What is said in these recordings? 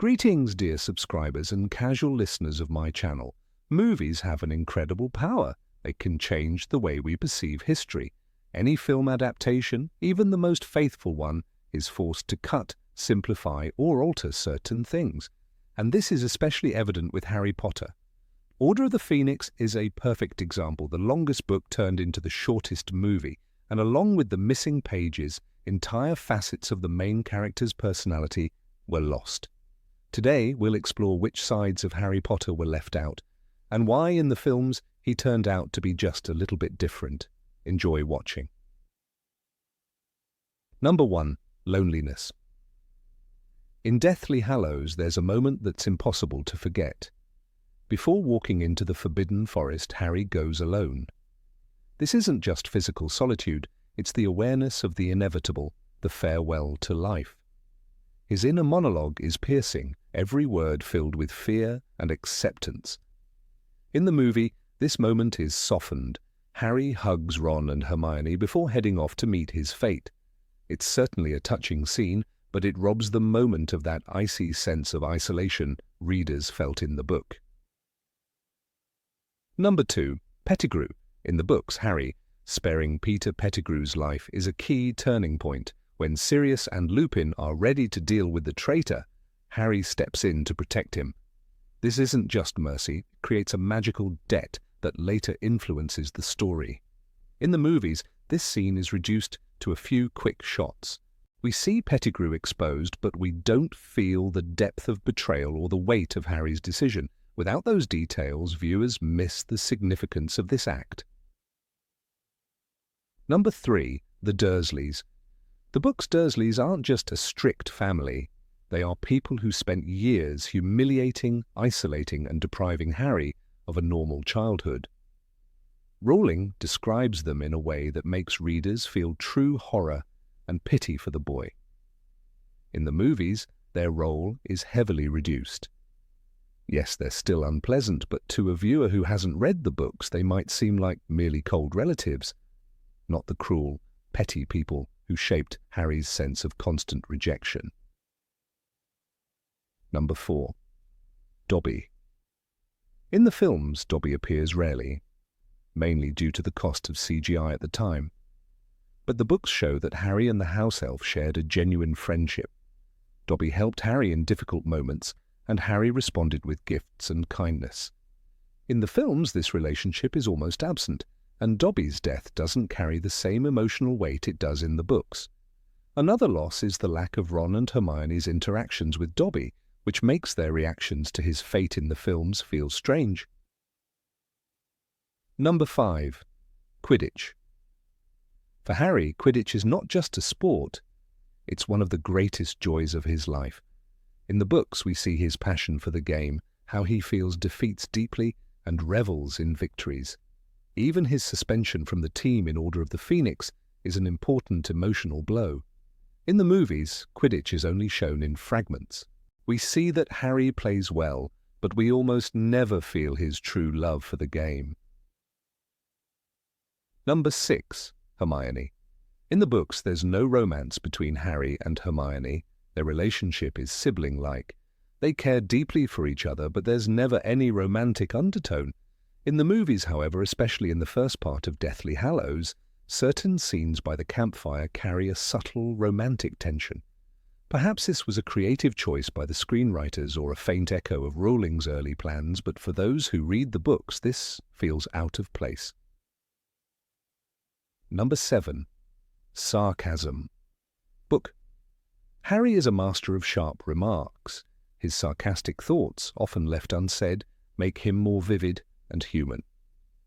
Greetings, dear subscribers and casual listeners of my channel. Movies have an incredible power. They can change the way we perceive history. Any film adaptation, even the most faithful one, is forced to cut, simplify, or alter certain things. And this is especially evident with Harry Potter. Order of the Phoenix is a perfect example, the longest book turned into the shortest movie, and along with the missing pages, entire facets of the main character's personality were lost. Today, we'll explore which sides of Harry Potter were left out, and why in the films he turned out to be just a little bit different. Enjoy watching. Number 1. Loneliness. In Deathly Hallows, there's a moment that's impossible to forget. Before walking into the Forbidden Forest, Harry goes alone. This isn't just physical solitude, it's the awareness of the inevitable, the farewell to life. His inner monologue is piercing, every word filled with fear and acceptance. In the movie, this moment is softened. Harry hugs Ron and Hermione before heading off to meet his fate. It's certainly a touching scene, but it robs the moment of that icy sense of isolation readers felt in the book. Number 2. Pettigrew. In the books, Harry, sparing Peter Pettigrew's life, is a key turning point. When Sirius and Lupin are ready to deal with the traitor, Harry steps in to protect him. This isn't just mercy, it creates a magical debt that later influences the story. In the movies, this scene is reduced to a few quick shots. We see Pettigrew exposed, but we don't feel the depth of betrayal or the weight of Harry's decision. Without those details, viewers miss the significance of this act. Number 3. The Dursleys. The book's Dursleys aren't just a strict family. They are people who spent years humiliating, isolating, and depriving Harry of a normal childhood. Rowling describes them in a way that makes readers feel true horror and pity for the boy. In the movies, their role is heavily reduced. Yes, they're still unpleasant, but to a viewer who hasn't read the books, they might seem like merely cold relatives, not the cruel, petty people who shaped Harry's sense of constant rejection. Number 4. Dobby. In the films, Dobby appears rarely, mainly due to the cost of CGI at the time. But the books show that Harry and the house elf shared a genuine friendship. Dobby helped Harry in difficult moments, and Harry responded with gifts and kindness. In the films, this relationship is almost absent, and Dobby's death doesn't carry the same emotional weight it does in the books. Another loss is the lack of Ron and Hermione's interactions with Dobby, which makes their reactions to his fate in the films feel strange. Number 5. Quidditch. For Harry, Quidditch is not just a sport, it's one of the greatest joys of his life. In the books, we see his passion for the game, how he feels defeats deeply and revels in victories. Even his suspension from the team in Order of the Phoenix is an important emotional blow. In the movies, Quidditch is only shown in fragments. We see that Harry plays well, but we almost never feel his true love for the game. Number 6. Hermione. In the books, there's no romance between Harry and Hermione. Their relationship is sibling-like. They care deeply for each other, but there's never any romantic undertone. In the movies, however, especially in the first part of Deathly Hallows, certain scenes by the campfire carry a subtle romantic tension. Perhaps this was a creative choice by the screenwriters or a faint echo of Rowling's early plans, but for those who read the books, this feels out of place. Number 7. Sarcasm. Book. Harry is a master of sharp remarks. His sarcastic thoughts, often left unsaid, make him more vivid and human.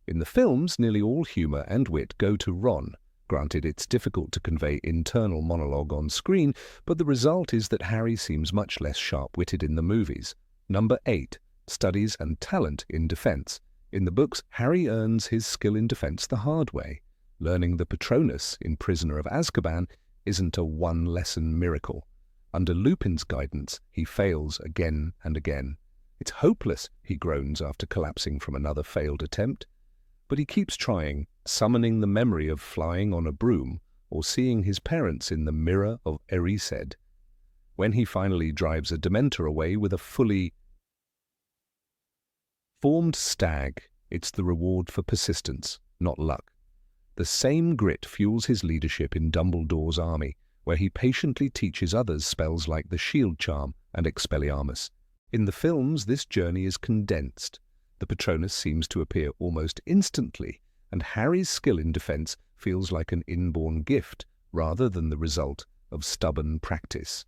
In the films, nearly all humour and wit go to Ron. Granted, it's difficult to convey internal monologue on screen, but the result is that Harry seems much less sharp-witted in the movies. Number 8. Studies and talent in defence. In the books, Harry earns his skill in defence the hard way. Learning the Patronus in Prisoner of Azkaban isn't a one-lesson miracle. Under Lupin's guidance, he fails again and again. It's hopeless, he groans after collapsing from another failed attempt. But he keeps trying, summoning the memory of flying on a broom or seeing his parents in the mirror of Erised. When he finally drives a Dementor away with a fully formed stag, it's the reward for persistence, not luck. The same grit fuels his leadership in Dumbledore's army, where he patiently teaches others spells like the Shield Charm and Expelliarmus. In the films, this journey is condensed. The Patronus seems to appear almost instantly, and Harry's skill in defense feels like an inborn gift rather than the result of stubborn practice.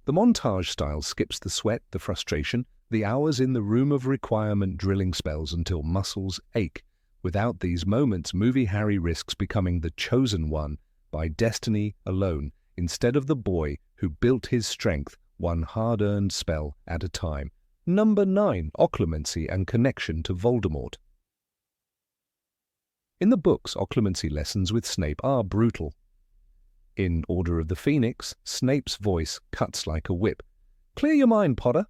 The montage style skips the sweat, the frustration, the hours in the room of requirement drilling spells until muscles ache. Without these moments, movie Harry risks becoming the chosen one by destiny alone, instead of the boy who built his strength one hard-earned spell at a time. Number 9. Occlumency and connection to Voldemort. In the books, occlumency lessons with Snape are brutal. In Order of the Phoenix, Snape's voice cuts like a whip. "Clear your mind, Potter."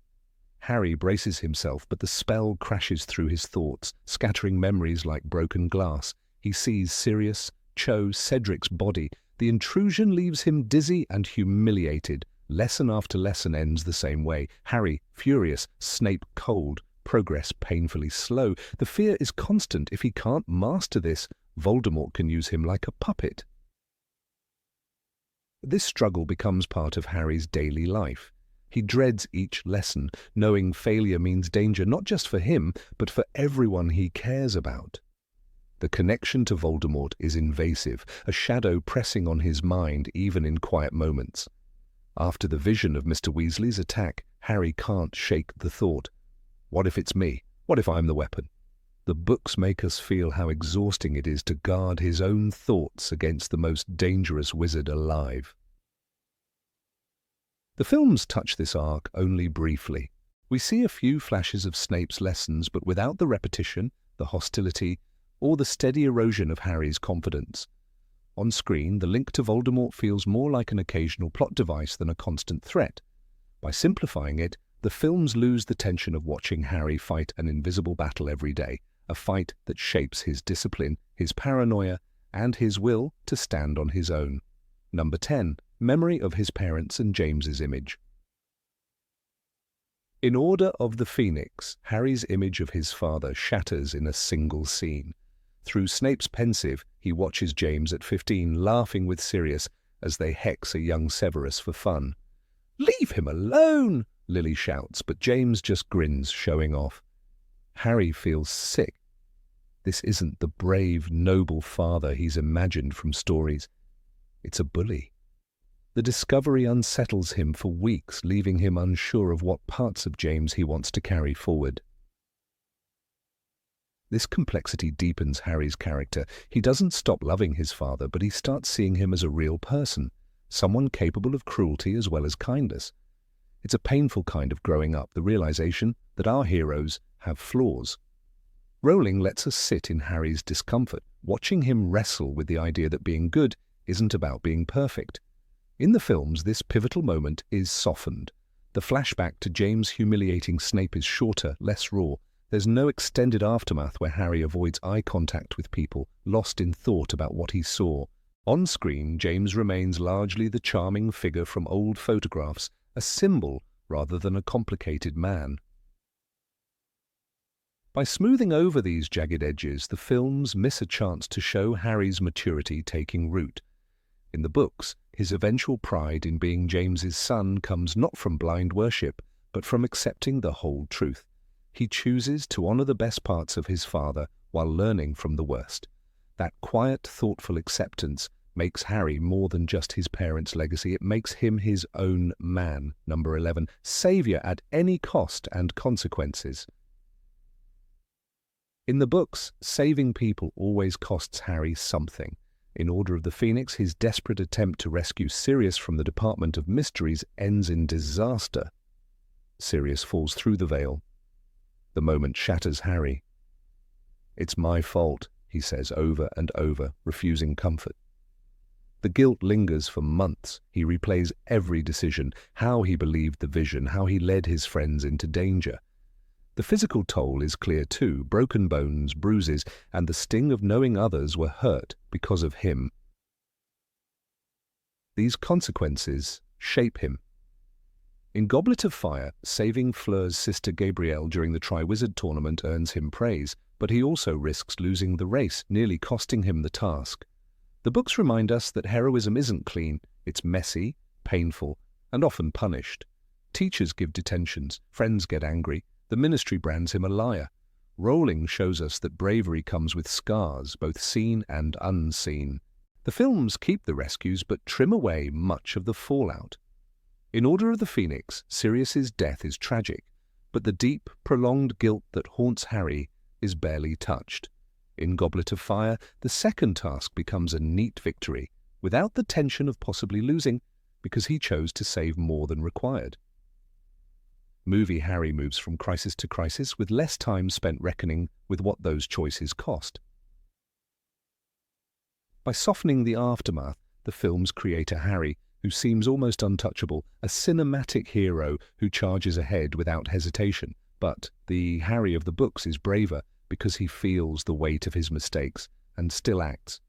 Harry braces himself, but the spell crashes through his thoughts, scattering memories like broken glass. He sees Sirius, Cho, Cedric's body. The intrusion leaves him dizzy and humiliated. Lesson after lesson ends the same way. Harry, furious, Snape, cold, progress painfully slow. The fear is constant. If he can't master this, Voldemort can use him like a puppet. This struggle becomes part of Harry's daily life. He dreads each lesson, knowing failure means danger not just for him, but for everyone he cares about. The connection to Voldemort is invasive, a shadow pressing on his mind even in quiet moments. After the vision of Mr. Weasley's attack, Harry can't shake the thought, what if it's me? What if I'm the weapon? The books make us feel how exhausting it is to guard his own thoughts against the most dangerous wizard alive. The films touch this arc only briefly. We see a few flashes of Snape's lessons, but without the repetition, the hostility, or the steady erosion of Harry's confidence. On screen, the link to Voldemort feels more like an occasional plot device than a constant threat. By simplifying it, the films lose the tension of watching Harry fight an invisible battle every day, a fight that shapes his discipline, his paranoia, and his will to stand on his own. Number 10. Memory of his parents and James's image. In Order of the Phoenix, Harry's image of his father shatters in a single scene. Through Snape's pensive, he watches James at 15 laughing with Sirius as they hex a young Severus for fun. "Leave him alone!" Lily shouts, but James just grins, showing off. Harry feels sick. This isn't the brave, noble father he's imagined from stories. It's a bully. The discovery unsettles him for weeks, leaving him unsure of what parts of James he wants to carry forward. This complexity deepens Harry's character. He doesn't stop loving his father, but he starts seeing him as a real person, someone capable of cruelty as well as kindness. It's a painful kind of growing up, the realization that our heroes have flaws. Rowling lets us sit in Harry's discomfort, watching him wrestle with the idea that being good isn't about being perfect. In the films, this pivotal moment is softened. The flashback to James humiliating Snape is shorter, less raw. There's no extended aftermath where Harry avoids eye contact with people, lost in thought about what he saw. On screen, James remains largely the charming figure from old photographs, a symbol rather than a complicated man. By smoothing over these jagged edges, the films miss a chance to show Harry's maturity taking root. In the books, his eventual pride in being James's son comes not from blind worship, but from accepting the whole truth. He chooses to honor the best parts of his father while learning from the worst. That quiet, thoughtful acceptance makes Harry more than just his parents' legacy. It makes him his own man. Number 11. Savior at any cost and consequences. In the books, saving people always costs Harry something. In Order of the Phoenix, his desperate attempt to rescue Sirius from the Department of Mysteries ends in disaster. Sirius falls through the veil. The moment shatters Harry. "It's my fault," he says over and over, refusing comfort. The guilt lingers for months. He replays every decision, how he believed the vision, how he led his friends into danger. The physical toll is clear too: broken bones, bruises, and the sting of knowing others were hurt because of him. These consequences shape him. In Goblet of Fire, saving Fleur's sister Gabrielle during the Triwizard Tournament earns him praise, but he also risks losing the race, nearly costing him the task. The books remind us that heroism isn't clean, it's messy, painful, and often punished. Teachers give detentions, friends get angry, the Ministry brands him a liar. Rowling shows us that bravery comes with scars, both seen and unseen. The films keep the rescues but trim away much of the fallout. In Order of the Phoenix, Sirius's death is tragic, but the deep, prolonged guilt that haunts Harry is barely touched. In Goblet of Fire, the second task becomes a neat victory, without the tension of possibly losing, because he chose to save more than required. Movie Harry moves from crisis to crisis with less time spent reckoning with what those choices cost. By softening the aftermath, the films create a Harry who seems almost untouchable, a cinematic hero who charges ahead without hesitation. But the Harry of the books is braver because he feels the weight of his mistakes and still acts.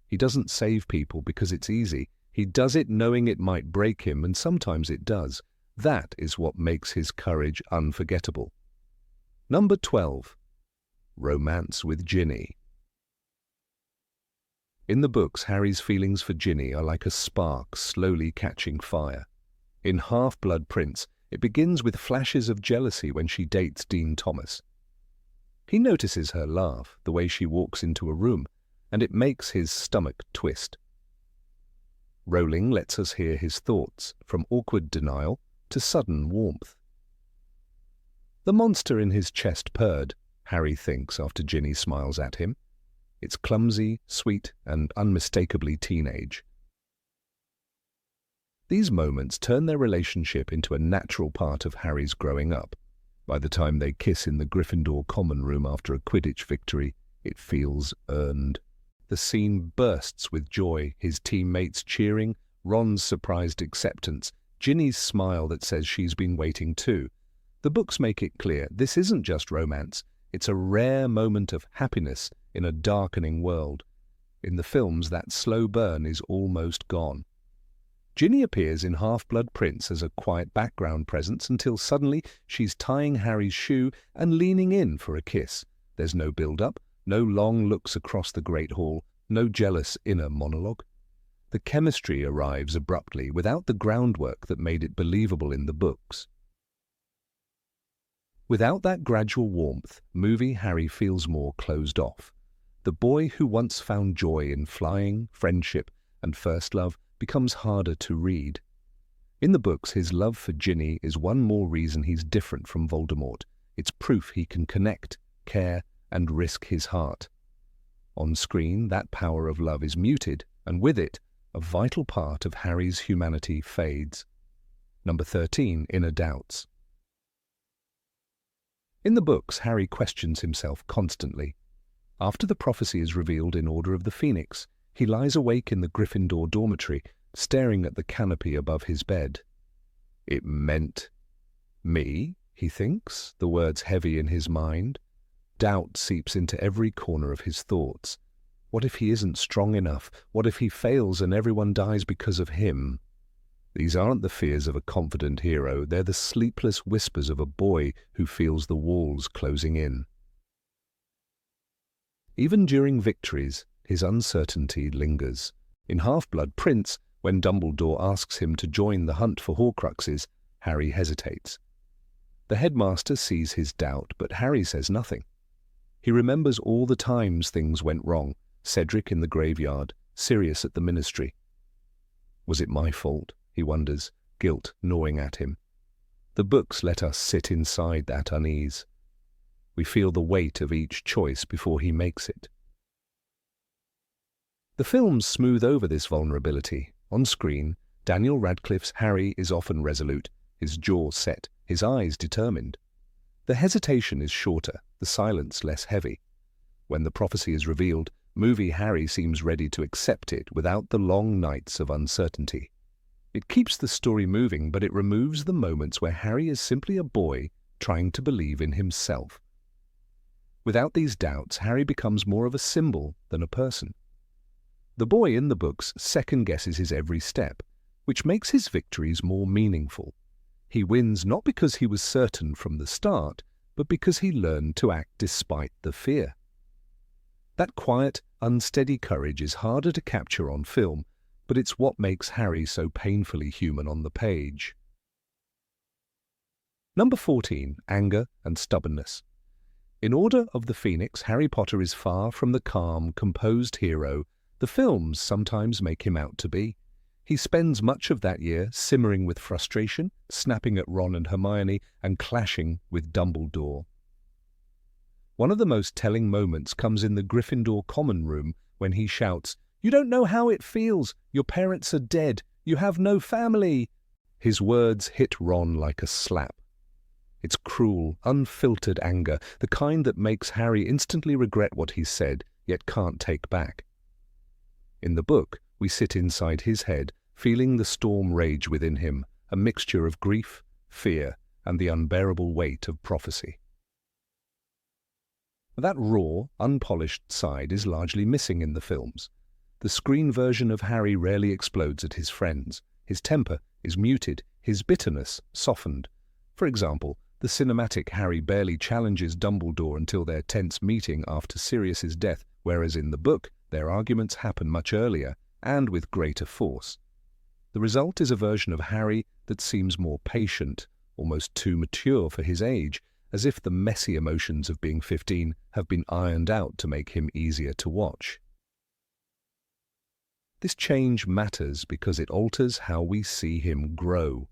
He doesn't save people because it's easy. He does it knowing it might break him, and sometimes it does. That is what makes his courage unforgettable. Number 12. Romance with Ginny. In the books, Harry's feelings for Ginny are like a spark slowly catching fire. In Half-Blood Prince, it begins with flashes of jealousy when she dates Dean Thomas. He notices her laugh, the way she walks into a room, and it makes his stomach twist. Rowling lets us hear his thoughts, from awkward denial to sudden warmth. The monster in his chest purred, Harry thinks after Ginny smiles at him. It's clumsy, sweet, and unmistakably teenage. These moments turn their relationship into a natural part of Harry's growing up. By the time they kiss in the Gryffindor common room after a Quidditch victory, it feels earned. The scene bursts with joy, his teammates cheering, Ron's surprised acceptance, Ginny's smile that says she's been waiting too. The books make it clear this isn't just romance, it's a rare moment of happiness in a darkening world. In the films, that slow burn is almost gone. Ginny appears in Half-Blood Prince as a quiet background presence until suddenly she's tying Harry's shoe and leaning in for a kiss. There's no build-up, no long looks across the Great Hall, no jealous inner monologue. The chemistry arrives abruptly without the groundwork that made it believable in the books. Without that gradual warmth, movie Harry feels more closed off. The boy who once found joy in flying, friendship, and first love becomes harder to read. In the books, his love for Ginny is one more reason he's different from Voldemort. It's proof he can connect, care, and risk his heart. On screen, that power of love is muted, and with it, a vital part of Harry's humanity fades. Number 13, Inner Doubts. In the books, Harry questions himself constantly. After the prophecy is revealed in Order of the Phoenix, he lies awake in the Gryffindor dormitory, staring at the canopy above his bed. It meant me, he thinks, the words heavy in his mind. Doubt seeps into every corner of his thoughts. What if he isn't strong enough? What if he fails and everyone dies because of him? These aren't the fears of a confident hero, they're the sleepless whispers of a boy who feels the walls closing in. Even during victories, his uncertainty lingers. In Half-Blood Prince, when Dumbledore asks him to join the hunt for Horcruxes, Harry hesitates. The headmaster sees his doubt, but Harry says nothing. He remembers all the times things went wrong, Cedric in the graveyard, Sirius at the Ministry. Was it my fault? He wonders, guilt gnawing at him. The books let us sit inside that unease. We feel the weight of each choice before he makes it. The films smooth over this vulnerability. On screen, Daniel Radcliffe's Harry is often resolute, his jaw set, his eyes determined. The hesitation is shorter, the silence less heavy. When the prophecy is revealed, movie Harry seems ready to accept it without the long nights of uncertainty. It keeps the story moving, but it removes the moments where Harry is simply a boy trying to believe in himself. Without these doubts, Harry becomes more of a symbol than a person. The boy in the books second-guesses his every step, which makes his victories more meaningful. He wins not because he was certain from the start, but because he learned to act despite the fear. That quiet, unsteady courage is harder to capture on film, but it's what makes Harry so painfully human on the page. Number 14. Anger and stubbornness. In Order of the Phoenix, Harry Potter is far from the calm, composed hero the films sometimes make him out to be. He spends much of that year simmering with frustration, snapping at Ron and Hermione, and clashing with Dumbledore. One of the most telling moments comes in the Gryffindor common room when he shouts, "You don't know how it feels! Your parents are dead! You have no family!" His words hit Ron like a slap. It's cruel, unfiltered anger, the kind that makes Harry instantly regret what he said, yet can't take back. In the book, we sit inside his head, feeling the storm rage within him, a mixture of grief, fear, and the unbearable weight of prophecy. That raw, unpolished side is largely missing in the films. The screen version of Harry rarely explodes at his friends. His temper is muted, his bitterness softened. For example, the cinematic Harry barely challenges Dumbledore until their tense meeting after Sirius's death, whereas in the book, their arguments happen much earlier and with greater force. The result is a version of Harry that seems more patient, almost too mature for his age, as if the messy emotions of being 15 have been ironed out to make him easier to watch. This change matters because it alters how we see him grow.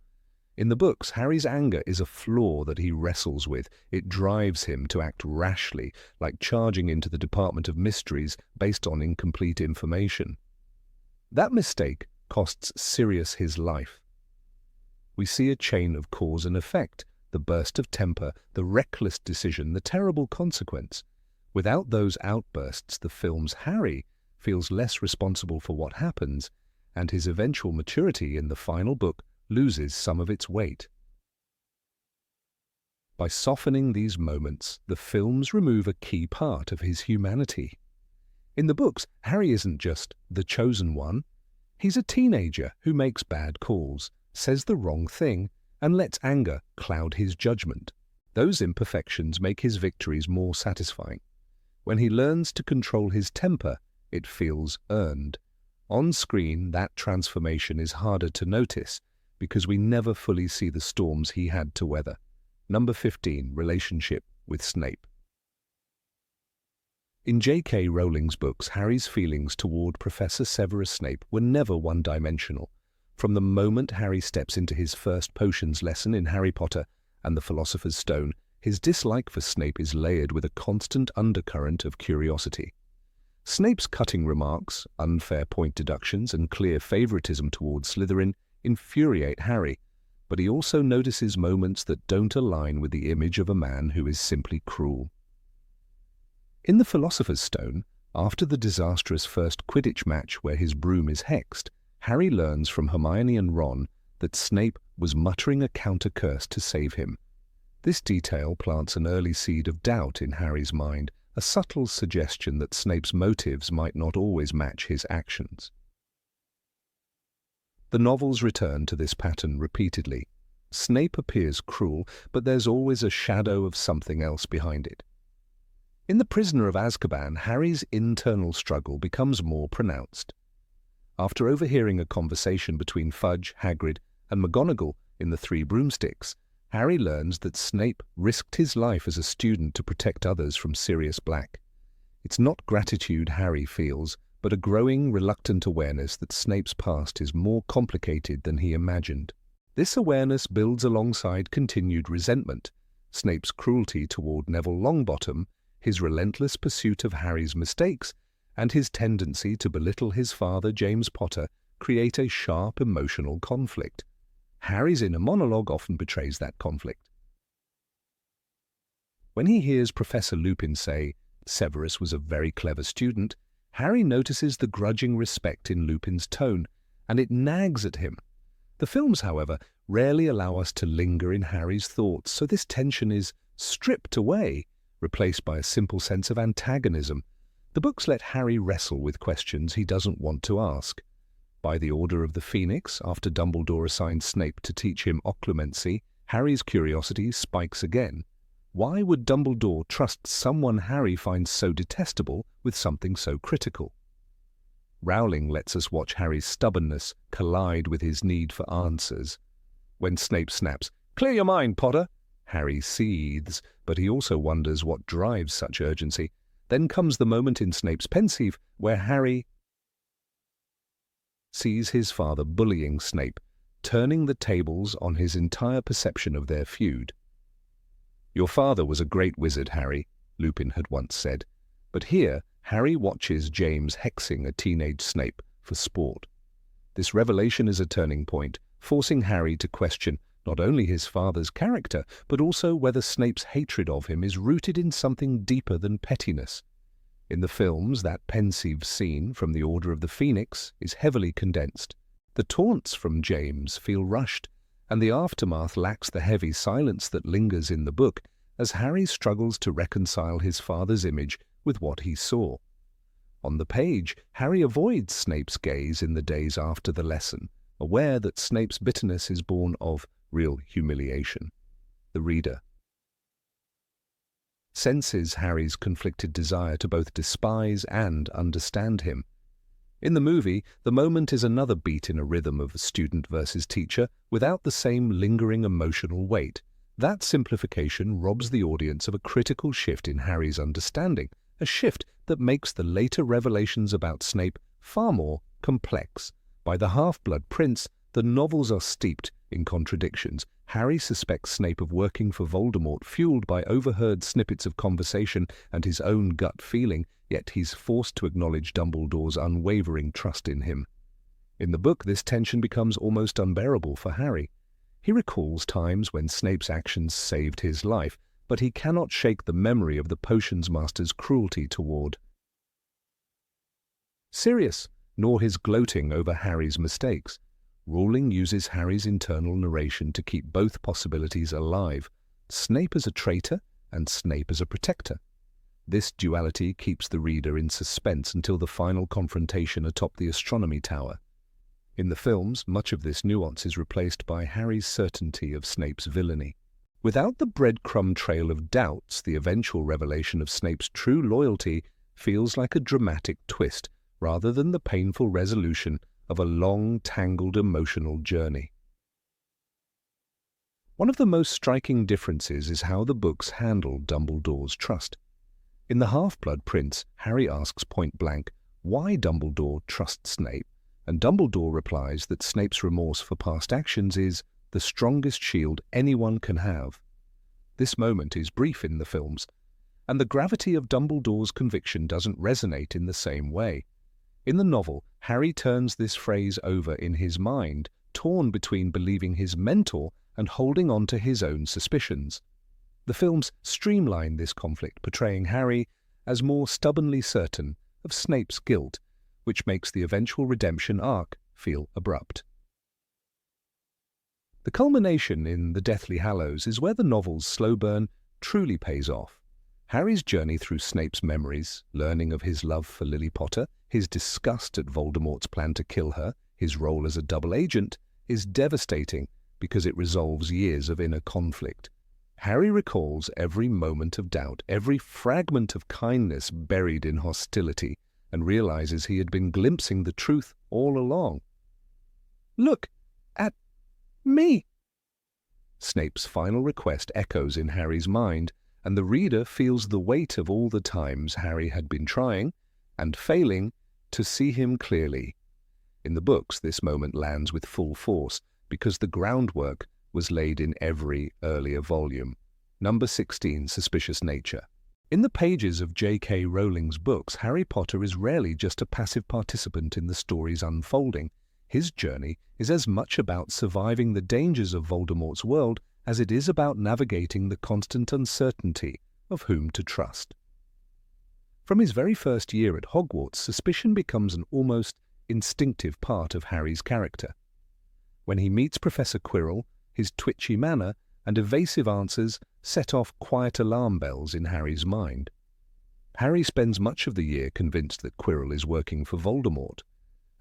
In the books, Harry's anger is a flaw that he wrestles with. It drives him to act rashly, like charging into the Department of Mysteries based on incomplete information. That mistake costs Sirius his life. We see a chain of cause and effect, the burst of temper, the reckless decision, the terrible consequence. Without those outbursts, the film's Harry feels less responsible for what happens, and his eventual maturity in the final book loses some of its weight. By softening these moments, the films remove a key part of his humanity. In the books, Harry isn't just the chosen one. He's a teenager who makes bad calls, says the wrong thing, and lets anger cloud his judgment. Those imperfections make his victories more satisfying. When he learns to control his temper, it feels earned. On screen, that transformation is harder to notice, because we never fully see the storms he had to weather. Number 15. Relationship with Snape. In J.K. Rowling's books, Harry's feelings toward Professor Severus Snape were never one-dimensional. From the moment Harry steps into his first potions lesson in Harry Potter and the Philosopher's Stone, his dislike for Snape is layered with a constant undercurrent of curiosity. Snape's cutting remarks, unfair point deductions, and clear favoritism towards Slytherin infuriate Harry, but he also notices moments that don't align with the image of a man who is simply cruel. In the Philosopher's Stone, after the disastrous first Quidditch match where his broom is hexed, Harry learns from Hermione and Ron that Snape was muttering a counter-curse to save him. This detail plants an early seed of doubt in Harry's mind, a subtle suggestion that Snape's motives might not always match his actions. The novels return to this pattern repeatedly. Snape appears cruel, but there's always a shadow of something else behind it. In The Prisoner of Azkaban, Harry's internal struggle becomes more pronounced. After overhearing a conversation between Fudge, Hagrid, and McGonagall in The Three Broomsticks, Harry learns that Snape risked his life as a student to protect others from Sirius Black. It's not gratitude Harry feels, but a growing, reluctant awareness that Snape's past is more complicated than he imagined. This awareness builds alongside continued resentment. Snape's cruelty toward Neville Longbottom, his relentless pursuit of Harry's mistakes, and his tendency to belittle his father James Potter create a sharp emotional conflict. Harry's inner monologue often betrays that conflict. When he hears Professor Lupin say, "Severus was a very clever student," Harry notices the grudging respect in Lupin's tone, and it nags at him. The films, however, rarely allow us to linger in Harry's thoughts, so this tension is stripped away, replaced by a simple sense of antagonism. The books let Harry wrestle with questions he doesn't want to ask. By the Order of the Phoenix, after Dumbledore assigned Snape to teach him Occlumency, Harry's curiosity spikes again. Why would Dumbledore trust someone Harry finds so detestable with something so critical? Rowling lets us watch Harry's stubbornness collide with his need for answers. When Snape snaps, "Clear your mind, Potter!" Harry seethes, but he also wonders what drives such urgency. Then comes the moment in Snape's Pensieve where Harry sees his father bullying Snape, turning the tables on his entire perception of their feud. "Your father was a great wizard, Harry," Lupin had once said. But here, Harry watches James hexing a teenage Snape for sport. This revelation is a turning point, forcing Harry to question not only his father's character, but also whether Snape's hatred of him is rooted in something deeper than pettiness. In the films, that pensive scene from the Order of the Phoenix is heavily condensed. The taunts from James feel rushed, and the aftermath lacks the heavy silence that lingers in the book as Harry struggles to reconcile his father's image with what he saw. On the page, Harry avoids Snape's gaze in the days after the lesson, aware that Snape's bitterness is born of real humiliation. The reader senses Harry's conflicted desire to both despise and understand him. In the movie, the moment is another beat in a rhythm of student versus teacher without the same lingering emotional weight. That simplification robs the audience of a critical shift in Harry's understanding, a shift that makes the later revelations about Snape far more complex. By the Half-Blood Prince, the novels are steeped in contradictions. Harry suspects Snape of working for Voldemort, fueled by overheard snippets of conversation and his own gut feeling, yet he's forced to acknowledge Dumbledore's unwavering trust in him. In the book, this tension becomes almost unbearable for Harry. He recalls times when Snape's actions saved his life, but he cannot shake the memory of the potions master's cruelty toward Sirius, nor his gloating over Harry's mistakes. Rowling uses Harry's internal narration to keep both possibilities alive, Snape as a traitor and Snape as a protector. This duality keeps the reader in suspense until the final confrontation atop the astronomy tower. In the films, much of this nuance is replaced by Harry's certainty of Snape's villainy. Without the breadcrumb trail of doubts, the eventual revelation of Snape's true loyalty feels like a dramatic twist, rather than the painful resolution of a long, tangled emotional journey. One of the most striking differences is how the books handle Dumbledore's trust. In The Half-Blood Prince, Harry asks point-blank why Dumbledore trusts Snape, and Dumbledore replies that Snape's remorse for past actions is the strongest shield anyone can have. This moment is brief in the films, and the gravity of Dumbledore's conviction doesn't resonate in the same way. In the novel, Harry turns this phrase over in his mind, torn between believing his mentor and holding on to his own suspicions. The films streamline this conflict, portraying Harry as more stubbornly certain of Snape's guilt, which makes the eventual redemption arc feel abrupt. The culmination in The Deathly Hallows is where the novel's slow burn truly pays off. Harry's journey through Snape's memories, learning of his love for Lily Potter, his disgust at Voldemort's plan to kill her, his role as a double agent, is devastating because it resolves years of inner conflict. Harry recalls every moment of doubt, every fragment of kindness buried in hostility, and realizes he had been glimpsing the truth all along. "Look at me!" Snape's final request echoes in Harry's mind, and the reader feels the weight of all the times Harry had been trying, and failing, to see him clearly. In the books, this moment lands with full force, because the groundwork was laid in every earlier volume. Number 16, Suspicious Nature. In the pages of J.K. Rowling's books, Harry Potter is rarely just a passive participant in the story's unfolding. His journey is as much about surviving the dangers of Voldemort's world as it is about navigating the constant uncertainty of whom to trust. From his very first year at Hogwarts, suspicion becomes an almost instinctive part of Harry's character. When he meets Professor Quirrell, his twitchy manner and evasive answers set off quiet alarm bells in Harry's mind. Harry spends much of the year convinced that Quirrell is working for Voldemort,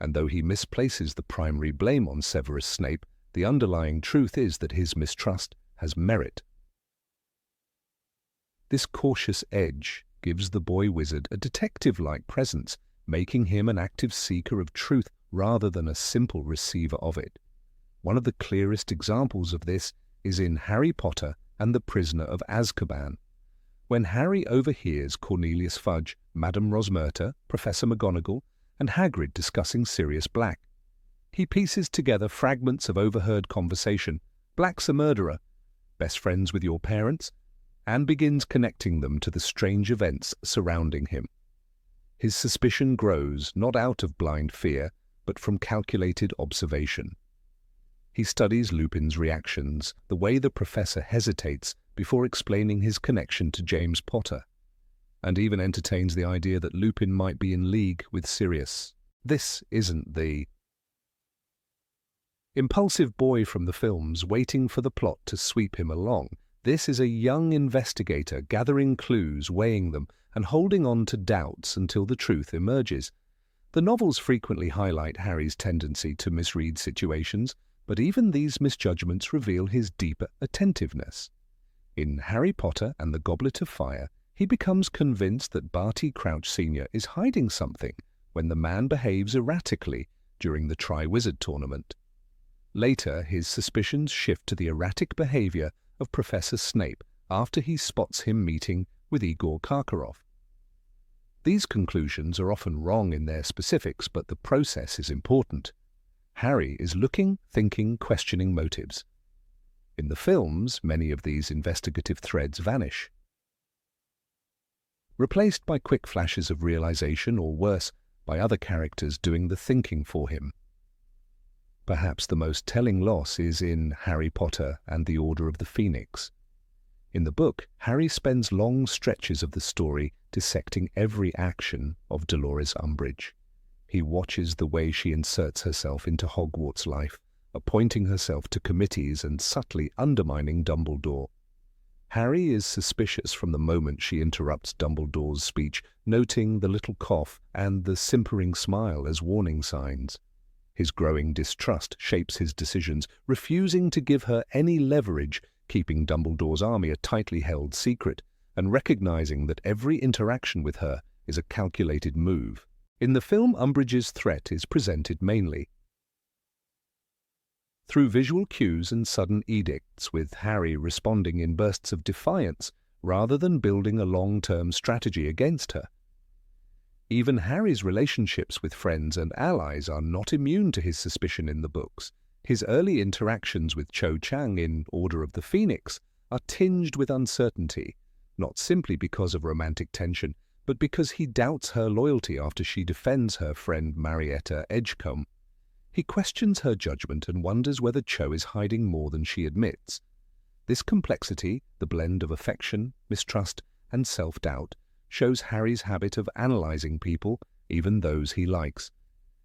and though he misplaces the primary blame on Severus Snape, the underlying truth is that his mistrust has merit. This cautious edge gives the boy wizard a detective-like presence, making him an active seeker of truth rather than a simple receiver of it. One of the clearest examples of this is in Harry Potter and the Prisoner of Azkaban. When Harry overhears Cornelius Fudge, Madame Rosmerta, Professor McGonagall, and Hagrid discussing Sirius Black, he pieces together fragments of overheard conversation, Black's a murderer, best friends with your parents, and begins connecting them to the strange events surrounding him. His suspicion grows not out of blind fear, but from calculated observation. He studies Lupin's reactions, the way the professor hesitates before explaining his connection to James Potter, and even entertains the idea that Lupin might be in league with Sirius. This isn't the impulsive boy from the films waiting for the plot to sweep him along. This is a young investigator gathering clues, weighing them, and holding on to doubts until the truth emerges. The novels frequently highlight Harry's tendency to misread situations, but even these misjudgments reveal his deeper attentiveness. In Harry Potter and the Goblet of Fire, he becomes convinced that Barty Crouch Sr. is hiding something when the man behaves erratically during the Triwizard Tournament. Later, his suspicions shift to the erratic behavior of Professor Snape after he spots him meeting with Igor Karkaroff. These conclusions are often wrong in their specifics, but the process is important. Harry is looking, thinking, questioning motives. In the films, many of these investigative threads vanish, replaced by quick flashes of realization, or worse, by other characters doing the thinking for him. Perhaps the most telling loss is in Harry Potter and the Order of the Phoenix. In the book, Harry spends long stretches of the story dissecting every action of Dolores Umbridge. He watches the way she inserts herself into Hogwarts life, appointing herself to committees and subtly undermining Dumbledore. Harry is suspicious from the moment she interrupts Dumbledore's speech, noting the little cough and the simpering smile as warning signs. His growing distrust shapes his decisions, refusing to give her any leverage, keeping Dumbledore's army a tightly held secret, and recognizing that every interaction with her is a calculated move. In the film, Umbridge's threat is presented mainly through visual cues and sudden edicts, with Harry responding in bursts of defiance rather than building a long-term strategy against her. Even Harry's relationships with friends and allies are not immune to his suspicion in the books. His early interactions with Cho Chang in Order of the Phoenix are tinged with uncertainty, not simply because of romantic tension, but because he doubts her loyalty after she defends her friend Marietta Edgecombe. He questions her judgment and wonders whether Cho is hiding more than she admits. This complexity, the blend of affection, mistrust, and self-doubt, shows Harry's habit of analyzing people, even those he likes.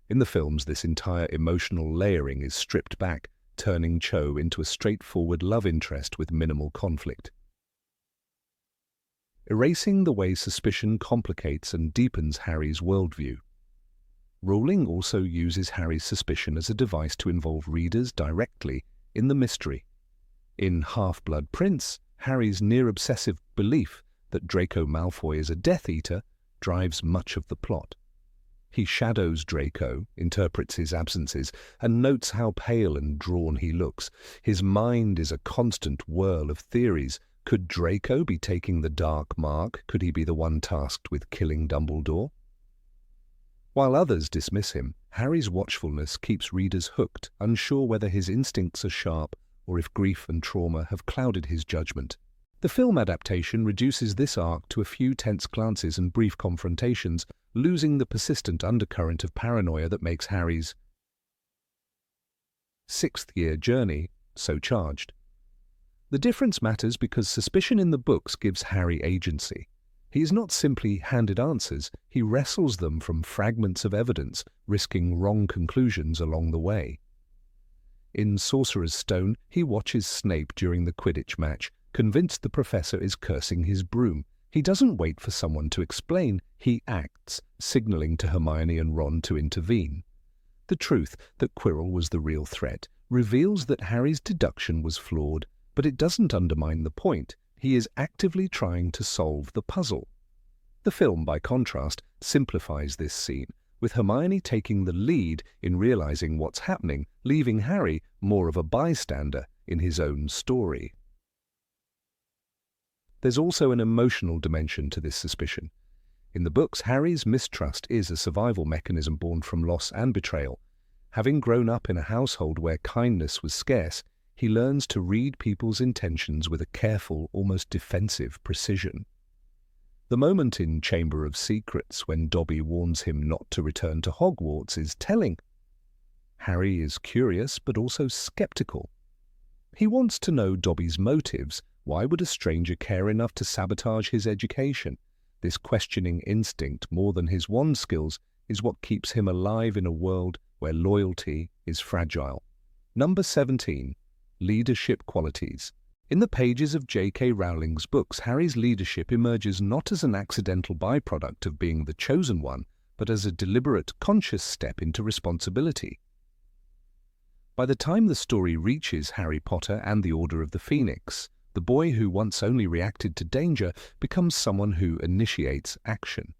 In the films, this entire emotional layering is stripped back, turning Cho into a straightforward love interest with minimal conflict, erasing the way suspicion complicates and deepens Harry's worldview. Rowling also uses Harry's suspicion as a device to involve readers directly in the mystery. In Half-Blood Prince, Harry's near-obsessive belief that Draco Malfoy is a Death Eater drives much of the plot. He shadows Draco, interprets his absences, and notes how pale and drawn he looks. His mind is a constant whirl of theories. Could Draco be taking the dark mark? Could he be the one tasked with killing Dumbledore? While others dismiss him, Harry's watchfulness keeps readers hooked, unsure whether his instincts are sharp or if grief and trauma have clouded his judgment. The film adaptation reduces this arc to a few tense glances and brief confrontations, losing the persistent undercurrent of paranoia that makes Harry's sixth-year journey so charged. The difference matters because suspicion in the books gives Harry agency. He is not simply handed answers, he wrestles them from fragments of evidence, risking wrong conclusions along the way. In Sorcerer's Stone, he watches Snape during the Quidditch match, convinced the professor is cursing his broom. He doesn't wait for someone to explain, he acts, signaling to Hermione and Ron to intervene. The truth that Quirrell was the real threat reveals that Harry's deduction was flawed, but it doesn't undermine the point. He is actively trying to solve the puzzle. The film, by contrast, simplifies this scene, with Hermione taking the lead in realizing what's happening, leaving Harry more of a bystander in his own story. There's also an emotional dimension to this suspicion. In the books, Harry's mistrust is a survival mechanism born from loss and betrayal. Having grown up in a household where kindness was scarce, he learns to read people's intentions with a careful, almost defensive precision. The moment in Chamber of Secrets when Dobby warns him not to return to Hogwarts is telling. Harry is curious but also skeptical. He wants to know Dobby's motives. Why would a stranger care enough to sabotage his education? This questioning instinct, more than his wand skills, is what keeps him alive in a world where loyalty is fragile. Number 17. Leadership qualities. In the pages of J.K. Rowling's books, Harry's leadership emerges not as an accidental byproduct of being the chosen one, but as a deliberate, conscious step into responsibility. By the time the story reaches Harry Potter and the Order of the Phoenix, the boy who once only reacted to danger becomes someone who initiates action.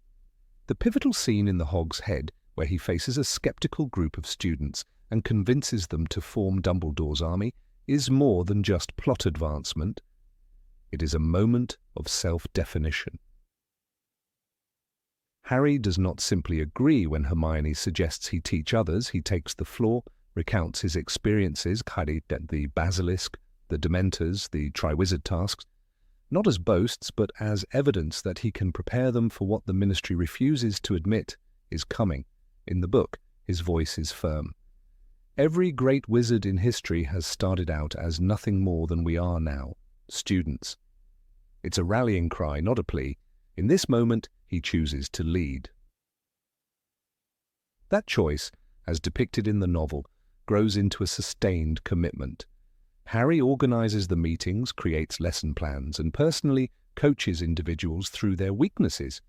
The pivotal scene in the Hog's Head, where he faces a skeptical group of students and convinces them to form Dumbledore's army, is more than just plot advancement. It is a moment of self-definition. Harry does not simply agree when Hermione suggests he teach others. He takes the floor, recounts his experiences, the basilisk, the Dementors, the Triwizard tasks, not as boasts but as evidence that he can prepare them for what the Ministry refuses to admit is coming. In the book, his voice is firm. Every great wizard in history has started out as nothing more than we are now, students. It's a rallying cry, not a plea. In this moment, he chooses to lead. That choice, as depicted in the novel, grows into a sustained commitment. Harry organizes the meetings, creates lesson plans, and personally coaches individuals through their weaknesses.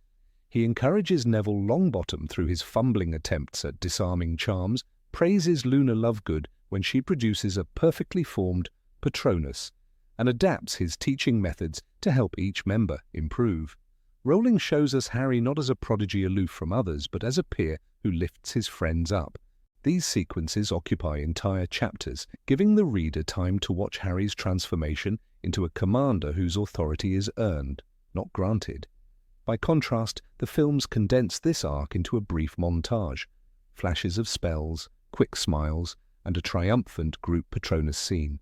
He encourages Neville Longbottom through his fumbling attempts at disarming charms, praises Luna Lovegood when she produces a perfectly formed Patronus, and adapts his teaching methods to help each member improve. Rowling shows us Harry not as a prodigy aloof from others, but as a peer who lifts his friends up. These sequences occupy entire chapters, giving the reader time to watch Harry's transformation into a commander whose authority is earned, not granted. By contrast, the films condense this arc into a brief montage, flashes of spells, quick smiles, and a triumphant group Patronus scene.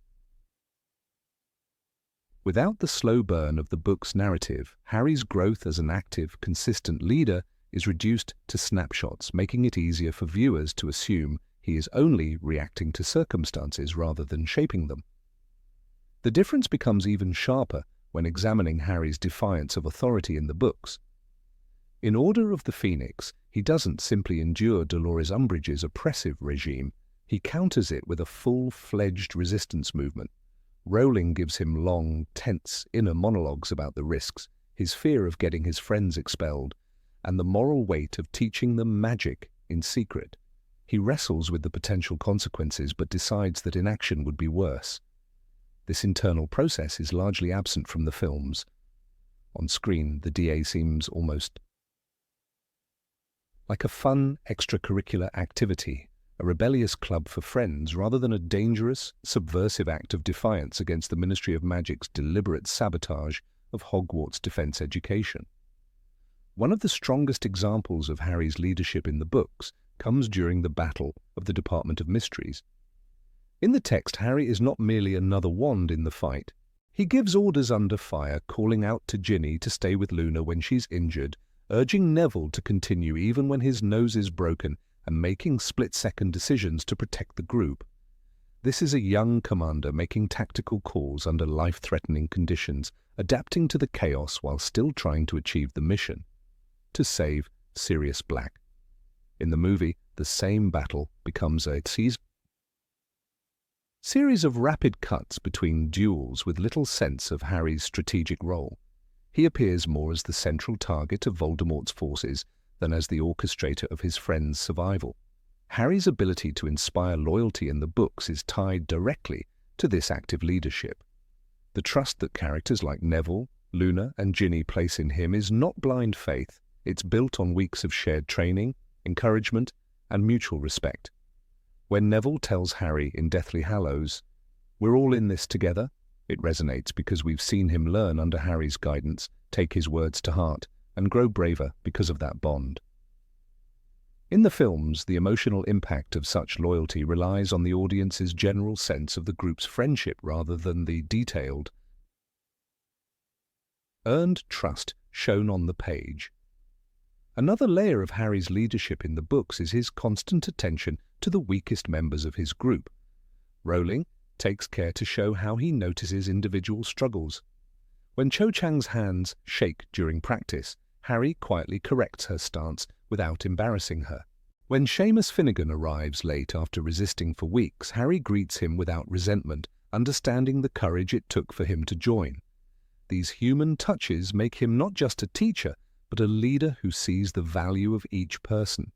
Without the slow burn of the book's narrative, Harry's growth as an active, consistent leader is reduced to snapshots, making it easier for viewers to assume he is only reacting to circumstances rather than shaping them. The difference becomes even sharper when examining Harry's defiance of authority in the books. In Order of the Phoenix, he doesn't simply endure Dolores Umbridge's oppressive regime, he counters it with a full-fledged resistance movement. Rowling gives him long, tense inner monologues about the risks, his fear of getting his friends expelled, and the moral weight of teaching them magic in secret. He wrestles with the potential consequences but decides that inaction would be worse. This internal process is largely absent from the films. On screen, the DA seems almost like a fun extracurricular activity, a rebellious club for friends, rather than a dangerous, subversive act of defiance against the Ministry of Magic's deliberate sabotage of Hogwarts' defense education. One of the strongest examples of Harry's leadership in the books comes during the Battle of the Department of Mysteries. In the text, Harry is not merely another wand in the fight. He gives orders under fire, calling out to Ginny to stay with Luna when she's injured, urging Neville to continue even when his nose is broken, and making split-second decisions to protect the group. This is a young commander making tactical calls under life-threatening conditions, adapting to the chaos while still trying to achieve the mission: to save Sirius Black. In the movie, the same battle becomes a series of rapid cuts between duels with little sense of Harry's strategic role. He appears more as the central target of Voldemort's forces than as the orchestrator of his friend's survival. Harry's ability to inspire loyalty in the books is tied directly to this active leadership. The trust that characters like Neville, Luna, and Ginny place in him is not blind faith. It's built on weeks of shared training, encouragement, and mutual respect. When Neville tells Harry in Deathly Hallows, "We're all in this together," it resonates because we've seen him learn under Harry's guidance, take his words to heart, and grow braver because of that bond. In the films, the emotional impact of such loyalty relies on the audience's general sense of the group's friendship rather than the detailed, earned trust shown on the page. Another layer of Harry's leadership in the books is his constant attention to the weakest members of his group. Rowling takes care to show how he notices individual struggles. When Cho Chang's hands shake during practice, Harry quietly corrects her stance without embarrassing her. When Seamus Finnegan arrives late after resisting for weeks, Harry greets him without resentment, understanding the courage it took for him to join. These human touches make him not just a teacher, but a leader who sees the value of each person.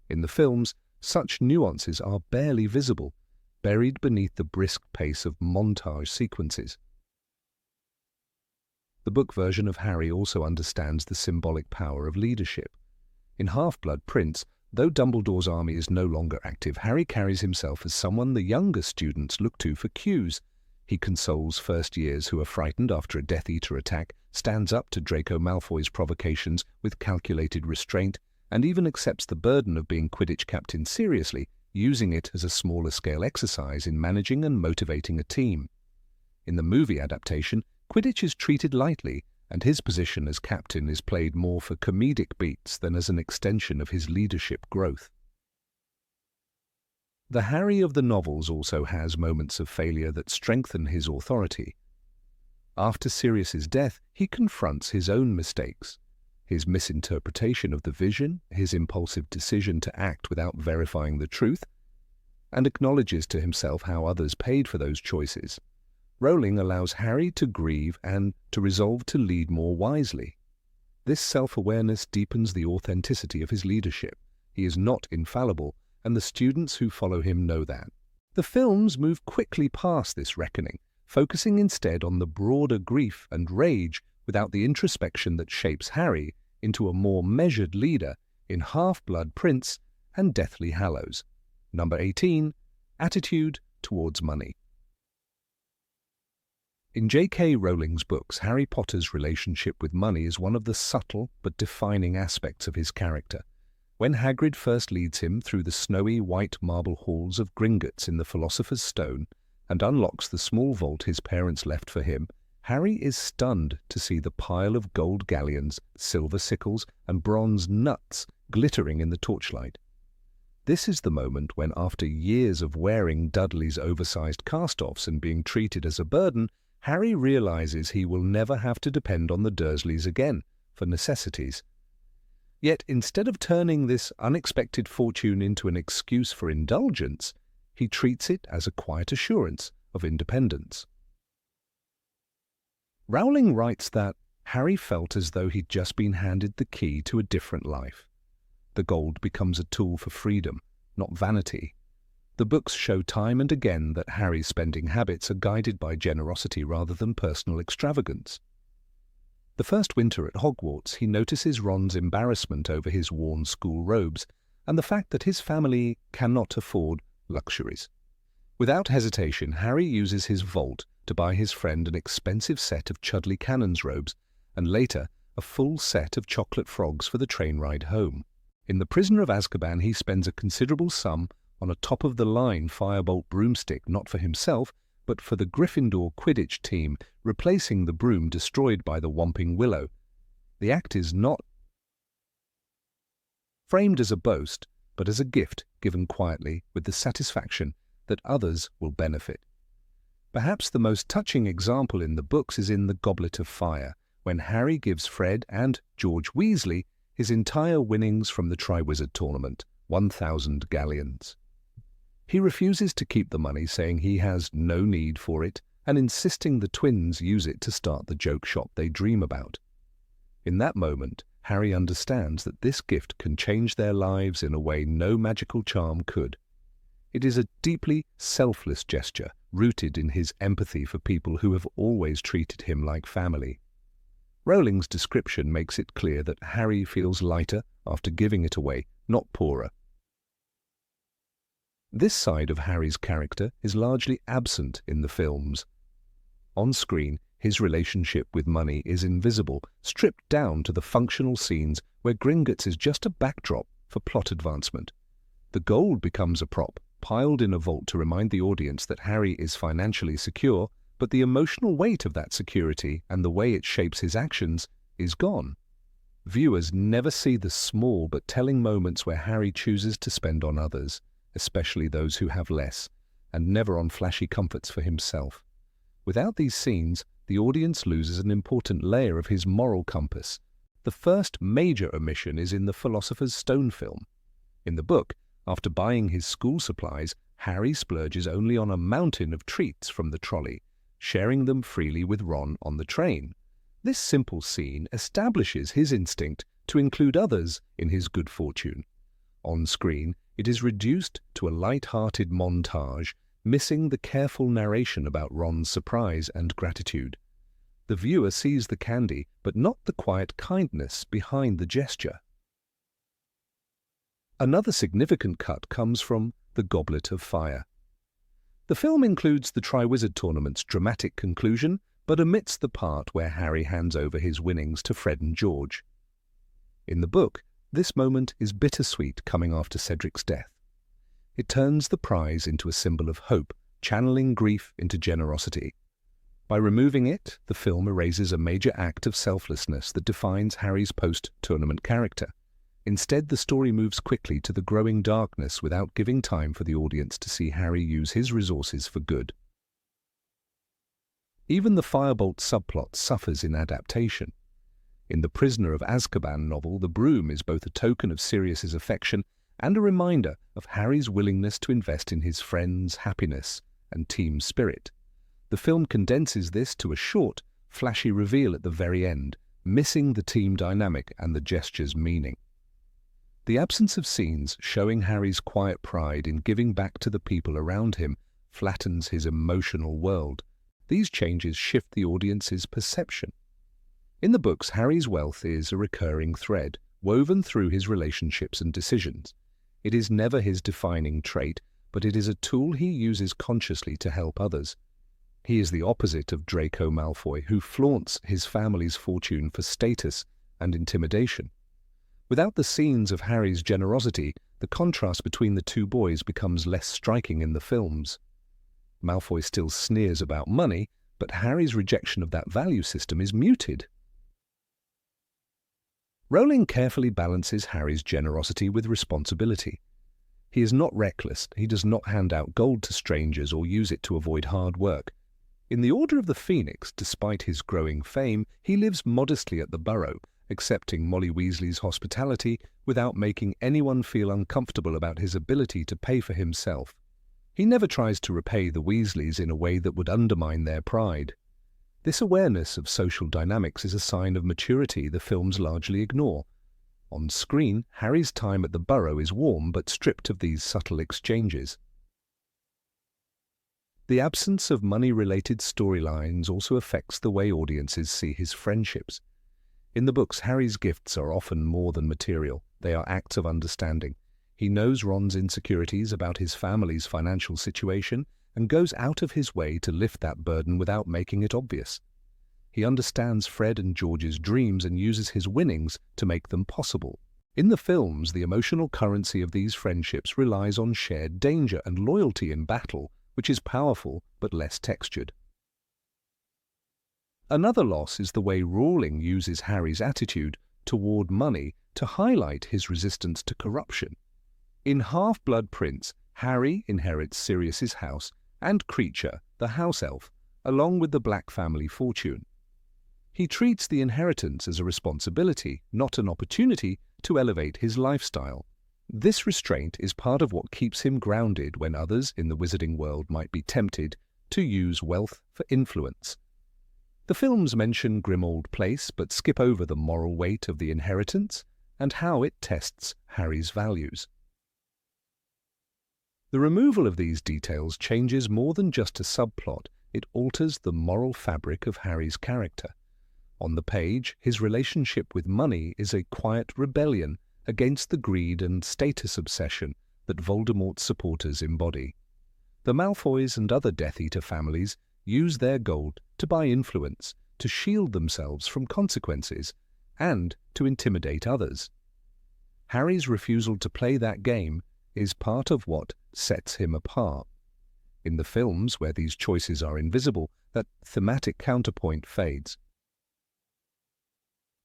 In the films, such nuances are barely visible, buried beneath the brisk pace of montage sequences. The book version of Harry also understands the symbolic power of leadership. In Half-Blood Prince, though Dumbledore's army is no longer active, Harry carries himself as someone the younger students look to for cues. He consoles first years who are frightened after a Death Eater attack, stands up to Draco Malfoy's provocations with calculated restraint, and even accepts the burden of being Quidditch captain seriously, using it as a smaller-scale exercise in managing and motivating a team. In the movie adaptation, Quidditch is treated lightly, and his position as captain is played more for comedic beats than as an extension of his leadership growth. The Harry of the novels also has moments of failure that strengthen his authority. After Sirius's death, he confronts his own mistakes, his misinterpretation of the vision, his impulsive decision to act without verifying the truth, and acknowledges to himself how others paid for those choices. Rowling allows Harry to grieve and to resolve to lead more wisely. This self-awareness deepens the authenticity of his leadership. He is not infallible, and the students who follow him know that. The films move quickly past this reckoning, focusing instead on the broader grief and rage without the introspection that shapes Harry into a more measured leader in Half-Blood Prince and Deathly Hallows. Number 18. Attitude towards money. In J.K. Rowling's books, Harry Potter's relationship with money is one of the subtle but defining aspects of his character. When Hagrid first leads him through the snowy white marble halls of Gringotts in the Philosopher's Stone and unlocks the small vault his parents left for him, Harry is stunned to see the pile of gold galleons, silver sickles, and bronze nuts glittering in the torchlight. This is the moment when, after years of wearing Dudley's oversized cast-offs and being treated as a burden, Harry realizes he will never have to depend on the Dursleys again for necessities. Yet instead of turning this unexpected fortune into an excuse for indulgence, he treats it as a quiet assurance of independence. Rowling writes that Harry felt as though he'd just been handed the key to a different life. The gold becomes a tool for freedom, not vanity. The books show time and again that Harry's spending habits are guided by generosity rather than personal extravagance. The first winter at Hogwarts, he notices Ron's embarrassment over his worn school robes and the fact that his family cannot afford luxuries. Without hesitation, Harry uses his vault to buy his friend an expensive set of Chudley Cannon's robes and later a full set of chocolate frogs for the train ride home. In The Prisoner of Azkaban, he spends a considerable sum on a top-of-the-line firebolt broomstick, not for himself, but for the Gryffindor Quidditch team, replacing the broom destroyed by the Whomping Willow. The act is not framed as a boast, but as a gift given quietly with the satisfaction that others will benefit. Perhaps the most touching example in the books is in The Goblet of Fire, when Harry gives Fred and George Weasley his entire winnings from the Triwizard Tournament, 1,000 galleons. He refuses to keep the money, saying he has no need for it, and insisting the twins use it to start the joke shop they dream about. In that moment, Harry understands that this gift can change their lives in a way no magical charm could. It is a deeply selfless gesture, rooted in his empathy for people who have always treated him like family. Rowling's description makes it clear that Harry feels lighter after giving it away, not poorer. This side of Harry's character is largely absent in the films. On screen, his relationship with money is invisible, stripped down to the functional scenes where Gringotts is just a backdrop for plot advancement. The gold becomes a prop, piled in a vault to remind the audience that Harry is financially secure, but the emotional weight of that security and the way it shapes his actions is gone. Viewers never see the small but telling moments where Harry chooses to spend on others, especially those who have less, and never on flashy comforts for himself. Without these scenes, the audience loses an important layer of his moral compass. The first major omission is in the Philosopher's Stone film. In the book, after buying his school supplies, Harry splurges only on a mountain of treats from the trolley, sharing them freely with Ron on the train. This simple scene establishes his instinct to include others in his good fortune. On screen, it is reduced to a light-hearted montage, missing the careful narration about Ron's surprise and gratitude. The viewer sees the candy, but not the quiet kindness behind the gesture. Another significant cut comes from The Goblet of Fire. The film includes the Triwizard Tournament's dramatic conclusion, but omits the part where Harry hands over his winnings to Fred and George. In the book, this moment is bittersweet coming after Cedric's death. It turns the prize into a symbol of hope, channeling grief into generosity. By removing it, the film erases a major act of selflessness that defines Harry's post-tournament character. Instead, the story moves quickly to the growing darkness without giving time for the audience to see Harry use his resources for good. Even the Firebolt subplot suffers in adaptation. In the Prisoner of Azkaban novel, the broom is both a token of Sirius's affection and a reminder of Harry's willingness to invest in his friends' happiness and team spirit. The film condenses this to a short, flashy reveal at the very end, missing the team dynamic and the gesture's meaning. The absence of scenes showing Harry's quiet pride in giving back to the people around him flattens his emotional world. These changes shift the audience's perception. In the books, Harry's wealth is a recurring thread, woven through his relationships and decisions. It is never his defining trait, but it is a tool he uses consciously to help others. He is the opposite of Draco Malfoy, who flaunts his family's fortune for status and intimidation. Without the scenes of Harry's generosity, the contrast between the two boys becomes less striking in the films. Malfoy still sneers about money, but Harry's rejection of that value system is muted. Rowling carefully balances Harry's generosity with responsibility. He is not reckless, he does not hand out gold to strangers or use it to avoid hard work. In the Order of the Phoenix, despite his growing fame, he lives modestly at the Burrow, accepting Molly Weasley's hospitality without making anyone feel uncomfortable about his ability to pay for himself. He never tries to repay the Weasleys in a way that would undermine their pride. This awareness of social dynamics is a sign of maturity the films largely ignore. On screen, Harry's time at the Burrow is warm but stripped of these subtle exchanges. The absence of money-related storylines also affects the way audiences see his friendships. In the books, Harry's gifts are often more than material. They are acts of understanding. He knows Ron's insecurities about his family's financial situation and goes out of his way to lift that burden without making it obvious. He understands Fred and George's dreams and uses his winnings to make them possible. In the films, the emotional currency of these friendships relies on shared danger and loyalty in battle, which is powerful but less textured. Another loss is the way Rowling uses Harry's attitude toward money to highlight his resistance to corruption. In Half-Blood Prince, Harry inherits Sirius's house and Kreacher, the house elf, along with the Black family fortune. He treats the inheritance as a responsibility, not an opportunity, to elevate his lifestyle. This restraint is part of what keeps him grounded when others in the wizarding world might be tempted to use wealth for influence. The films mention Grimmauld Place but skip over the moral weight of the inheritance and how it tests Harry's values. The removal of these details changes more than just a subplot, it alters the moral fabric of Harry's character. On the page, his relationship with money is a quiet rebellion against the greed and status obsession that Voldemort's supporters embody. The Malfoys and other Death Eater families use their gold to buy influence, to shield themselves from consequences, and to intimidate others. Harry's refusal to play that game is part of what sets him apart. In the films, where these choices are invisible, that thematic counterpoint fades.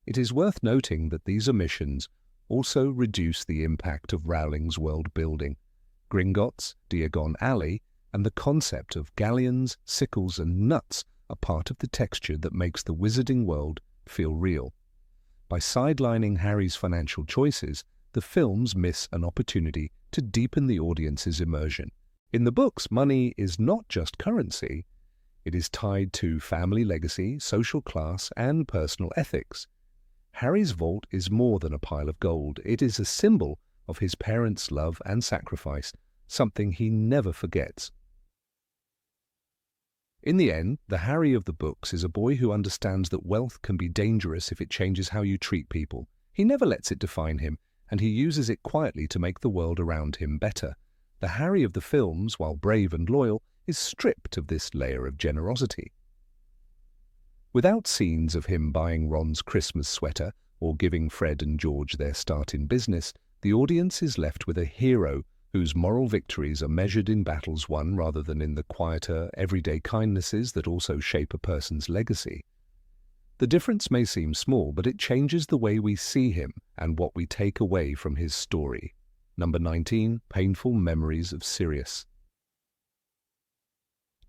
It is worth noting that these omissions also reduce the impact of Rowling's world building. Gringotts, Diagon Alley, and the concept of galleons, sickles, and nuts are part of the texture that makes the wizarding world feel real. By sidelining Harry's financial choices, the films miss an opportunity to deepen the audience's immersion. In the books, money is not just currency. It is tied to family legacy, social class, and personal ethics. Harry's vault is more than a pile of gold. It is a symbol of his parents' love and sacrifice, something he never forgets. In the end, the Harry of the books is a boy who understands that wealth can be dangerous if it changes how you treat people. He never lets it define him, and he uses it quietly to make the world around him better. The Harry of the films, while brave and loyal, is stripped of this layer of generosity. Without scenes of him buying Ron's Christmas sweater or giving Fred and George their start in business, the audience is left with a hero whose moral victories are measured in battles won rather than in the quieter, everyday kindnesses that also shape a person's legacy. The difference may seem small, but it changes the way we see him and what we take away from his story. Number 19, Painful Memories of Sirius.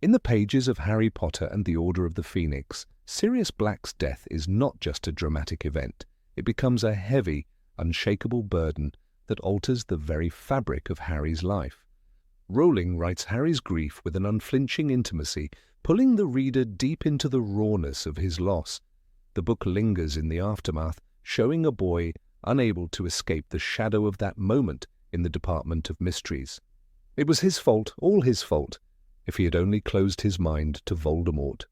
In the pages of Harry Potter and the Order of the Phoenix, Sirius Black's death is not just a dramatic event. It becomes a heavy, unshakable burden that alters the very fabric of Harry's life. Rowling writes Harry's grief with an unflinching intimacy, pulling the reader deep into the rawness of his loss. The book lingers in the aftermath, showing a boy unable to escape the shadow of that moment in the Department of Mysteries. It was his fault, all his fault, if he had only closed his mind to Voldemort.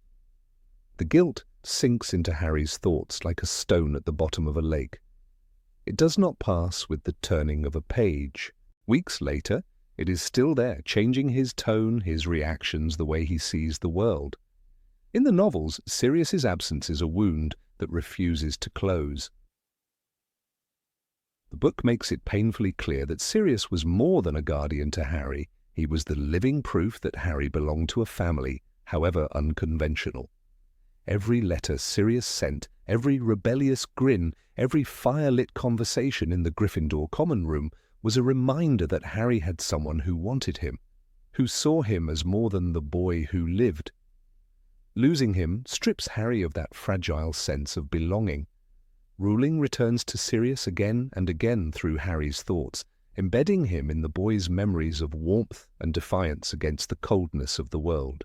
The guilt sinks into Harry's thoughts like a stone at the bottom of a lake. It does not pass with the turning of a page. Weeks later, it is still there, changing his tone, his reactions, the way he sees the world. In the novels, Sirius's absence is a wound that refuses to close. The book makes it painfully clear that Sirius was more than a guardian to Harry. He was the living proof that Harry belonged to a family, however unconventional. Every letter Sirius sent, every rebellious grin, every fire-lit conversation in the Gryffindor common room was a reminder that Harry had someone who wanted him, who saw him as more than the boy who lived. Losing him strips Harry of that fragile sense of belonging. Rowling returns to Sirius again and again through Harry's thoughts, embedding him in the boy's memories of warmth and defiance against the coldness of the world.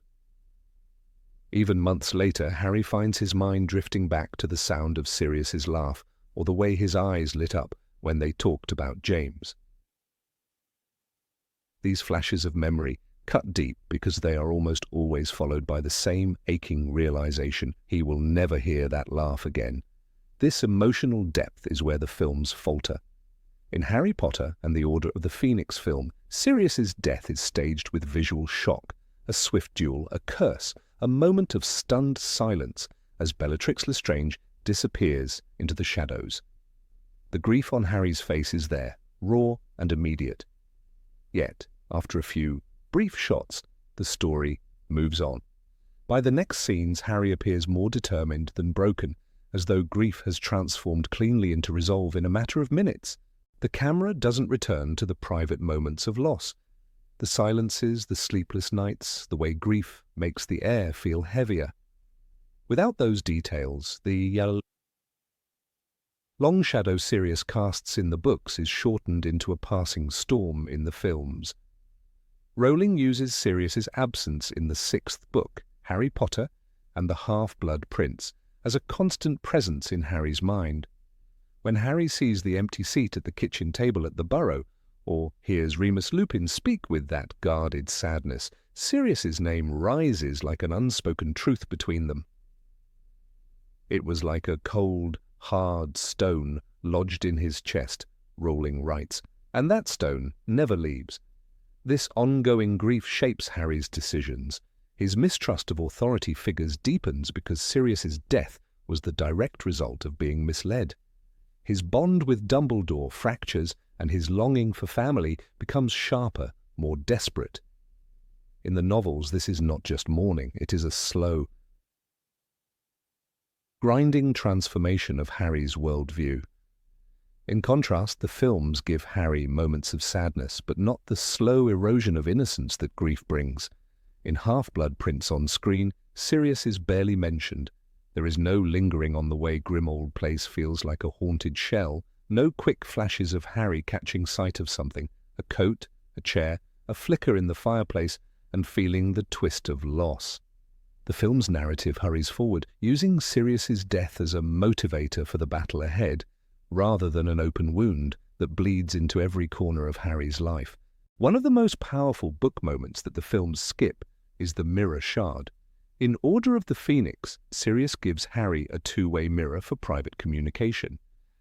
Even months later, Harry finds his mind drifting back to the sound of Sirius's laugh or the way his eyes lit up when they talked about James. These flashes of memory cut deep because they are almost always followed by the same aching realization he will never hear that laugh again. This emotional depth is where the films falter. In Harry Potter and the Order of the Phoenix film, Sirius's death is staged with visual shock, a swift duel, a curse, a moment of stunned silence as Bellatrix Lestrange disappears into the shadows. The grief on Harry's face is there, raw and immediate. Yet, after a few brief shots, the story moves on. By the next scenes, Harry appears more determined than broken, as though grief has transformed cleanly into resolve in a matter of minutes. The camera doesn't return to the private moments of loss. The silences, the sleepless nights, the way grief makes the air feel heavier. Without those details, the long shadow Sirius casts in the books is shortened into a passing storm in the films. Rowling uses Sirius's absence in the 6th book, Harry Potter, and the half-blood prince as a constant presence in Harry's mind. When Harry sees the empty seat at the kitchen table at the Burrow, or hears Remus Lupin speak with that guarded sadness, Sirius's name rises like an unspoken truth between them. It was like a cold, hard stone lodged in his chest, Rowling writes, and that stone never leaves. This ongoing grief shapes Harry's decisions. His mistrust of authority figures deepens because Sirius's death was the direct result of being misled. His bond with Dumbledore fractures, and his longing for family becomes sharper, more desperate. In the novels, this is not just mourning, it is a slow, grinding transformation of Harry's worldview. In contrast, the films give Harry moments of sadness, but not the slow erosion of innocence that grief brings. In Half-Blood Prince on screen, Sirius is barely mentioned. There is no lingering on the way Grimmauld Place feels like a haunted shell, no quick flashes of Harry catching sight of something, a coat, a chair, a flicker in the fireplace, and feeling the twist of loss. The film's narrative hurries forward, using Sirius's death as a motivator for the battle ahead, rather than an open wound that bleeds into every corner of Harry's life. One of the most powerful book moments that the films skip is the mirror shard. In Order of the Phoenix, Sirius gives Harry a two-way mirror for private communication.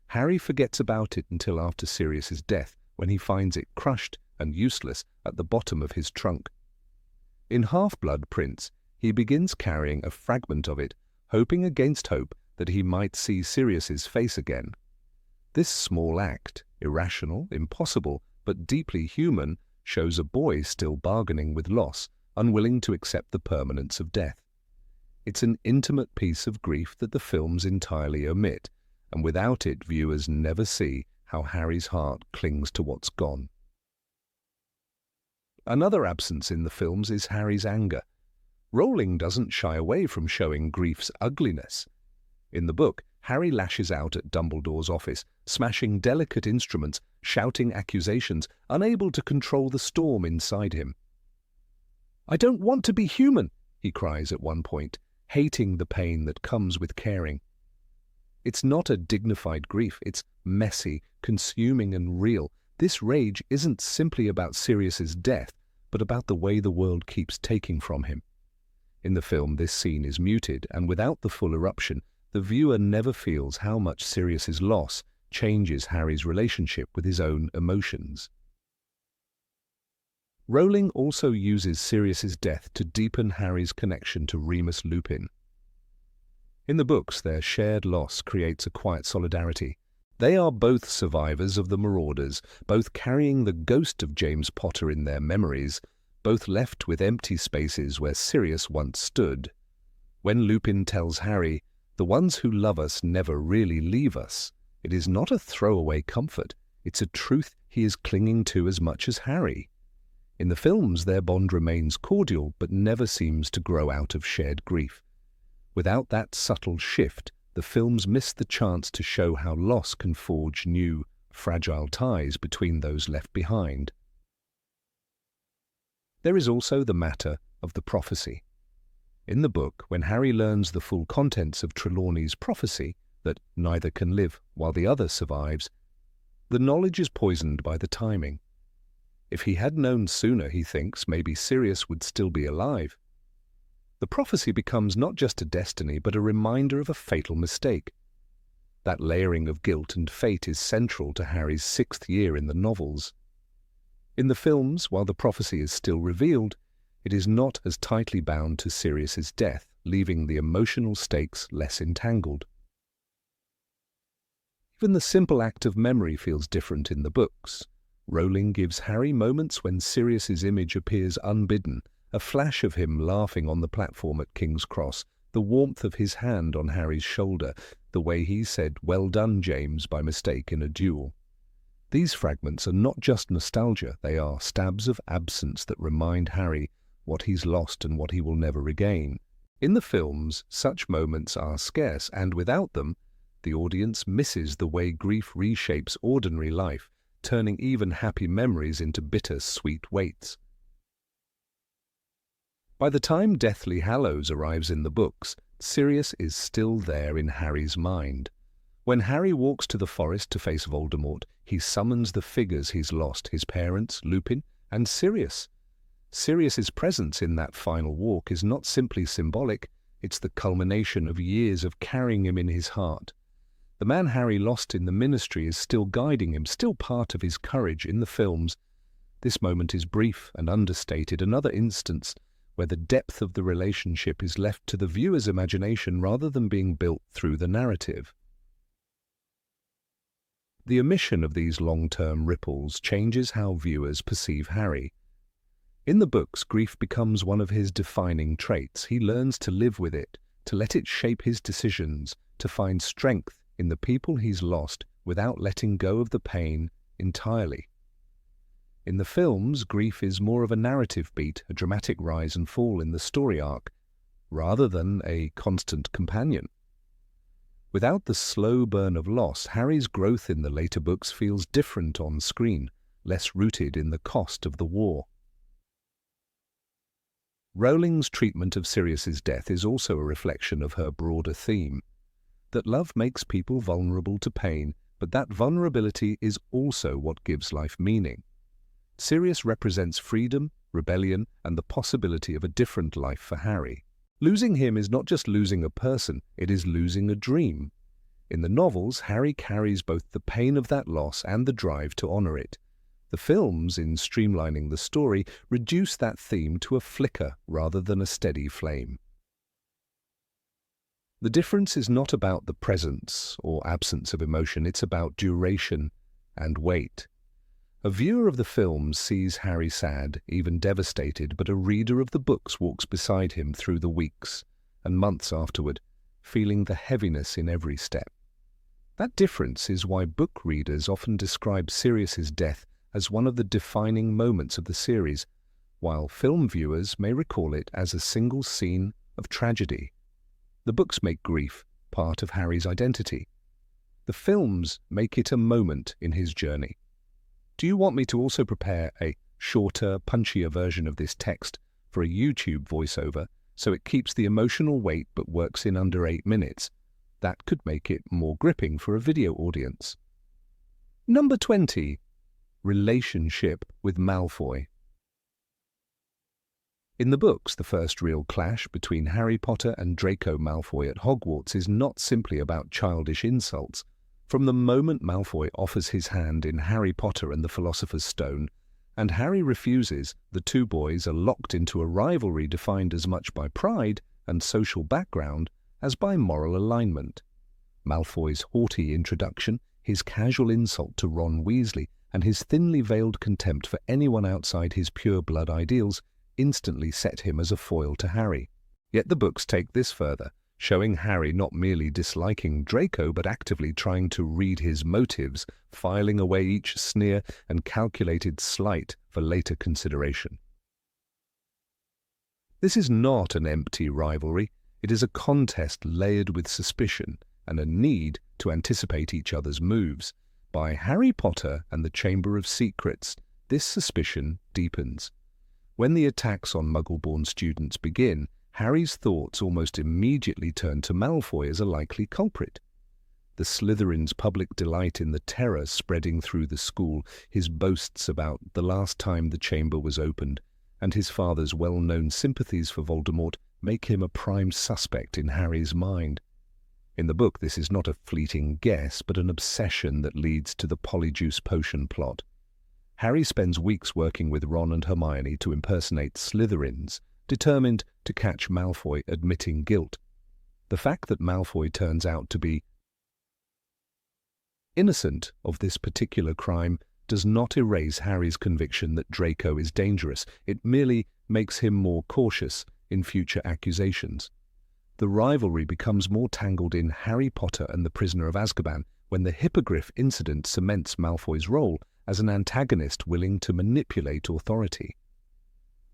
Harry forgets about it until after Sirius's death, when he finds it crushed and useless at the bottom of his trunk. In Half-Blood Prince, he begins carrying a fragment of it, hoping against hope that he might see Sirius's face again. This small act, irrational, impossible, but deeply human, shows a boy still bargaining with loss, unwilling to accept the permanence of death. It's an intimate piece of grief that the films entirely omit, and without it viewers never see how Harry's heart clings to what's gone. Another absence in the films is Harry's anger. Rowling doesn't shy away from showing grief's ugliness. In the book, Harry lashes out at Dumbledore's office, smashing delicate instruments, shouting accusations, unable to control the storm inside him. "I don't want to be human," he cries at one point, hating the pain that comes with caring. It's not a dignified grief, it's messy, consuming and real. This rage isn't simply about Sirius's death, but about the way the world keeps taking from him. In the film, this scene is muted, and without the full eruption, the viewer never feels how much Sirius's loss changes Harry's relationship with his own emotions. Rowling also uses Sirius's death to deepen Harry's connection to Remus Lupin. In the books, their shared loss creates a quiet solidarity. They are both survivors of the Marauders, both carrying the ghost of James Potter in their memories, both left with empty spaces where Sirius once stood. When Lupin tells Harry, "The ones who love us never really leave us," it is not a throwaway comfort, it's a truth he is clinging to as much as Harry. In the films, their bond remains cordial but never seems to grow out of shared grief. Without that subtle shift, the films miss the chance to show how loss can forge new, fragile ties between those left behind. There is also the matter of the prophecy. In the book, when Harry learns the full contents of Trelawney's prophecy, that neither can live while the other survives, the knowledge is poisoned by the timing. If he had known sooner, he thinks, maybe Sirius would still be alive. The prophecy becomes not just a destiny, but a reminder of a fatal mistake. That layering of guilt and fate is central to Harry's 6th year in the novels. In the films, while the prophecy is still revealed, it is not as tightly bound to Sirius's death, leaving the emotional stakes less entangled. Even the simple act of memory feels different in the books. Rowling gives Harry moments when Sirius's image appears unbidden, a flash of him laughing on the platform at King's Cross, the warmth of his hand on Harry's shoulder, the way he said, "Well done, James," by mistake in a duel. These fragments are not just nostalgia, they are stabs of absence that remind Harry what he's lost and what he will never regain. In the films, such moments are scarce, and without them, the audience misses the way grief reshapes ordinary life, turning even happy memories into bitter, sweet weights. By the time Deathly Hallows arrives in the books, Sirius is still there in Harry's mind. When Harry walks to the forest to face Voldemort, he summons the figures he's lost, his parents, Lupin, and Sirius. Sirius's presence in that final walk is not simply symbolic, it's the culmination of years of carrying him in his heart. The man Harry lost in the Ministry is still guiding him, still part of his courage in the films. This moment is brief and understated, another instance where the depth of the relationship is left to the viewer's imagination rather than being built through the narrative. The omission of these long-term ripples changes how viewers perceive Harry. In the books, grief becomes one of his defining traits. He learns to live with it, to let it shape his decisions, to find strength in the people he's lost without letting go of the pain entirely. In the films, grief is more of a narrative beat, a dramatic rise and fall in the story arc, rather than a constant companion. Without the slow burn of loss, Harry's growth in the later books feels different on screen, less rooted in the cost of the war. Rowling's treatment of Sirius's death is also a reflection of her broader theme, that love makes people vulnerable to pain, but that vulnerability is also what gives life meaning. Sirius represents freedom, rebellion, and the possibility of a different life for Harry. Losing him is not just losing a person, it is losing a dream. In the novels, Harry carries both the pain of that loss and the drive to honor it. The films, in streamlining the story, reduce that theme to a flicker rather than a steady flame. The difference is not about the presence or absence of emotion, it's about duration and weight. A viewer of the films sees Harry sad, even devastated, but a reader of the books walks beside him through the weeks and months afterward, feeling the heaviness in every step. That difference is why book readers often describe Sirius's death as one of the defining moments of the series, while film viewers may recall it as a single scene of tragedy. The books make grief part of Harry's identity. The films make it a moment in his journey. Do you want me to also prepare a shorter, punchier version of this text for a YouTube voiceover so it keeps the emotional weight but works in under 8 minutes? That could make it more gripping for a video audience. Number 20. Relationship with Malfoy. In the books, the first real clash between Harry Potter and Draco Malfoy at Hogwarts is not simply about childish insults. From the moment Malfoy offers his hand in Harry Potter and the Philosopher's Stone, and Harry refuses, the two boys are locked into a rivalry defined as much by pride and social background as by moral alignment. Malfoy's haughty introduction, his casual insult to Ron Weasley, and his thinly veiled contempt for anyone outside his pure-blood ideals instantly set him as a foil to Harry. Yet the books take this further, showing Harry not merely disliking Draco but actively trying to read his motives, filing away each sneer and calculated slight for later consideration. This is not an empty rivalry, it is a contest layered with suspicion and a need to anticipate each other's moves. By Harry Potter and the Chamber of Secrets, this suspicion deepens. When the attacks on Muggle-born students begin, Harry's thoughts almost immediately turn to Malfoy as a likely culprit. The Slytherin's public delight in the terror spreading through the school, his boasts about the last time the chamber was opened, and his father's well-known sympathies for Voldemort make him a prime suspect in Harry's mind. In the book, this is not a fleeting guess, but an obsession that leads to the Polyjuice potion plot. Harry spends weeks working with Ron and Hermione to impersonate Slytherins, determined to catch Malfoy admitting guilt. The fact that Malfoy turns out to be innocent of this particular crime does not erase Harry's conviction that Draco is dangerous. It merely makes him more cautious in future accusations. The rivalry becomes more tangled in Harry Potter and the Prisoner of Azkaban when the Hippogriff incident cements Malfoy's role as an antagonist willing to manipulate authority.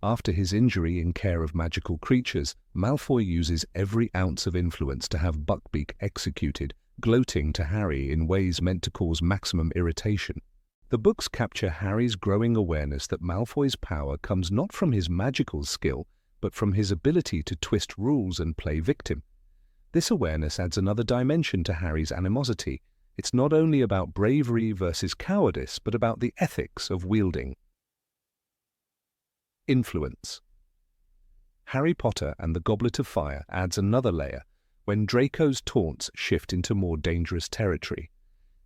After his injury in care of magical creatures, Malfoy uses every ounce of influence to have Buckbeak executed, gloating to Harry in ways meant to cause maximum irritation. The books capture Harry's growing awareness that Malfoy's power comes not from his magical skill, but from his ability to twist rules and play victim. This awareness adds another dimension to Harry's animosity. It's not only about bravery versus cowardice, but about the ethics of wielding. Influence. Harry Potter and the Goblet of Fire adds another layer when Draco's taunts shift into more dangerous territory.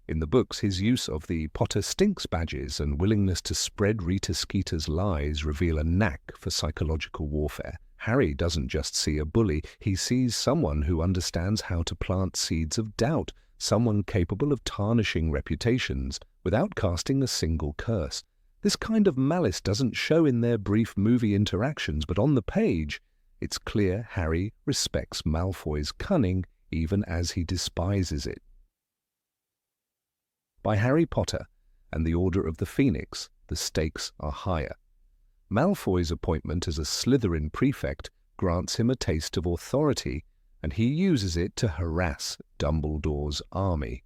In the books, his use of the Potter Stinks badges and willingness to spread Rita Skeeter's lies reveal a knack for psychological warfare. Harry doesn't just see a bully, he sees someone who understands how to plant seeds of doubt, someone capable of tarnishing reputations without casting a single curse. This kind of malice doesn't show in their brief movie interactions, but on the page, it's clear Harry respects Malfoy's cunning even as he despises it. By Harry Potter and the Order of the Phoenix, the stakes are higher. Malfoy's appointment as a Slytherin prefect grants him a taste of authority, and he uses it to harass Dumbledore's army.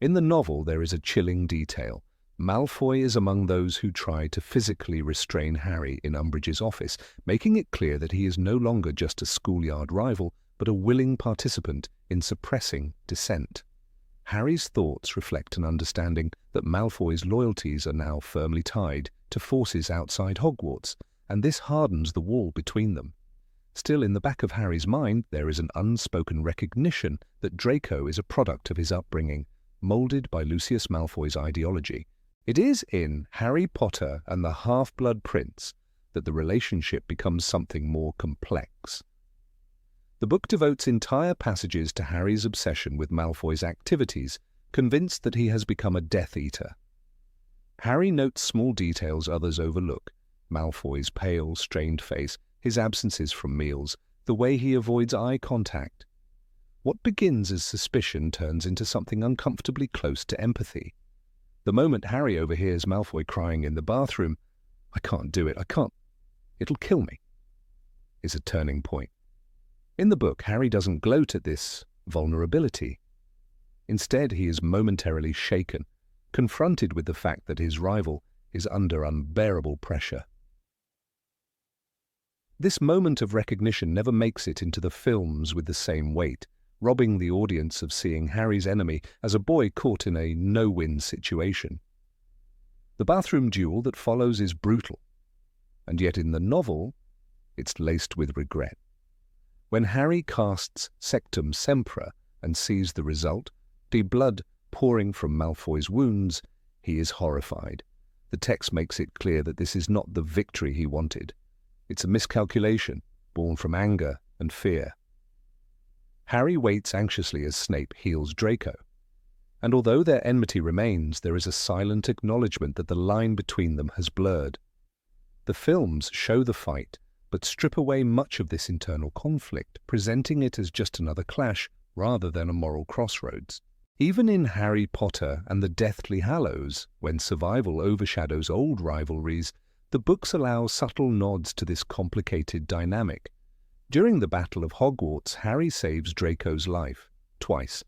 In the novel, there is a chilling detail. Malfoy is among those who try to physically restrain Harry in Umbridge's office, making it clear that he is no longer just a schoolyard rival, but a willing participant in suppressing dissent. Harry's thoughts reflect an understanding that Malfoy's loyalties are now firmly tied to forces outside Hogwarts, and this hardens the wall between them. Still, in the back of Harry's mind, there is an unspoken recognition that Draco is a product of his upbringing, moulded by Lucius Malfoy's ideology. It is in Harry Potter and the Half-Blood Prince that the relationship becomes something more complex. The book devotes entire passages to Harry's obsession with Malfoy's activities, convinced that he has become a Death Eater. Harry notes small details others overlook: Malfoy's pale, strained face, his absences from meals, the way he avoids eye contact. What begins as suspicion turns into something uncomfortably close to empathy. The moment Harry overhears Malfoy crying in the bathroom, "I can't do it, I can't, it'll kill me," is a turning point. In the book, Harry doesn't gloat at this vulnerability. Instead, he is momentarily shaken, confronted with the fact that his rival is under unbearable pressure. This moment of recognition never makes it into the films with the same weight, robbing the audience of seeing Harry's enemy as a boy caught in a no-win situation. The bathroom duel that follows is brutal, and yet in the novel, it's laced with regret. When Harry casts Sectum Sempra and sees the result, the blood pouring from Malfoy's wounds, he is horrified. The text makes it clear that this is not the victory he wanted. It's a miscalculation, born from anger and fear. Harry waits anxiously as Snape heals Draco. And although their enmity remains, there is a silent acknowledgement that the line between them has blurred. The films show the fight, but strip away much of this internal conflict, presenting it as just another clash rather than a moral crossroads. Even in Harry Potter and the Deathly Hallows, when survival overshadows old rivalries, the books allow subtle nods to this complicated dynamic. During the Battle of Hogwarts, Harry saves Draco's life, twice.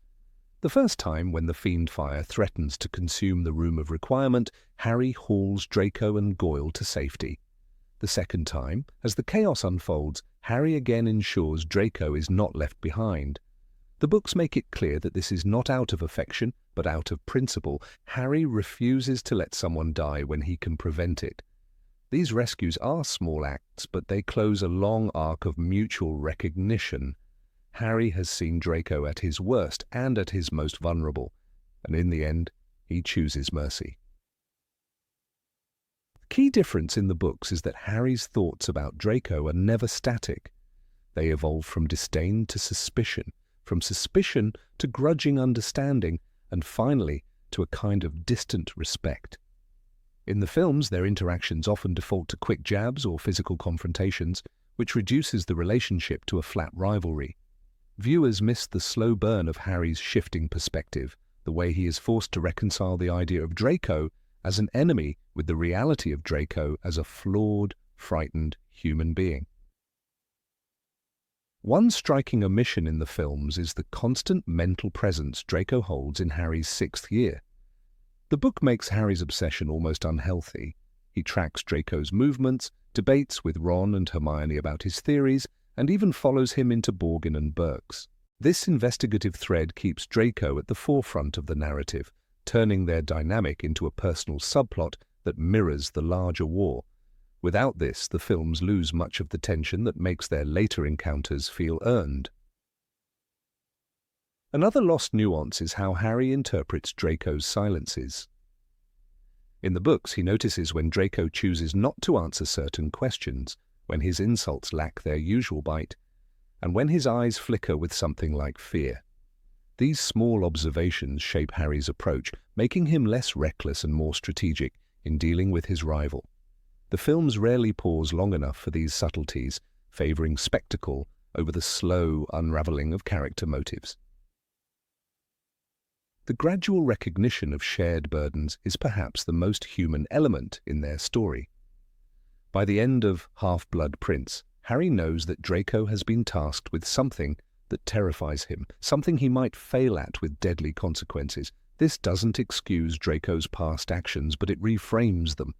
The first time, when the Fiendfire threatens to consume the Room of Requirement, Harry hauls Draco and Goyle to safety. The second time, as the chaos unfolds, Harry again ensures Draco is not left behind. The books make it clear that this is not out of affection, but out of principle. Harry refuses to let someone die when he can prevent it. These rescues are small acts, but they close a long arc of mutual recognition. Harry has seen Draco at his worst and at his most vulnerable, and in the end, he chooses mercy. The key difference in the books is that Harry's thoughts about Draco are never static. They evolve from disdain to suspicion, from suspicion to grudging understanding, and finally to a kind of distant respect. In the films, their interactions often default to quick jabs or physical confrontations, which reduces the relationship to a flat rivalry. Viewers miss the slow burn of Harry's shifting perspective, the way he is forced to reconcile the idea of Draco as an enemy with the reality of Draco as a flawed, frightened human being. One striking omission in the films is the constant mental presence Draco holds in Harry's 6th year. The book makes Harry's obsession almost unhealthy. He tracks Draco's movements, debates with Ron and Hermione about his theories, and even follows him into Borgin and Burke's. This investigative thread keeps Draco at the forefront of the narrative, turning their dynamic into a personal subplot that mirrors the larger war. Without this, the films lose much of the tension that makes their later encounters feel earned. Another lost nuance is how Harry interprets Draco's silences. In the books, he notices when Draco chooses not to answer certain questions, when his insults lack their usual bite, and when his eyes flicker with something like fear. These small observations shape Harry's approach, making him less reckless and more strategic in dealing with his rival. The films rarely pause long enough for these subtleties, favoring spectacle over the slow unraveling of character motives. The gradual recognition of shared burdens is perhaps the most human element in their story. By the end of Half-Blood Prince, Harry knows that Draco has been tasked with something that terrifies him, something he might fail at with deadly consequences. This doesn't excuse Draco's past actions, but it reframes them.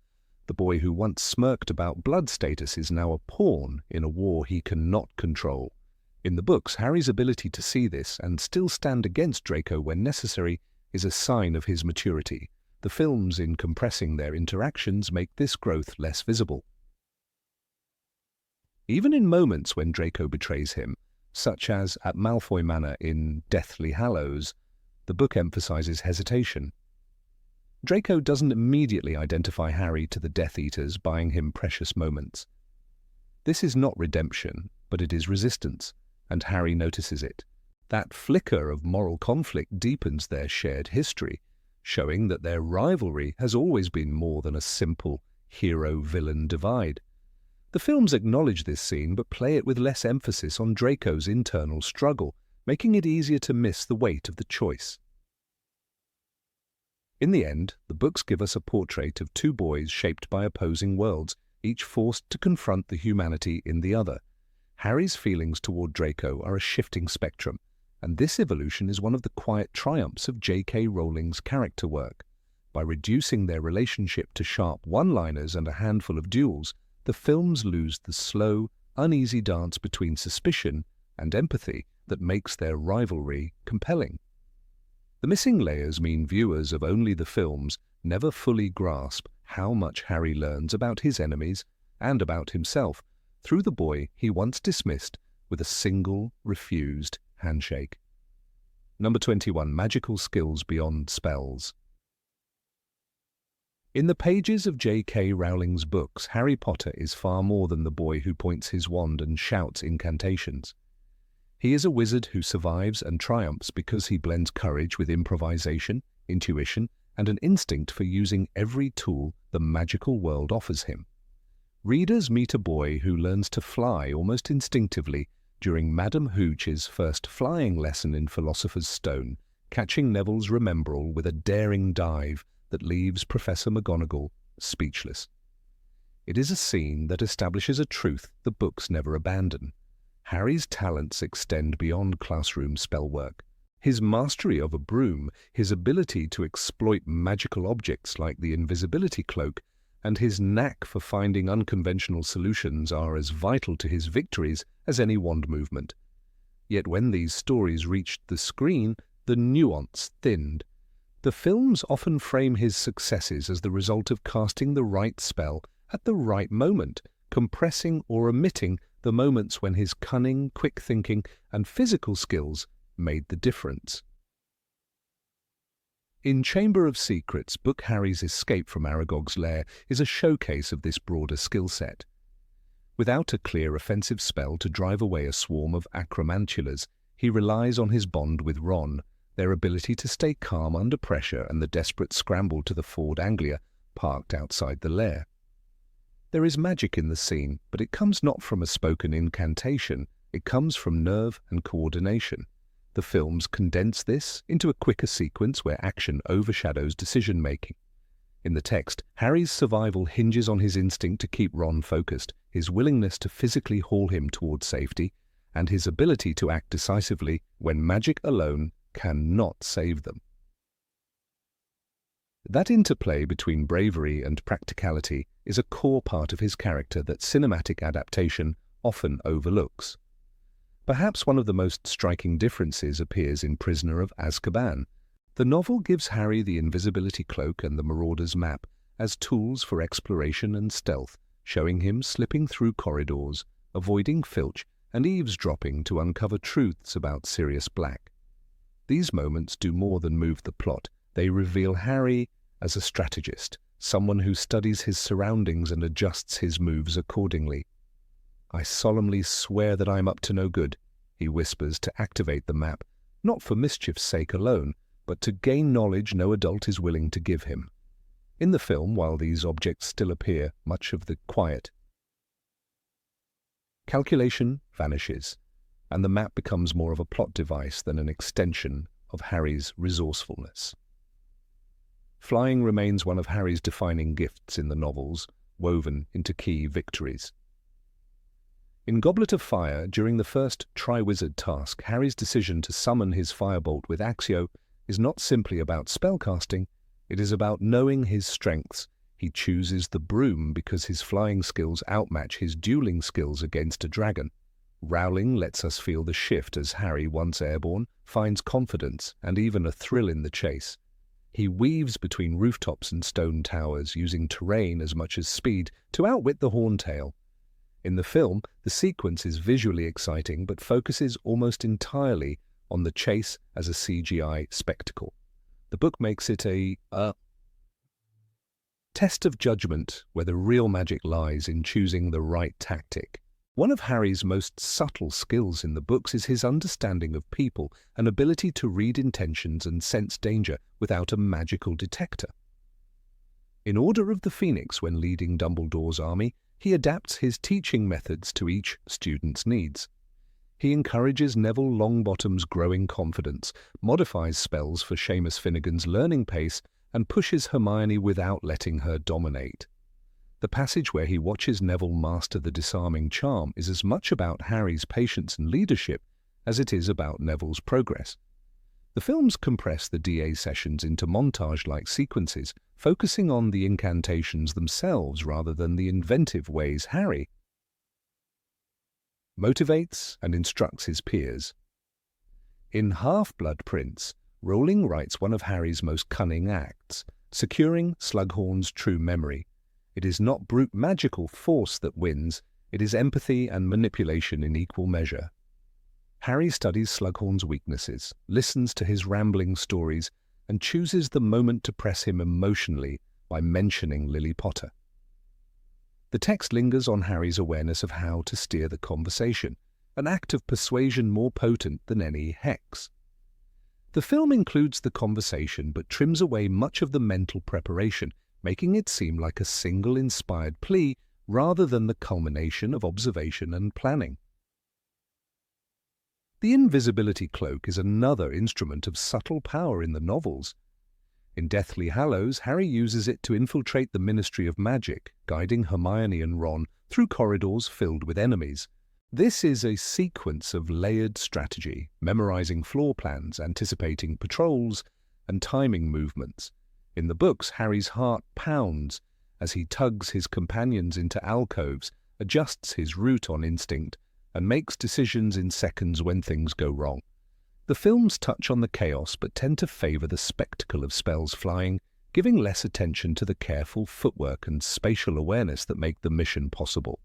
The boy who once smirked about blood status is now a pawn in a war he cannot control. In the books, Harry's ability to see this and still stand against Draco when necessary is a sign of his maturity. The films, in compressing their interactions, make this growth less visible. Even in moments when Draco betrays him, such as at Malfoy Manor in Deathly Hallows, the book emphasizes hesitation. Draco doesn't immediately identify Harry to the Death Eaters, buying him precious moments. This is not redemption, but it is resistance, and Harry notices it. That flicker of moral conflict deepens their shared history, showing that their rivalry has always been more than a simple hero-villain divide. The films acknowledge this scene but play it with less emphasis on Draco's internal struggle, making it easier to miss the weight of the choice. In the end, the books give us a portrait of two boys shaped by opposing worlds, each forced to confront the humanity in the other. Harry's feelings toward Draco are a shifting spectrum, and this evolution is one of the quiet triumphs of J.K. Rowling's character work. By reducing their relationship to sharp one-liners and a handful of duels, the films lose the slow, uneasy dance between suspicion and empathy that makes their rivalry compelling. The missing layers mean viewers of only the films never fully grasp how much Harry learns about his enemies and about himself through the boy he once dismissed with a single, refused handshake. Number 21. Magical skills beyond spells. In the pages of J.K. Rowling's books, Harry Potter is far more than the boy who points his wand and shouts incantations. He is a wizard who survives and triumphs because he blends courage with improvisation, intuition, and an instinct for using every tool the magical world offers him. Readers meet a boy who learns to fly almost instinctively during Madame Hooch's first flying lesson in Philosopher's Stone, catching Neville's Remembrall with a daring dive that leaves Professor McGonagall speechless. It is a scene that establishes a truth the books never abandon. Harry's talents extend beyond classroom spellwork. His mastery of a broom, his ability to exploit magical objects like the invisibility cloak, and his knack for finding unconventional solutions are as vital to his victories as any wand movement. Yet when these stories reached the screen, the nuance thinned. The films often frame his successes as the result of casting the right spell at the right moment, compressing or omitting the moments when his cunning, quick thinking, and physical skills made the difference. In Chamber of Secrets, Book Harry's escape from Aragog's lair is a showcase of this broader skill set. Without a clear offensive spell to drive away a swarm of acromantulas, he relies on his bond with Ron, their ability to stay calm under pressure, and the desperate scramble to the Ford Anglia parked outside the lair. There is magic in the scene, but it comes not from a spoken incantation, it comes from nerve and coordination. The films condense this into a quicker sequence where action overshadows decision-making. In the text, Harry's survival hinges on his instinct to keep Ron focused, his willingness to physically haul him towards safety, and his ability to act decisively when magic alone cannot save them. That interplay between bravery and practicality is a core part of his character that cinematic adaptation often overlooks. Perhaps one of the most striking differences appears in Prisoner of Azkaban. The novel gives Harry the invisibility cloak and the Marauder's map as tools for exploration and stealth, showing him slipping through corridors, avoiding Filch, and eavesdropping to uncover truths about Sirius Black. These moments do more than move the plot. They reveal Harry as a strategist, someone who studies his surroundings and adjusts his moves accordingly. "I solemnly swear that I am up to no good," he whispers to activate the map, not for mischief's sake alone, but to gain knowledge no adult is willing to give him. In the film, while these objects still appear, much of the quiet calculation vanishes, and the map becomes more of a plot device than an extension of Harry's resourcefulness. Flying remains one of Harry's defining gifts in the novels, woven into key victories. In Goblet of Fire, during the first Triwizard task, Harry's decision to summon his firebolt with Accio is not simply about spellcasting, it is about knowing his strengths. He chooses the broom because his flying skills outmatch his dueling skills against a dragon. Rowling lets us feel the shift as Harry, once airborne, finds confidence and even a thrill in the chase. He weaves between rooftops and stone towers, using terrain as much as speed to outwit the Horntail. In the film, the sequence is visually exciting but focuses almost entirely on the chase as a CGI spectacle. The book makes it a test of judgment where the real magic lies in choosing the right tactic. One of Harry's most subtle skills in the books is his understanding of people and ability to read intentions and sense danger without a magical detector. In Order of the Phoenix, when leading Dumbledore's army, he adapts his teaching methods to each student's needs. He encourages Neville Longbottom's growing confidence, modifies spells for Seamus Finnegan's learning pace, and pushes Hermione without letting her dominate. The passage where he watches Neville master the disarming charm is as much about Harry's patience and leadership as it is about Neville's progress. The films compress the DA sessions into montage-like sequences, focusing on the incantations themselves rather than the inventive ways Harry motivates and instructs his peers. In Half-Blood Prince, Rowling writes one of Harry's most cunning acts, securing Slughorn's true memory. It is not brute magical force that wins, it is empathy and manipulation in equal measure. Harry studies Slughorn's weaknesses, listens to his rambling stories, and chooses the moment to press him emotionally by mentioning Lily Potter. The text lingers on Harry's awareness of how to steer the conversation, an act of persuasion more potent than any hex. The film includes the conversation but trims away much of the mental preparation, making it seem like a single inspired plea rather than the culmination of observation and planning. The invisibility cloak is another instrument of subtle power in the novels. In Deathly Hallows, Harry uses it to infiltrate the Ministry of Magic, guiding Hermione and Ron through corridors filled with enemies. This is a sequence of layered strategy, memorizing floor plans, anticipating patrols, and timing movements. In the books, Harry's heart pounds as he tugs his companions into alcoves, adjusts his route on instinct, and makes decisions in seconds when things go wrong. The films touch on the chaos but tend to favor the spectacle of spells flying, giving less attention to the careful footwork and spatial awareness that make the mission possible.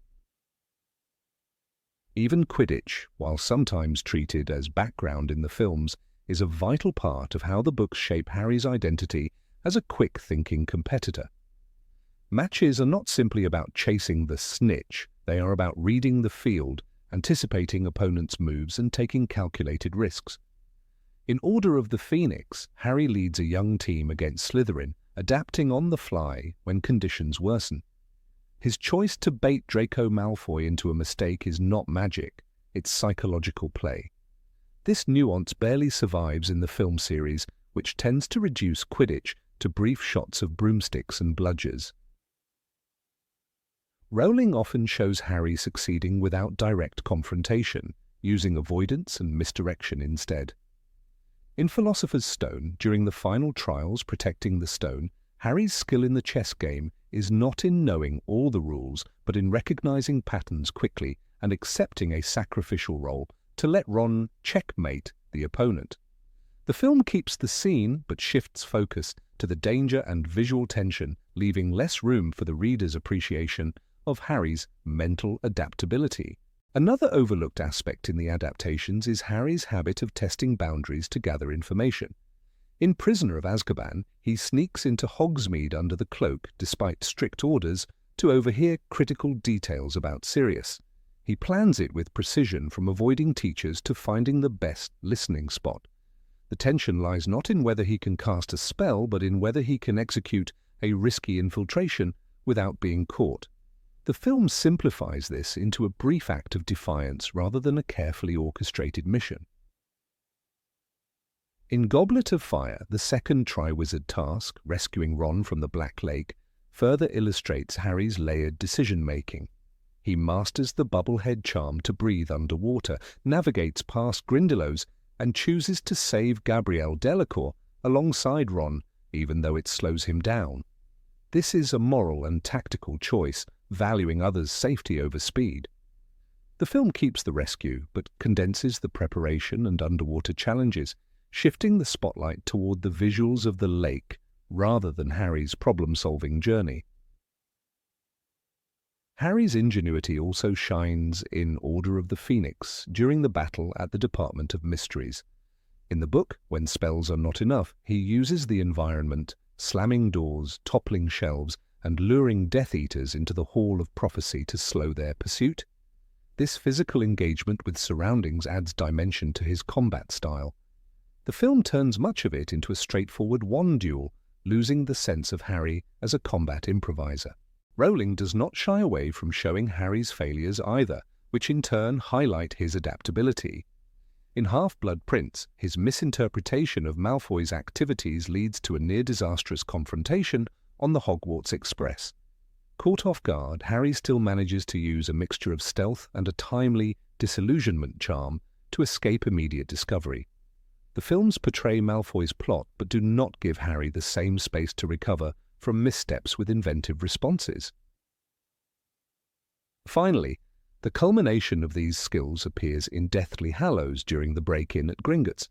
Even Quidditch, while sometimes treated as background in the films, is a vital part of how the books shape Harry's identity as a quick-thinking competitor. Matches are not simply about chasing the snitch, they are about reading the field, anticipating opponents' moves and taking calculated risks. In Order of the Phoenix, Harry leads a young team against Slytherin, adapting on the fly when conditions worsen. His choice to bait Draco Malfoy into a mistake is not magic, it's psychological play. This nuance barely survives in the film series, which tends to reduce Quidditch to brief shots of broomsticks and bludgers. Rowling often shows Harry succeeding without direct confrontation, using avoidance and misdirection instead. In Philosopher's Stone, during the final trials protecting the stone, Harry's skill in the chess game is not in knowing all the rules, but in recognizing patterns quickly and accepting a sacrificial role to let Ron checkmate the opponent. The film keeps the scene but shifts focus to the danger and visual tension, leaving less room for the reader's appreciation of Harry's mental adaptability. Another overlooked aspect in the adaptations is Harry's habit of testing boundaries to gather information. In Prisoner of Azkaban, he sneaks into Hogsmeade under the cloak despite strict orders to overhear critical details about Sirius. He plans it with precision, from avoiding teachers to finding the best listening spot. The tension lies not in whether he can cast a spell, but in whether he can execute a risky infiltration without being caught. The film simplifies this into a brief act of defiance rather than a carefully orchestrated mission. In Goblet of Fire, the second Triwizard task, rescuing Ron from the Black Lake, further illustrates Harry's layered decision-making. He masters the bubblehead charm to breathe underwater, navigates past Grindylows, and chooses to save Gabrielle Delacour alongside Ron, even though it slows him down. This is a moral and tactical choice, valuing others' safety over speed. The film keeps the rescue, but condenses the preparation and underwater challenges, shifting the spotlight toward the visuals of the lake rather than Harry's problem-solving journey. Harry's ingenuity also shines in Order of the Phoenix during the battle at the Department of Mysteries. In the book, when spells are not enough, he uses the environment, slamming doors, toppling shelves, and luring Death Eaters into the Hall of Prophecy to slow their pursuit. This physical engagement with surroundings adds dimension to his combat style. The film turns much of it into a straightforward wand duel, losing the sense of Harry as a combat improviser. Rowling does not shy away from showing Harry's failures either, which in turn highlight his adaptability. In Half-Blood Prince, his misinterpretation of Malfoy's activities leads to a near-disastrous confrontation on the Hogwarts Express. Caught off guard, Harry still manages to use a mixture of stealth and a timely disillusionment charm to escape immediate discovery. The films portray Malfoy's plot but do not give Harry the same space to recover from missteps with inventive responses. Finally, the culmination of these skills appears in Deathly Hallows during the break-in at Gringotts.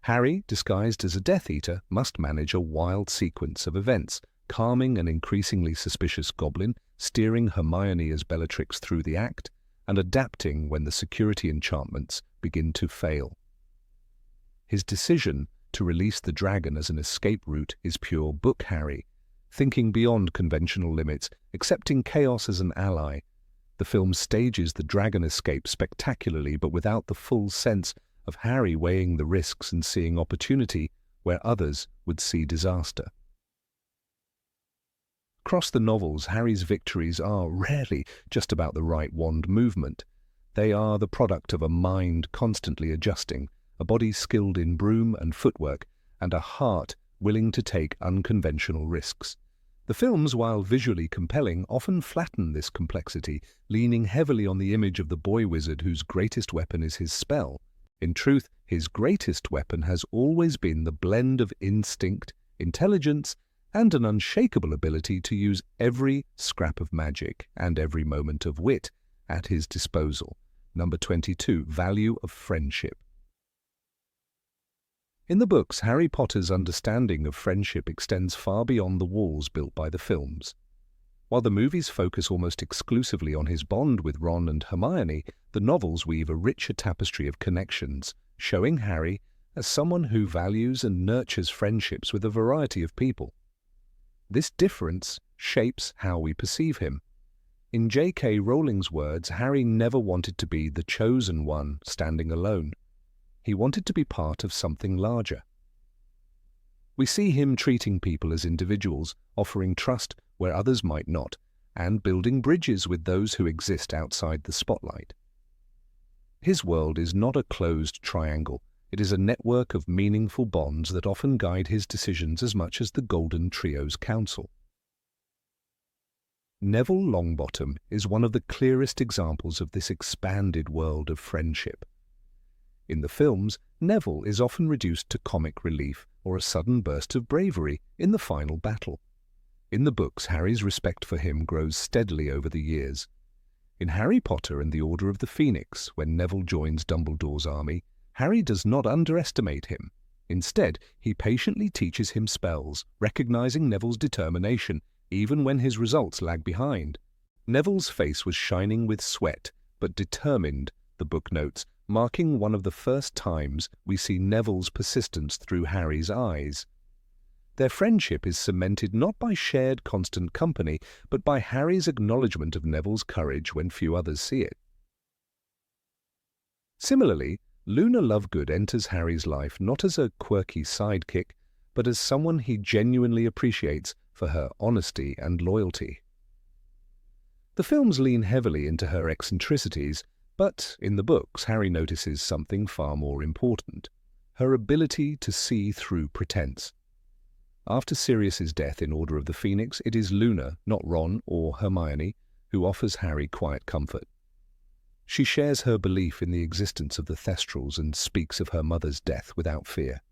Harry, disguised as a Death Eater, must manage a wild sequence of events, calming an increasingly suspicious goblin, steering Hermione as Bellatrix through the act, and adapting when the security enchantments begin to fail. His decision to release the dragon as an escape route is pure book Harry, thinking beyond conventional limits, accepting chaos as an ally. The film stages the dragon escape spectacularly, but without the full sense of Harry weighing the risks and seeing opportunity where others would see disaster. Across the novels, Harry's victories are rarely just about the right wand movement. They are the product of a mind constantly adjusting, a body skilled in broom and footwork, and a heart willing to take unconventional risks. The films, while visually compelling, often flatten this complexity, leaning heavily on the image of the boy wizard whose greatest weapon is his spell. In truth, his greatest weapon has always been the blend of instinct, intelligence, and an unshakable ability to use every scrap of magic and every moment of wit at his disposal. Number 22, value of friendship. In the books, Harry Potter's understanding of friendship extends far beyond the walls built by the films. While the movies focus almost exclusively on his bond with Ron and Hermione, the novels weave a richer tapestry of connections, showing Harry as someone who values and nurtures friendships with a variety of people. This difference shapes how we perceive him. In J.K. Rowling's words, Harry never wanted to be the chosen one standing alone. He wanted to be part of something larger. We see him treating people as individuals, offering trust where others might not, and building bridges with those who exist outside the spotlight. His world is not a closed triangle. It is a network of meaningful bonds that often guide his decisions as much as the Golden Trio's counsel. Neville Longbottom is one of the clearest examples of this expanded world of friendship. In the films, Neville is often reduced to comic relief or a sudden burst of bravery in the final battle. In the books, Harry's respect for him grows steadily over the years. In Harry Potter and the Order of the Phoenix, when Neville joins Dumbledore's army, Harry does not underestimate him. Instead, he patiently teaches him spells, recognizing Neville's determination, even when his results lag behind. Neville's face was shining with sweat, but determined, the book notes, marking one of the first times we see Neville's persistence through Harry's eyes. Their friendship is cemented not by shared constant company, but by Harry's acknowledgement of Neville's courage when few others see it. Similarly, Luna Lovegood enters Harry's life not as a quirky sidekick, but as someone he genuinely appreciates for her honesty and loyalty. The films lean heavily into her eccentricities, but in the books Harry notices something far more important: her ability to see through pretense. After Sirius's death in Order of the Phoenix, it is Luna, not Ron or Hermione, who offers Harry quiet comfort. She shares her belief in the existence of the Thestrals and speaks of her mother's death without fear.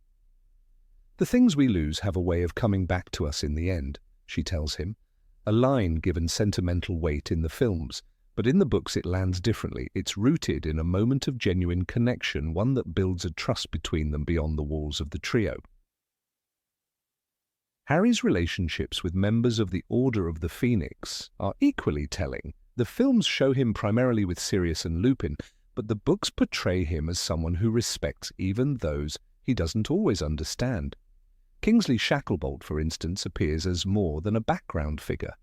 "The things we lose have a way of coming back to us in the end," she tells him, a line given sentimental weight in the films, but in the books it lands differently. It's rooted in a moment of genuine connection, one that builds a trust between them beyond the walls of the trio. Harry's relationships with members of the Order of the Phoenix are equally telling. The films show him primarily with Sirius and Lupin, but the books portray him as someone who respects even those he doesn't always understand. Kingsley Shacklebolt, for instance, appears as more than a background figure.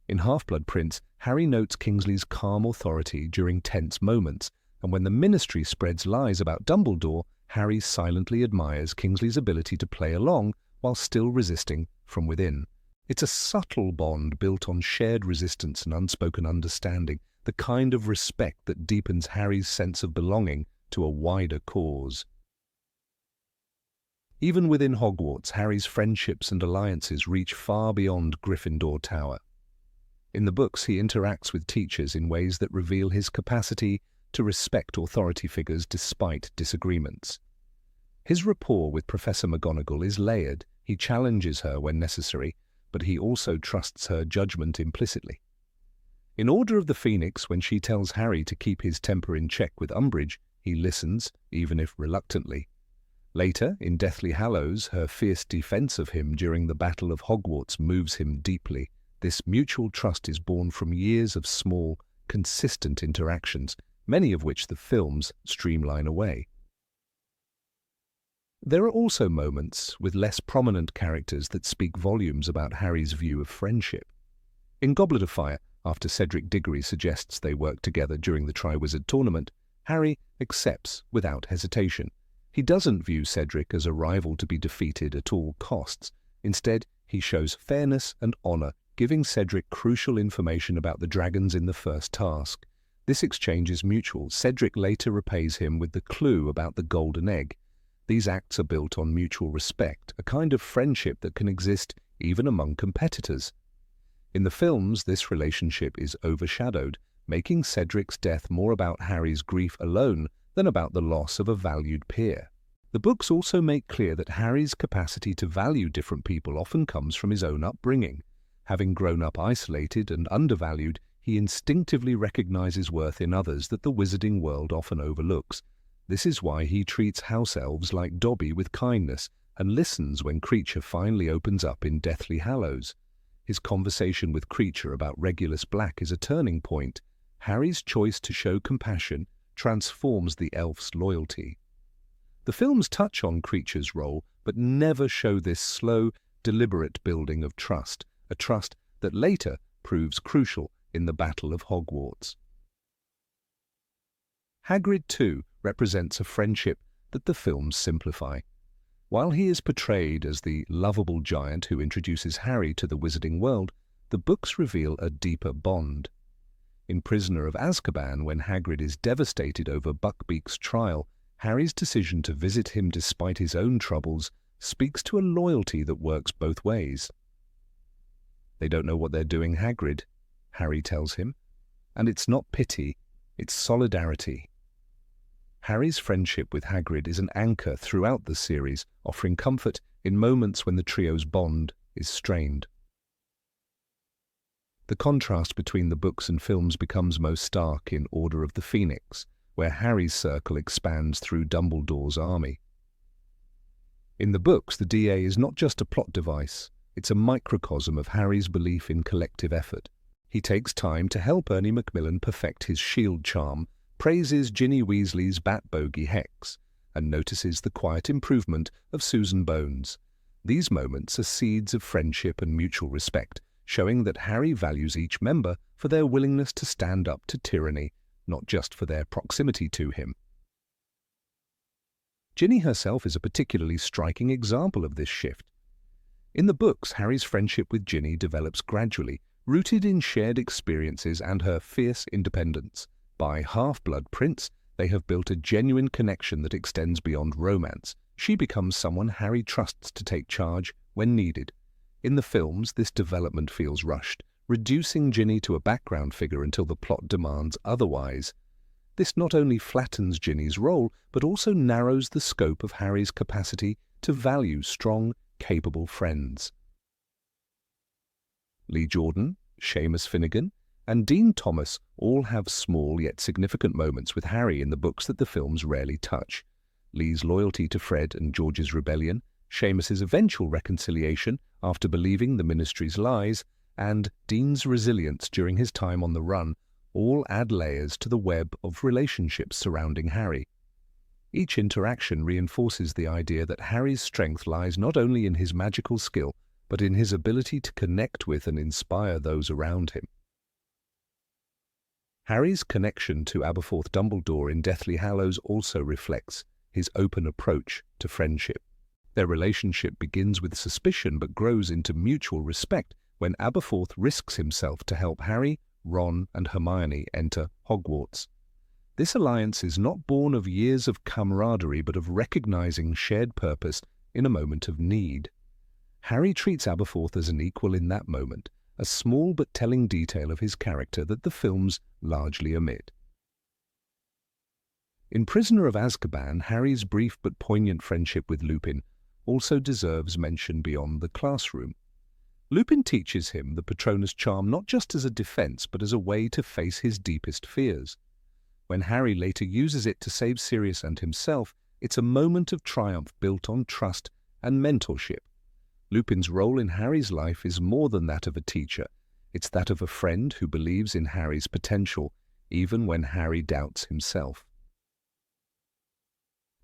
In Half-Blood Prince, Harry notes Kingsley's calm authority during tense moments, and when the Ministry spreads lies about Dumbledore, Harry silently admires Kingsley's ability to play along while still resisting from within. It's a subtle bond built on shared resistance and unspoken understanding, the kind of respect that deepens Harry's sense of belonging to a wider cause. Even within Hogwarts, Harry's friendships and alliances reach far beyond Gryffindor Tower. In the books, he interacts with teachers in ways that reveal his capacity to respect authority figures despite disagreements. His rapport with Professor McGonagall is layered. He challenges her when necessary, but he also trusts her judgment implicitly. In Order of the Phoenix, when she tells Harry to keep his temper in check with Umbridge, he listens, even if reluctantly. Later, in Deathly Hallows, her fierce defense of him during the Battle of Hogwarts moves him deeply. This mutual trust is born from years of small, consistent interactions, many of which the films streamline away. There are also moments with less prominent characters that speak volumes about Harry's view of friendship. In Goblet of Fire, after Cedric Diggory suggests they work together during the Triwizard Tournament, Harry accepts without hesitation. He doesn't view Cedric as a rival to be defeated at all costs. Instead, he shows fairness and honor, giving Cedric crucial information about the dragons in the first task. This exchange is mutual. Cedric later repays him with the clue about the golden egg. These acts are built on mutual respect, a kind of friendship that can exist even among competitors. In the films, this relationship is overshadowed, making Cedric's death more about Harry's grief alone than about the loss of a valued peer. The books also make clear that Harry's capacity to value different people often comes from his own upbringing. Having grown up isolated and undervalued, he instinctively recognizes worth in others that the wizarding world often overlooks. This is why he treats house elves like Dobby with kindness and listens when Kreacher finally opens up in Deathly Hallows. His conversation with Kreacher about Regulus Black is a turning point. Harry's choice to show compassion transforms the elf's loyalty. The films touch on Kreacher's role, but never show this slow, deliberate building of trust, a trust that later proves crucial in the Battle of Hogwarts. Hagrid, too, represents a friendship that the films simplify. While he is portrayed as the lovable giant who introduces Harry to the wizarding world, the books reveal a deeper bond. In Prisoner of Azkaban, when Hagrid is devastated over Buckbeak's trial, Harry's decision to visit him despite his own troubles speaks to a loyalty that works both ways. "They don't know what they're doing, Hagrid," Harry tells him, and it's not pity, it's solidarity. Harry's friendship with Hagrid is an anchor throughout the series, offering comfort in moments when the trio's bond is strained. The contrast between the books and films becomes most stark in Order of the Phoenix, where Harry's circle expands through Dumbledore's army. In the books, the DA is not just a plot device, it's a microcosm of Harry's belief in collective effort. He takes time to help Ernie Macmillan perfect his shield charm, praises Ginny Weasley's bat bogey hex, and notices the quiet improvement of Susan Bones. These moments are seeds of friendship and mutual respect, showing that Harry values each member for their willingness to stand up to tyranny, not just for their proximity to him. Ginny herself is a particularly striking example of this shift. In the books, Harry's friendship with Ginny develops gradually, rooted in shared experiences and her fierce independence. By Half-Blood Prince, they have built a genuine connection that extends beyond romance. She becomes someone Harry trusts to take charge when needed. In the films, this development feels rushed, reducing Ginny to a background figure until the plot demands otherwise. This not only flattens Ginny's role, but also narrows the scope of Harry's capacity to value strong, capable friends. Lee Jordan, Seamus Finnegan, and Dean Thomas all have small yet significant moments with Harry in the books that the films rarely touch. Lee's loyalty to Fred and George's rebellion, Seamus's eventual reconciliation after believing the Ministry's lies, and Dean's resilience during his time on the run all add layers to the web of relationships surrounding Harry. Each interaction reinforces the idea that Harry's strength lies not only in his magical skill, but in his ability to connect with and inspire those around him. Harry's connection to Aberforth Dumbledore in Deathly Hallows also reflects his open approach to friendship. Their relationship begins with suspicion but grows into mutual respect when Aberforth risks himself to help Harry, Ron, and Hermione enter Hogwarts. This alliance is not born of years of camaraderie but of recognizing shared purpose in a moment of need. Harry treats Aberforth as an equal in that moment, a small but telling detail of his character that the films largely omit. In Prisoner of Azkaban, Harry's brief but poignant friendship with Lupin also deserves mention beyond the classroom. Lupin teaches him the Patronus charm not just as a defense but as a way to face his deepest fears. When Harry later uses it to save Sirius and himself, it's a moment of triumph built on trust and mentorship. Lupin's role in Harry's life is more than that of a teacher. It's that of a friend who believes in Harry's potential, even when Harry doubts himself.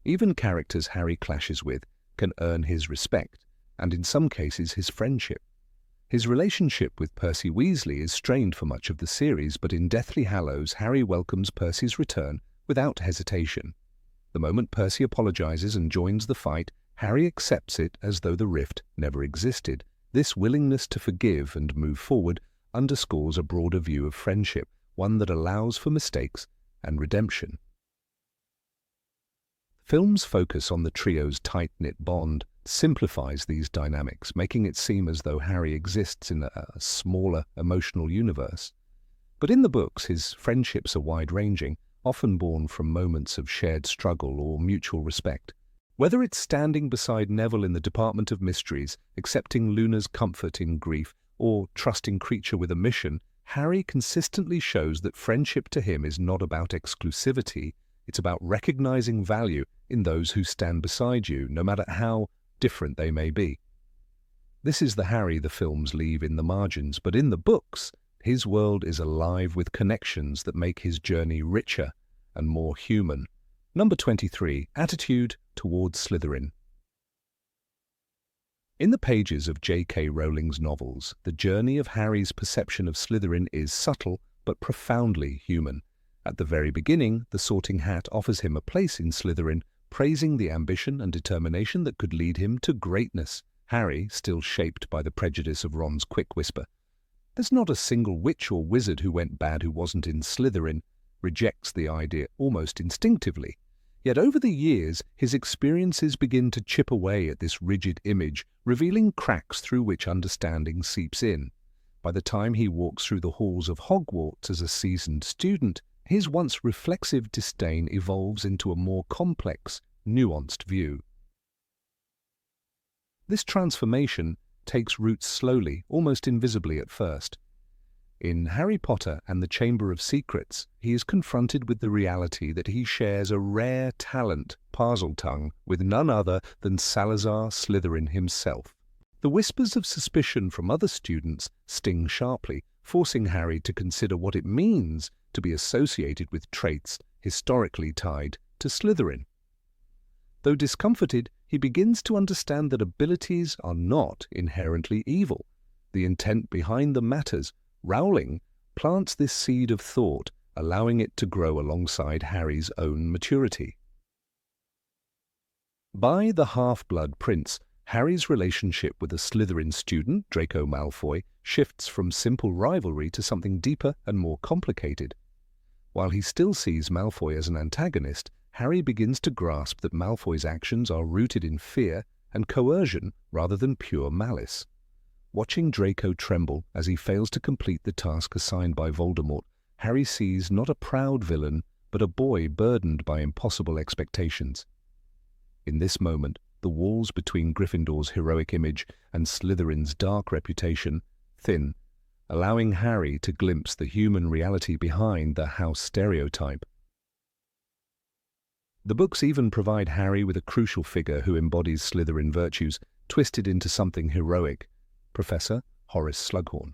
Even characters Harry clashes with can earn his respect, and in some cases his friendship. His relationship with Percy Weasley is strained for much of the series, but in Deathly Hallows, Harry welcomes Percy's return without hesitation. The moment Percy apologizes and joins the fight, Harry accepts it as though the rift never existed. This willingness to forgive and move forward underscores a broader view of friendship, one that allows for mistakes and redemption. Film's focus on the trio's tight-knit bond simplifies these dynamics, making it seem as though Harry exists in a smaller emotional universe. But in the books, his friendships are wide-ranging, often born from moments of shared struggle or mutual respect. Whether it's standing beside Neville in the Department of Mysteries, accepting Luna's comfort in grief, or trusting Creature with a mission, Harry consistently shows that friendship to him is not about exclusivity. It's about recognizing value in those who stand beside you, no matter how different they may be. This is the Harry the films leave in the margins, but in the books, his world is alive with connections that make his journey richer and more human. Number 23. Attitude towards Slytherin. In the pages of J.K. Rowling's novels, the journey of Harry's perception of Slytherin is subtle but profoundly human. At the very beginning, the Sorting Hat offers him a place in Slytherin, praising the ambition and determination that could lead him to greatness. Harry, still shaped by the prejudice of Ron's quick whisper, "There's not a single witch or wizard who went bad who wasn't in Slytherin," rejects the idea almost instinctively. Yet over the years, his experiences begin to chip away at this rigid image, revealing cracks through which understanding seeps in. By the time he walks through the halls of Hogwarts as a seasoned student, his once reflexive disdain evolves into a more complex, nuanced view. This transformation takes root slowly, almost invisibly at first. In Harry Potter and the Chamber of Secrets, he is confronted with the reality that he shares a rare talent, Parseltongue, with none other than Salazar Slytherin himself. The whispers of suspicion from other students sting sharply, forcing Harry to consider what it means to be associated with traits historically tied to Slytherin. Though discomforted, he begins to understand that abilities are not inherently evil. The intent behind them matters. Rowling plants this seed of thought, allowing it to grow alongside Harry's own maturity. By The Half-Blood Prince, Harry's relationship with a Slytherin student, Draco Malfoy, shifts from simple rivalry to something deeper and more complicated. While he still sees Malfoy as an antagonist, Harry begins to grasp that Malfoy's actions are rooted in fear and coercion rather than pure malice. Watching Draco tremble as he fails to complete the task assigned by Voldemort, Harry sees not a proud villain, but a boy burdened by impossible expectations. In this moment, the walls between Gryffindor's heroic image and Slytherin's dark reputation thin, allowing Harry to glimpse the human reality behind the house stereotype. The books even provide Harry with a crucial figure who embodies Slytherin virtues, twisted into something heroic: Professor Horace Slughorn.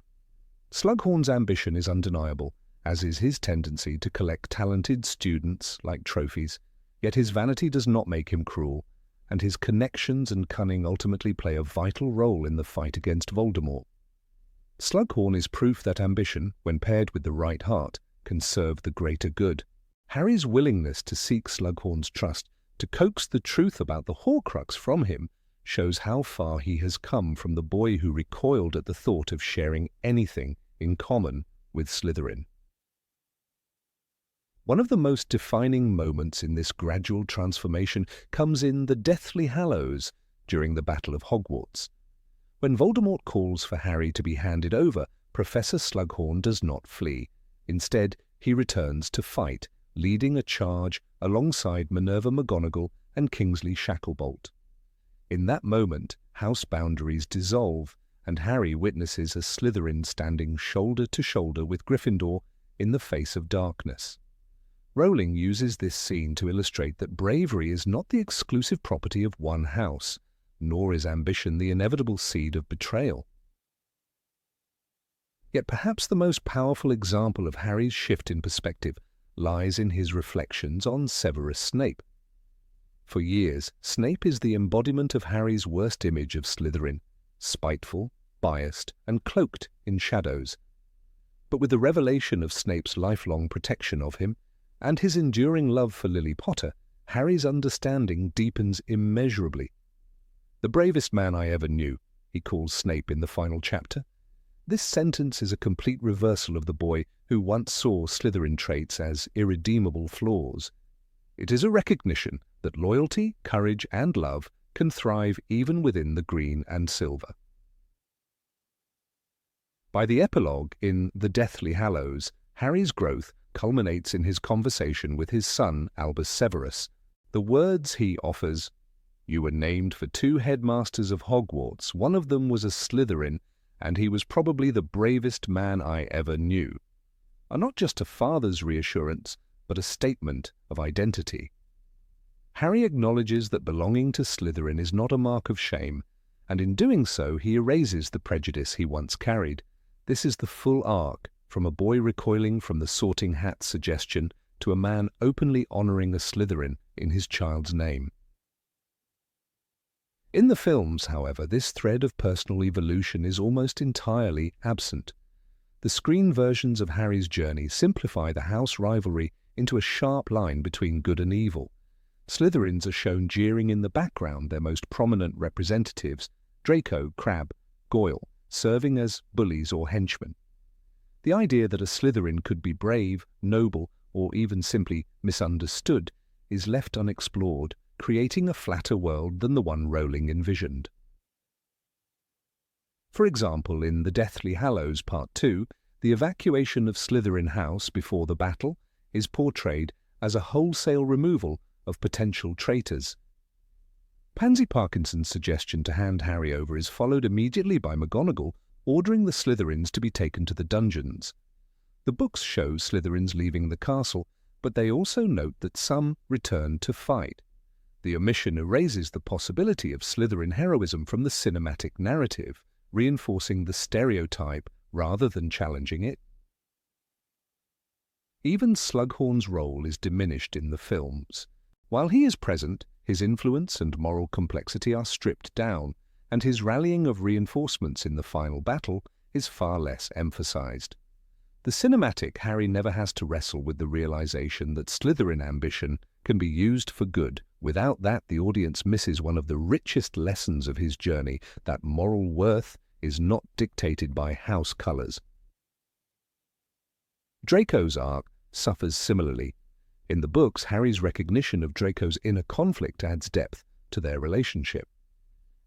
Slughorn's ambition is undeniable, as is his tendency to collect talented students like trophies, yet his vanity does not make him cruel, and his connections and cunning ultimately play a vital role in the fight against Voldemort. Slughorn is proof that ambition, when paired with the right heart, can serve the greater good. Harry's willingness to seek Slughorn's trust, to coax the truth about the Horcrux from him, shows how far he has come from the boy who recoiled at the thought of sharing anything in common with Slytherin. One of the most defining moments in this gradual transformation comes in the Deathly Hallows during the Battle of Hogwarts. When Voldemort calls for Harry to be handed over, Professor Slughorn does not flee. Instead, he returns to fight, leading a charge alongside Minerva McGonagall and Kingsley Shacklebolt. In that moment, house boundaries dissolve, and Harry witnesses a Slytherin standing shoulder to shoulder with Gryffindor in the face of darkness. Rowling uses this scene to illustrate that bravery is not the exclusive property of one house, nor is ambition the inevitable seed of betrayal. Yet perhaps the most powerful example of Harry's shift in perspective lies in his reflections on Severus Snape. For years, Snape is the embodiment of Harry's worst image of Slytherin, spiteful, biased, and cloaked in shadows. But with the revelation of Snape's lifelong protection of him, and his enduring love for Lily Potter, Harry's understanding deepens immeasurably. "The bravest man I ever knew," he calls Snape in the final chapter. This sentence is a complete reversal of the boy who once saw Slytherin traits as irredeemable flaws. It is a recognition that loyalty, courage, and love can thrive even within the green and silver. By the epilogue in The Deathly Hallows, Harry's growth culminates in his conversation with his son Albus Severus. The words he offers, "You were named for 2 headmasters of Hogwarts. One of them was a Slytherin, and he was probably the bravest man I ever knew," are not just a father's reassurance, but a statement of identity. Harry acknowledges that belonging to Slytherin is not a mark of shame, and in doing so he erases the prejudice he once carried. This is the full arc, from a boy recoiling from the sorting hat suggestion to a man openly honouring a Slytherin in his child's name. In the films, however, this thread of personal evolution is almost entirely absent. The screen versions of Harry's journey simplify the house rivalry into a sharp line between good and evil. Slytherins are shown jeering in the background, their most prominent representatives, Draco, Crabbe, Goyle, serving as bullies or henchmen. The idea that a Slytherin could be brave, noble, or even simply misunderstood is left unexplored, creating a flatter world than the one Rowling envisioned. For example, in The Deathly Hallows Part 2, the evacuation of Slytherin House before the battle is portrayed as a wholesale removal of potential traitors. Pansy Parkinson's suggestion to hand Harry over is followed immediately by McGonagall ordering the Slytherins to be taken to the dungeons. The books show Slytherins leaving the castle, but they also note that some return to fight. The omission erases the possibility of Slytherin heroism from the cinematic narrative, reinforcing the stereotype rather than challenging it. Even Slughorn's role is diminished in the films. While he is present, his influence and moral complexity are stripped down, and his rallying of reinforcements in the final battle is far less emphasized. The cinematic Harry never has to wrestle with the realization that Slytherin ambition can be used for good. Without that, the audience misses one of the richest lessons of his journey, that moral worth is not dictated by house colors. Draco's arc suffers similarly. In the books, Harry's recognition of Draco's inner conflict adds depth to their relationship.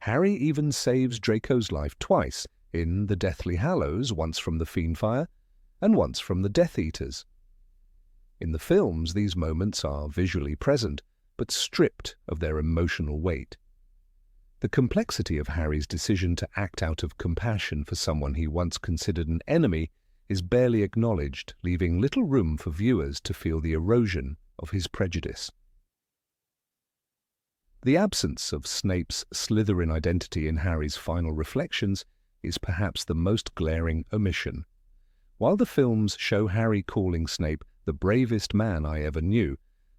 Harry even saves Draco's life twice, in the Deathly Hallows, once from the Fiendfire and once from the Death Eaters. In the films, these moments are visually present, but stripped of their emotional weight. The complexity of Harry's decision to act out of compassion for someone he once considered an enemy is barely acknowledged, leaving little room for viewers to feel the erosion of his prejudice. The absence of Snape's Slytherin identity in Harry's final reflections is perhaps the most glaring omission. While the films show Harry calling Snape the bravest man I ever knew,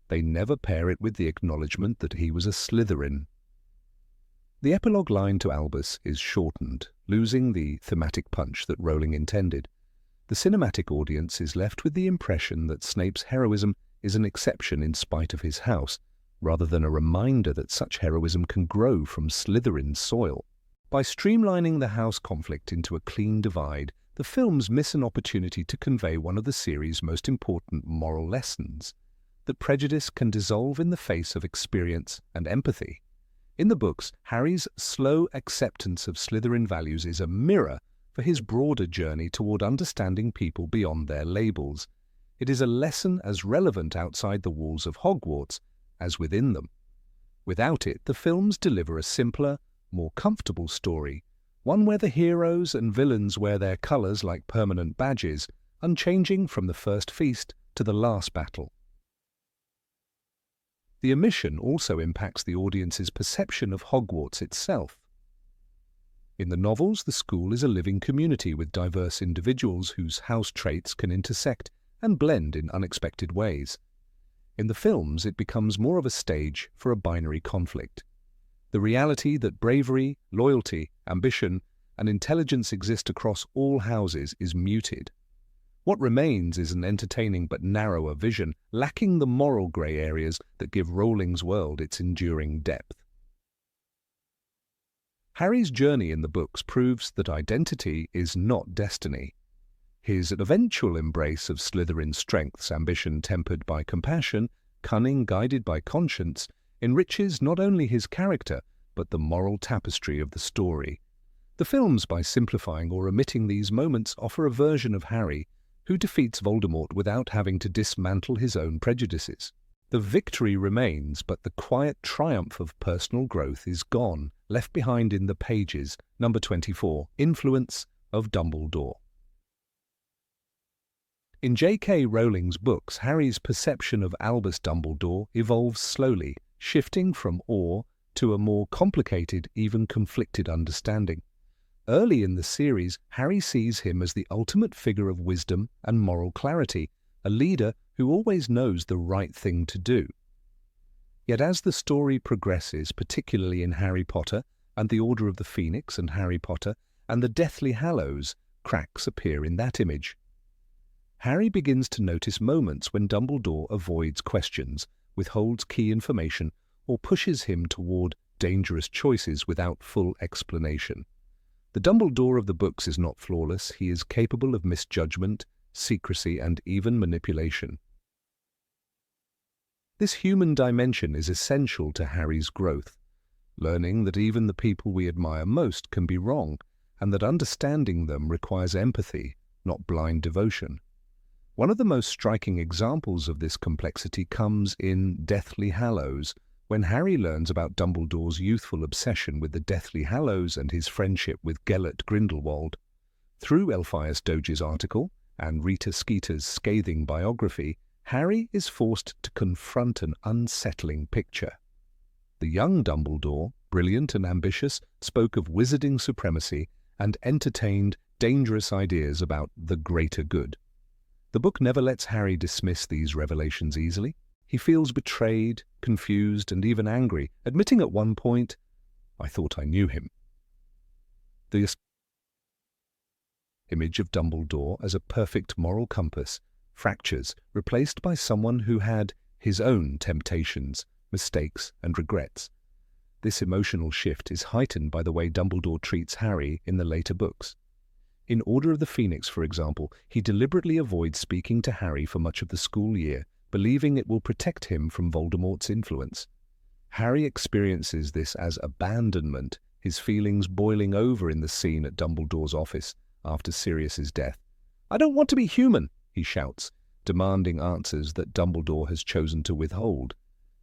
they never pair it with the acknowledgement that he was a Slytherin. The epilogue line to Albus is shortened, losing the thematic punch that Rowling intended. The cinematic audience is left with the impression that Snape's heroism is an exception in spite of his house, rather than a reminder that such heroism can grow from Slytherin soil. By streamlining the house conflict into a clean divide, the films miss an opportunity to convey one of the series' most important moral lessons, that prejudice can dissolve in the face of experience and empathy. In the books, Harry's slow acceptance of Slytherin values is a mirror for his broader journey toward understanding people beyond their labels. It is a lesson as relevant outside the walls of Hogwarts as within them. Without it, the films deliver a simpler, more comfortable story, one where the heroes and villains wear their colors like permanent badges, unchanging from the first feast to the last battle. The omission also impacts the audience's perception of Hogwarts itself. In the novels, the school is a living community with diverse individuals whose house traits can intersect and blend in unexpected ways. In the films, it becomes more of a stage for a binary conflict. The reality that bravery, loyalty, ambition, and intelligence exist across all houses is muted. What remains is an entertaining but narrower vision, lacking the moral grey areas that give Rowling's world its enduring depth. Harry's journey in the books proves that identity is not destiny. His eventual embrace of Slytherin's strengths, ambition tempered by compassion, cunning guided by conscience, enriches not only his character, but the moral tapestry of the story. The films, by simplifying or omitting these moments, offer a version of Harry who defeats Voldemort without having to dismantle his own prejudices. The victory remains, but the quiet triumph of personal growth is gone, left behind in the pages. Number 24, Influence of Dumbledore. In J.K. Rowling's books, Harry's perception of Albus Dumbledore evolves slowly, shifting from awe to a more complicated, even conflicted understanding. Early in the series, Harry sees him as the ultimate figure of wisdom and moral clarity, a leader who always knows the right thing to do. Yet as the story progresses, particularly in Harry Potter and the Order of the Phoenix and Harry Potter and the Deathly Hallows, cracks appear in that image. Harry begins to notice moments when Dumbledore avoids questions, withholds key information, or pushes him toward dangerous choices without full explanation. The Dumbledore of the books is not flawless. He is capable of misjudgment, secrecy, and even manipulation. This human dimension is essential to Harry's growth, learning that even the people we admire most can be wrong, and that understanding them requires empathy, not blind devotion. One of the most striking examples of this complexity comes in Deathly Hallows, when Harry learns about Dumbledore's youthful obsession with the Deathly Hallows and his friendship with Gellert Grindelwald. Through Elphias Doge's article and Rita Skeeter's scathing biography, Harry is forced to confront an unsettling picture. The young Dumbledore, brilliant and ambitious, spoke of wizarding supremacy and entertained dangerous ideas about the greater good. The book never lets Harry dismiss these revelations easily. He feels betrayed, confused, and even angry, admitting at one point, "I thought I knew him." The image of Dumbledore as a perfect moral compass fractures, replaced by someone who had his own temptations, mistakes, and regrets. This emotional shift is heightened by the way Dumbledore treats Harry in the later books. In Order of the Phoenix, for example, he deliberately avoids speaking to Harry for much of the school year, believing it will protect him from Voldemort's influence. Harry experiences this as abandonment, his feelings boiling over in the scene at Dumbledore's office after Sirius's death. "I don't want to be human," he shouts, demanding answers that Dumbledore has chosen to withhold.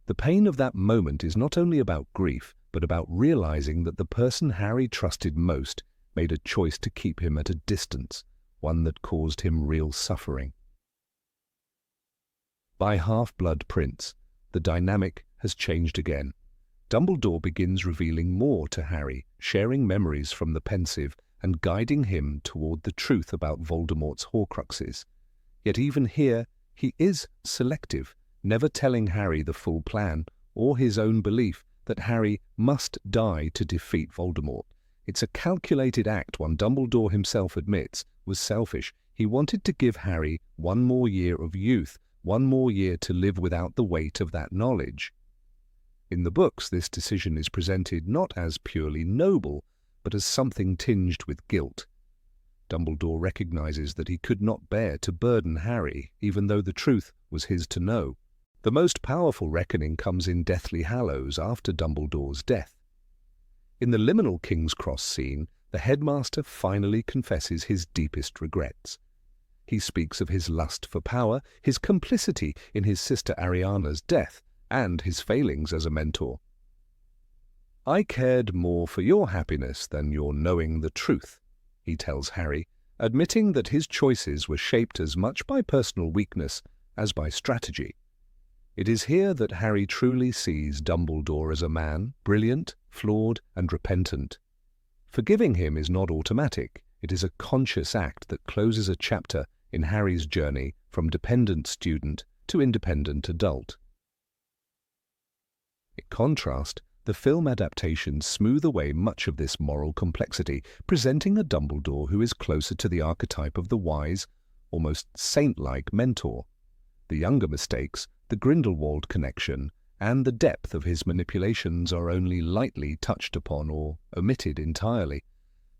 The pain of that moment is not only about grief, but about realizing that the person Harry trusted most made a choice to keep him at a distance, one that caused him real suffering. By Half-Blood Prince, the dynamic has changed again. Dumbledore begins revealing more to Harry, sharing memories from the pensive and guiding him toward the truth about Voldemort's Horcruxes. Yet even here, he is selective, never telling Harry the full plan or his own belief that Harry must die to defeat Voldemort. It's a calculated act one Dumbledore himself admits was selfish. He wanted to give Harry one more year of youth, one more year to live without the weight of that knowledge. In the books, this decision is presented not as purely noble, but as something tinged with guilt. Dumbledore recognizes that he could not bear to burden Harry, even though the truth was his to know. The most powerful reckoning comes in Deathly Hallows after Dumbledore's death. In the liminal King's Cross scene, the headmaster finally confesses his deepest regrets. He speaks of his lust for power, his complicity in his sister Ariana's death, and his failings as a mentor. "I cared more for your happiness than your knowing the truth," he tells Harry, admitting that his choices were shaped as much by personal weakness as by strategy. It is here that Harry truly sees Dumbledore as a man, brilliant, flawed, and repentant. Forgiving him is not automatic. It is a conscious act that closes a chapter in Harry's journey from dependent student to independent adult. In contrast, the film adaptations smooth away much of this moral complexity, presenting a Dumbledore who is closer to the archetype of the wise, almost saint-like mentor. The younger mistakes, the Grindelwald connection, and the depth of his manipulations are only lightly touched upon or omitted entirely.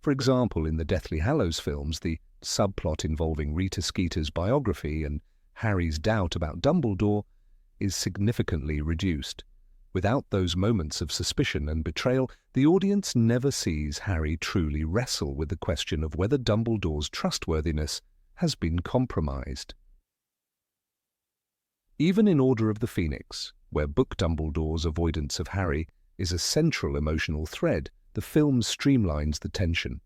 For example, in the Deathly Hallows films, the subplot involving Rita Skeeter's biography and Harry's doubt about Dumbledore is significantly reduced. Without those moments of suspicion and betrayal, the audience never sees Harry truly wrestle with the question of whether Dumbledore's trustworthiness has been compromised. Even in Order of the Phoenix, where Book Dumbledore's avoidance of Harry is a central emotional thread, the film streamlines the tension.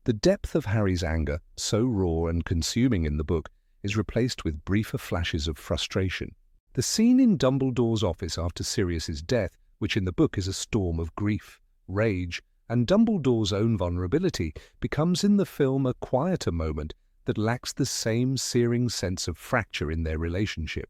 The depth of Harry's anger, so raw and consuming in the book, is replaced with briefer flashes of frustration. The scene in Dumbledore's office after Sirius's death, which in the book is a storm of grief, rage, and Dumbledore's own vulnerability, becomes in the film a quieter moment that lacks the same searing sense of fracture in their relationship.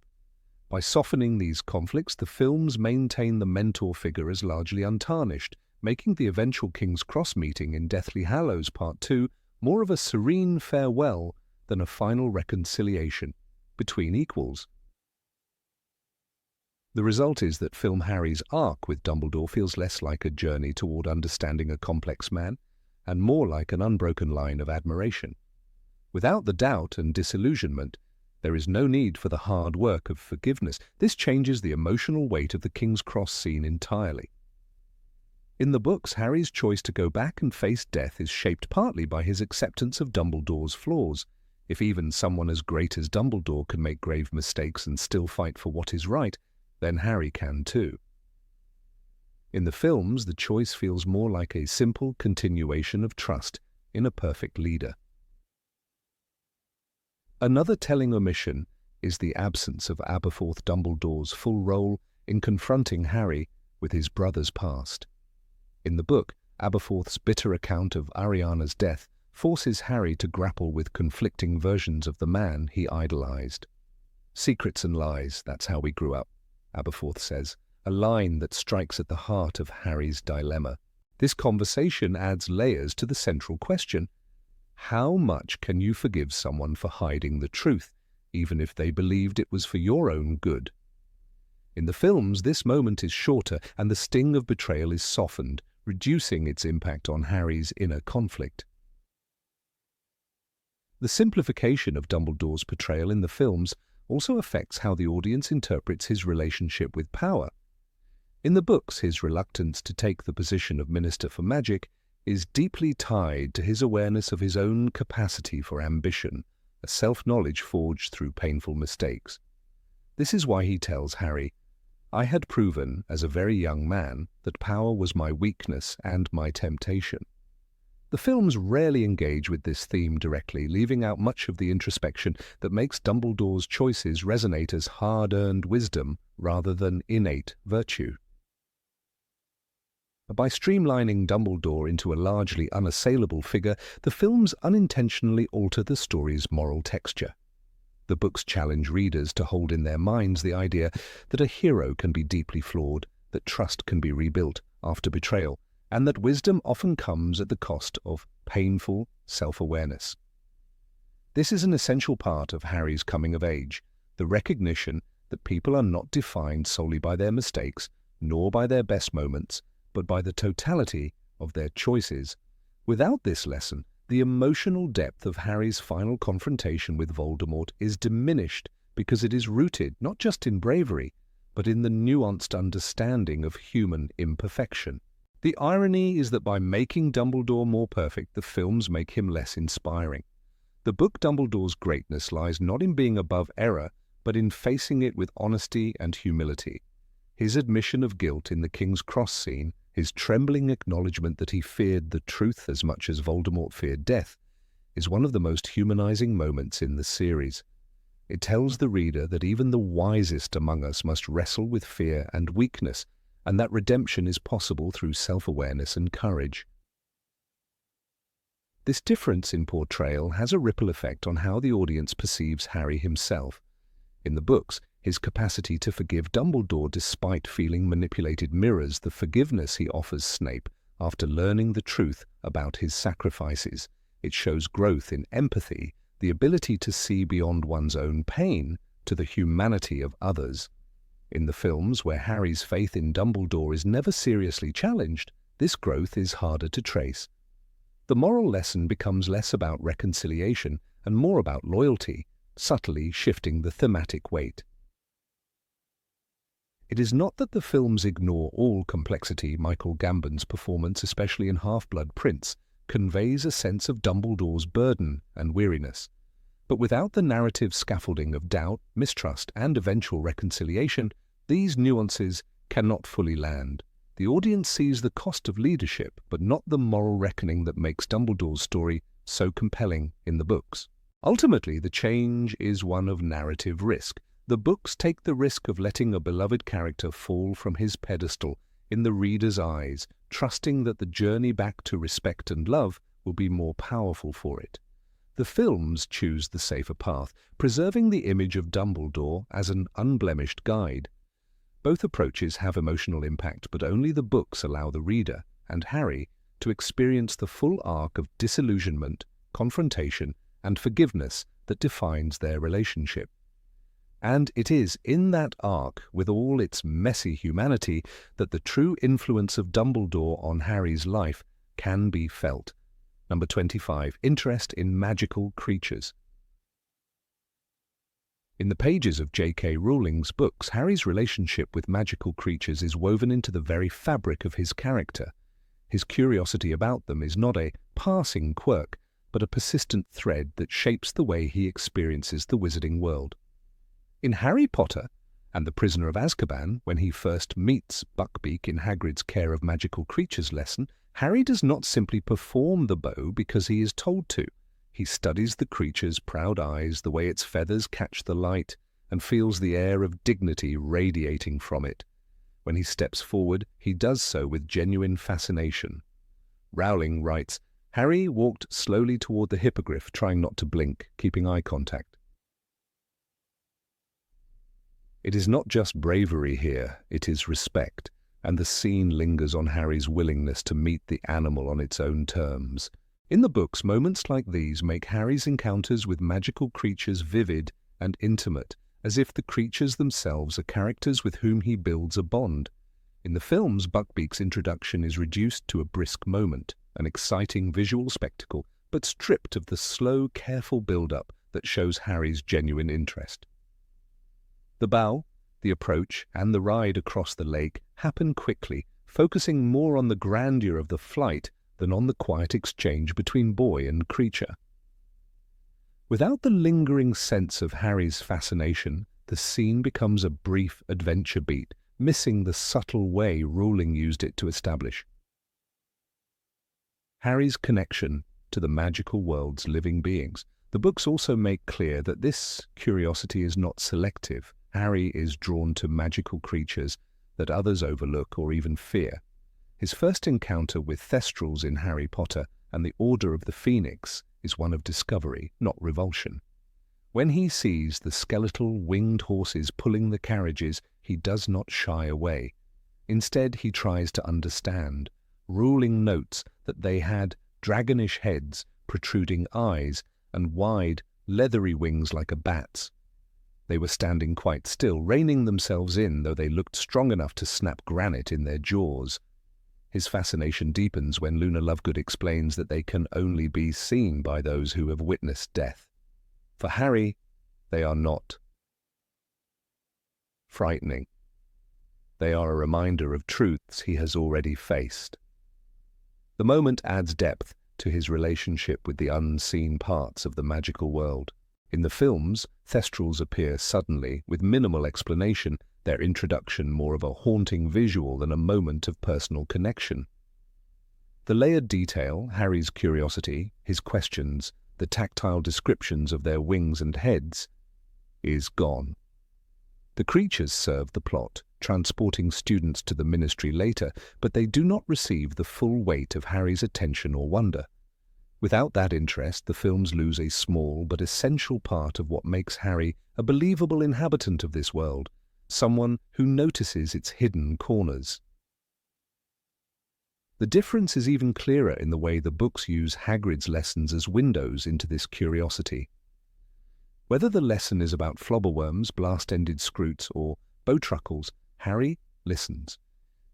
By softening these conflicts, the films maintain the mentor figure as largely untarnished, making the eventual King's Cross meeting in Deathly Hallows Part 2 more of a serene farewell than a final reconciliation between equals. The result is that film Harry's arc with Dumbledore feels less like a journey toward understanding a complex man, and more like an unbroken line of admiration. Without the doubt and disillusionment, there is no need for the hard work of forgiveness. This changes the emotional weight of the King's Cross scene entirely. In the books, Harry's choice to go back and face death is shaped partly by his acceptance of Dumbledore's flaws. If even someone as great as Dumbledore can make grave mistakes and still fight for what is right, then Harry can too. In the films, the choice feels more like a simple continuation of trust in a perfect leader. Another telling omission is the absence of Aberforth Dumbledore's full role in confronting Harry with his brother's past. In the book, Aberforth's bitter account of Ariana's death forces Harry to grapple with conflicting versions of the man he idolized. "Secrets and lies, that's how we grew up," Aberforth says, a line that strikes at the heart of Harry's dilemma. This conversation adds layers to the central question: how much can you forgive someone for hiding the truth, even if they believed it was for your own good? In the films, this moment is shorter and the sting of betrayal is softened, reducing its impact on Harry's inner conflict. The simplification of Dumbledore's portrayal in the films also affects how the audience interprets his relationship with power. In the books, his reluctance to take the position of Minister for Magic is deeply tied to his awareness of his own capacity for ambition, a self-knowledge forged through painful mistakes. This is why he tells Harry, "I had proven as a very young man that power was my weakness and my temptation." The films rarely engage with this theme directly, leaving out much of the introspection that makes Dumbledore's choices resonate as hard-earned wisdom rather than innate virtue. By streamlining Dumbledore into a largely unassailable figure, the films unintentionally alter the story's moral texture. The books challenge readers to hold in their minds the idea that a hero can be deeply flawed, that trust can be rebuilt after betrayal, and that wisdom often comes at the cost of painful self-awareness. This is an essential part of Harry's coming of age, the recognition that people are not defined solely by their mistakes, nor by their best moments, but by the totality of their choices. Without this lesson, the emotional depth of Harry's final confrontation with Voldemort is diminished because it is rooted not just in bravery, but in the nuanced understanding of human imperfection. The irony is that by making Dumbledore more perfect, the films make him less inspiring. The book Dumbledore's greatness lies not in being above error, but in facing it with honesty and humility. His admission of guilt in the King's Cross scene, his trembling acknowledgement that he feared the truth as much as Voldemort feared death, is one of the most humanizing moments in the series. It tells the reader that even the wisest among us must wrestle with fear and weakness, and that redemption is possible through self-awareness and courage. This difference in portrayal has a ripple effect on how the audience perceives Harry himself. In the books, his capacity to forgive Dumbledore despite feeling manipulated mirrors the forgiveness he offers Snape after learning the truth about his sacrifices. It shows growth in empathy, the ability to see beyond one's own pain to the humanity of others. In the films, where Harry's faith in Dumbledore is never seriously challenged, this growth is harder to trace. The moral lesson becomes less about reconciliation and more about loyalty, subtly shifting the thematic weight. It is not that the films ignore all complexity. Michael Gambon's performance, especially in Half-Blood Prince, conveys a sense of Dumbledore's burden and weariness. But without the narrative scaffolding of doubt, mistrust, and eventual reconciliation, these nuances cannot fully land. The audience sees the cost of leadership, but not the moral reckoning that makes Dumbledore's story so compelling in the books. Ultimately, the change is one of narrative risk. The books take the risk of letting a beloved character fall from his pedestal in the reader's eyes, trusting that the journey back to respect and love will be more powerful for it. The films choose the safer path, preserving the image of Dumbledore as an unblemished guide. Both approaches have emotional impact, but only the books allow the reader, and Harry, to experience the full arc of disillusionment, confrontation, and forgiveness that defines their relationship. And it is in that arc, with all its messy humanity, that the true influence of Dumbledore on Harry's life can be felt. Number 25. Interest in magical creatures. In the pages of J.K. Rowling's books, Harry's relationship with magical creatures is woven into the very fabric of his character. His curiosity about them is not a passing quirk, but a persistent thread that shapes the way he experiences the wizarding world. In Harry Potter and the Prisoner of Azkaban, when he first meets Buckbeak in Hagrid's Care of Magical Creatures lesson, Harry does not simply perform the bow because he is told to. He studies the creature's proud eyes, the way its feathers catch the light, and feels the air of dignity radiating from it. When he steps forward, he does so with genuine fascination. Rowling writes, Harry walked slowly toward the hippogriff, trying not to blink, keeping eye contact. It is not just bravery here, it is respect, and the scene lingers on Harry's willingness to meet the animal on its own terms. In the books, moments like these make Harry's encounters with magical creatures vivid and intimate, as if the creatures themselves are characters with whom he builds a bond. In the films, Buckbeak's introduction is reduced to a brisk moment, an exciting visual spectacle, but stripped of the slow, careful build-up that shows Harry's genuine interest. The bow, the approach, and the ride across the lake happen quickly, focusing more on the grandeur of the flight than on the quiet exchange between boy and creature. Without the lingering sense of Harry's fascination, the scene becomes a brief adventure beat, missing the subtle way Rowling used it to establish Harry's connection to the magical world's living beings. The books also make clear that this curiosity is not selective. Harry is drawn to magical creatures that others overlook or even fear. His first encounter with Thestrals in Harry Potter and the Order of the Phoenix is one of discovery, not revulsion. When he sees the skeletal winged horses pulling the carriages, he does not shy away. Instead, he tries to understand. Rowling notes that they had dragonish heads, protruding eyes, and wide, leathery wings like a bat's. They were standing quite still, reining themselves in, though they looked strong enough to snap granite in their jaws. His fascination deepens when Luna Lovegood explains that they can only be seen by those who have witnessed death. For Harry, they are not frightening. They are a reminder of truths he has already faced. The moment adds depth to his relationship with the unseen parts of the magical world. In the films, Thestrals appear suddenly, with minimal explanation, their introduction more of a haunting visual than a moment of personal connection. The layered detail, Harry's curiosity, his questions, the tactile descriptions of their wings and heads, is gone. The creatures serve the plot, transporting students to the Ministry later, but they do not receive the full weight of Harry's attention or wonder. Without that interest, the films lose a small but essential part of what makes Harry a believable inhabitant of this world, someone who notices its hidden corners. The difference is even clearer in the way the books use Hagrid's lessons as windows into this curiosity. Whether the lesson is about flobberworms, blast-ended scroots, or bowtruckles, Harry listens.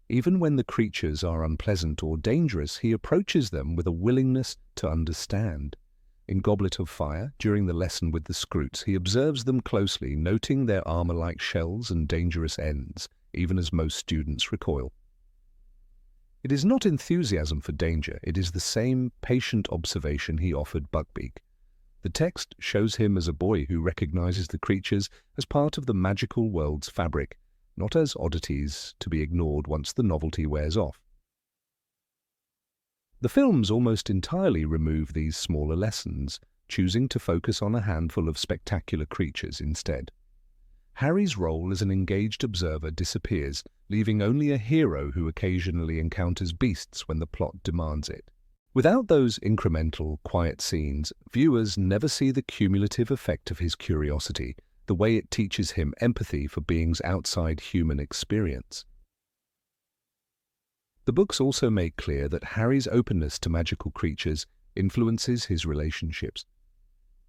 Even when the creatures are unpleasant or dangerous, he approaches them with a willingness to understand. In Goblet of Fire, during the lesson with the scroots, he observes them closely, noting their armor-like shells and dangerous ends, even as most students recoil. It is not enthusiasm for danger, it is the same patient observation he offered Buckbeak. The text shows him as a boy who recognizes the creatures as part of the magical world's fabric, not as oddities to be ignored once the novelty wears off. The films almost entirely remove these smaller lessons, choosing to focus on a handful of spectacular creatures instead. Harry's role as an engaged observer disappears, leaving only a hero who occasionally encounters beasts when the plot demands it. Without those incremental, quiet scenes, viewers never see the cumulative effect of his curiosity, the way it teaches him empathy for beings outside human experience. The books also make clear that Harry's openness to magical creatures influences his relationships.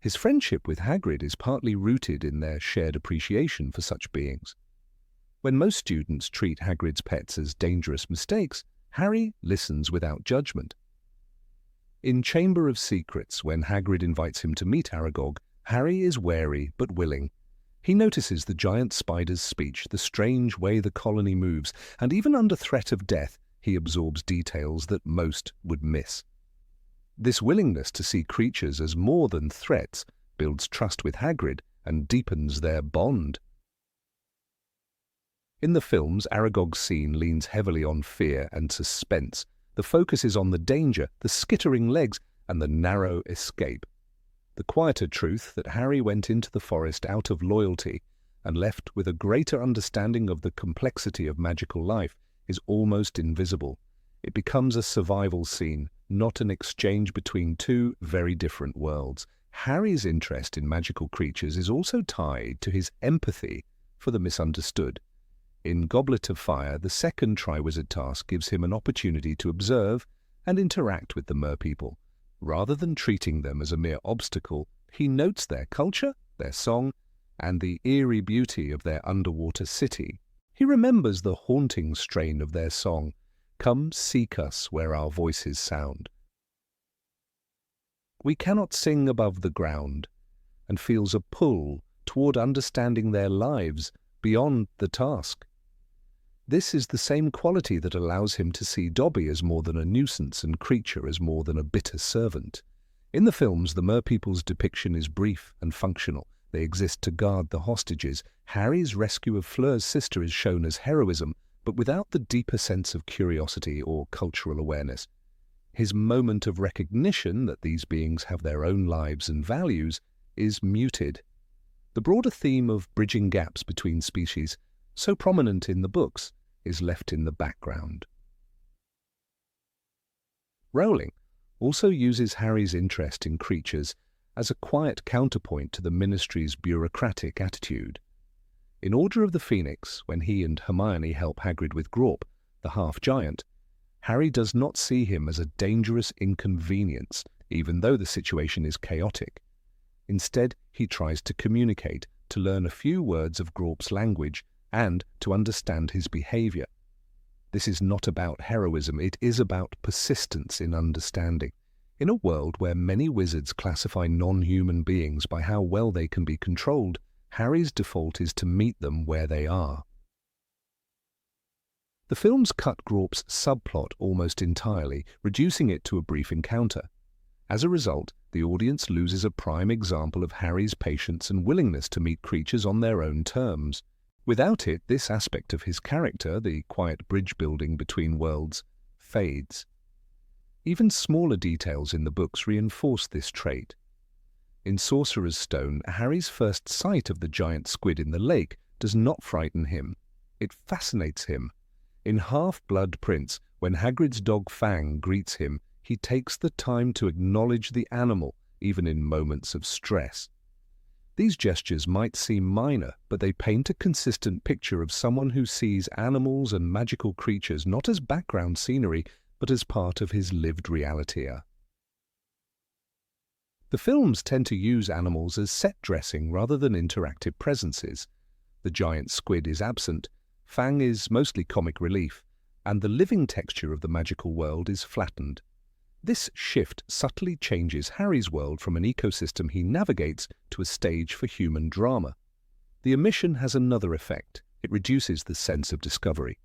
His friendship with Hagrid is partly rooted in their shared appreciation for such beings. When most students treat Hagrid's pets as dangerous mistakes, Harry listens without judgment. In Chamber of Secrets, when Hagrid invites him to meet Aragog, Harry is wary but willing. He notices the giant spider's speech, the strange way the colony moves, and even under threat of death, he absorbs details that most would miss. This willingness to see creatures as more than threats builds trust with Hagrid and deepens their bond. In the films, Aragog's scene leans heavily on fear and suspense. The focus is on the danger, the skittering legs, and the narrow escape. The quieter truth that Harry went into the forest out of loyalty and left with a greater understanding of the complexity of magical life is almost invisible. It becomes a survival scene, not an exchange between two very different worlds. Harry's interest in magical creatures is also tied to his empathy for the misunderstood. In Goblet of Fire, the second Triwizard task gives him an opportunity to observe and interact with the merpeople. Rather than treating them as a mere obstacle, he notes their culture, their song, and the eerie beauty of their underwater city. He remembers the haunting strain of their song, "Come seek us where our voices sound." We cannot sing above the ground, and feels a pull toward understanding their lives beyond the task. This is the same quality that allows him to see Dobby as more than a nuisance and Creature as more than a bitter servant. In the films, the merpeople's depiction is brief and functional. They exist to guard the hostages. Harry's rescue of Fleur's sister is shown as heroism, but without the deeper sense of curiosity or cultural awareness. His moment of recognition that these beings have their own lives and values is muted. The broader theme of bridging gaps between species, so prominent in the books, is left in the background. Rowling also uses Harry's interest in creatures as a quiet counterpoint to the Ministry's bureaucratic attitude. In Order of the Phoenix, when he and Hermione help Hagrid with Grawp, the half-giant, Harry does not see him as a dangerous inconvenience, even though the situation is chaotic. Instead, he tries to communicate, to learn a few words of Grawp's language, and to understand his behavior. This is not about heroism, it is about persistence in understanding. In a world where many wizards classify non-human beings by how well they can be controlled, Harry's default is to meet them where they are. The films cut Grawp's subplot almost entirely, reducing it to a brief encounter. As a result, the audience loses a prime example of Harry's patience and willingness to meet creatures on their own terms. Without it, this aspect of his character, the quiet bridge building between worlds, fades. Even smaller details in the books reinforce this trait. In Sorcerer's Stone, Harry's first sight of the giant squid in the lake does not frighten him. It fascinates him. In Half-Blood Prince, when Hagrid's dog Fang greets him, he takes the time to acknowledge the animal, even in moments of stress. These gestures might seem minor, but they paint a consistent picture of someone who sees animals and magical creatures not as background scenery, but as part of his lived reality. The films tend to use animals as set dressing rather than interactive presences. The giant squid is absent, Fang is mostly comic relief, and the living texture of the magical world is flattened. This shift subtly changes Harry's world from an ecosystem he navigates to a stage for human drama. The omission has another effect. It reduces the sense of discovery.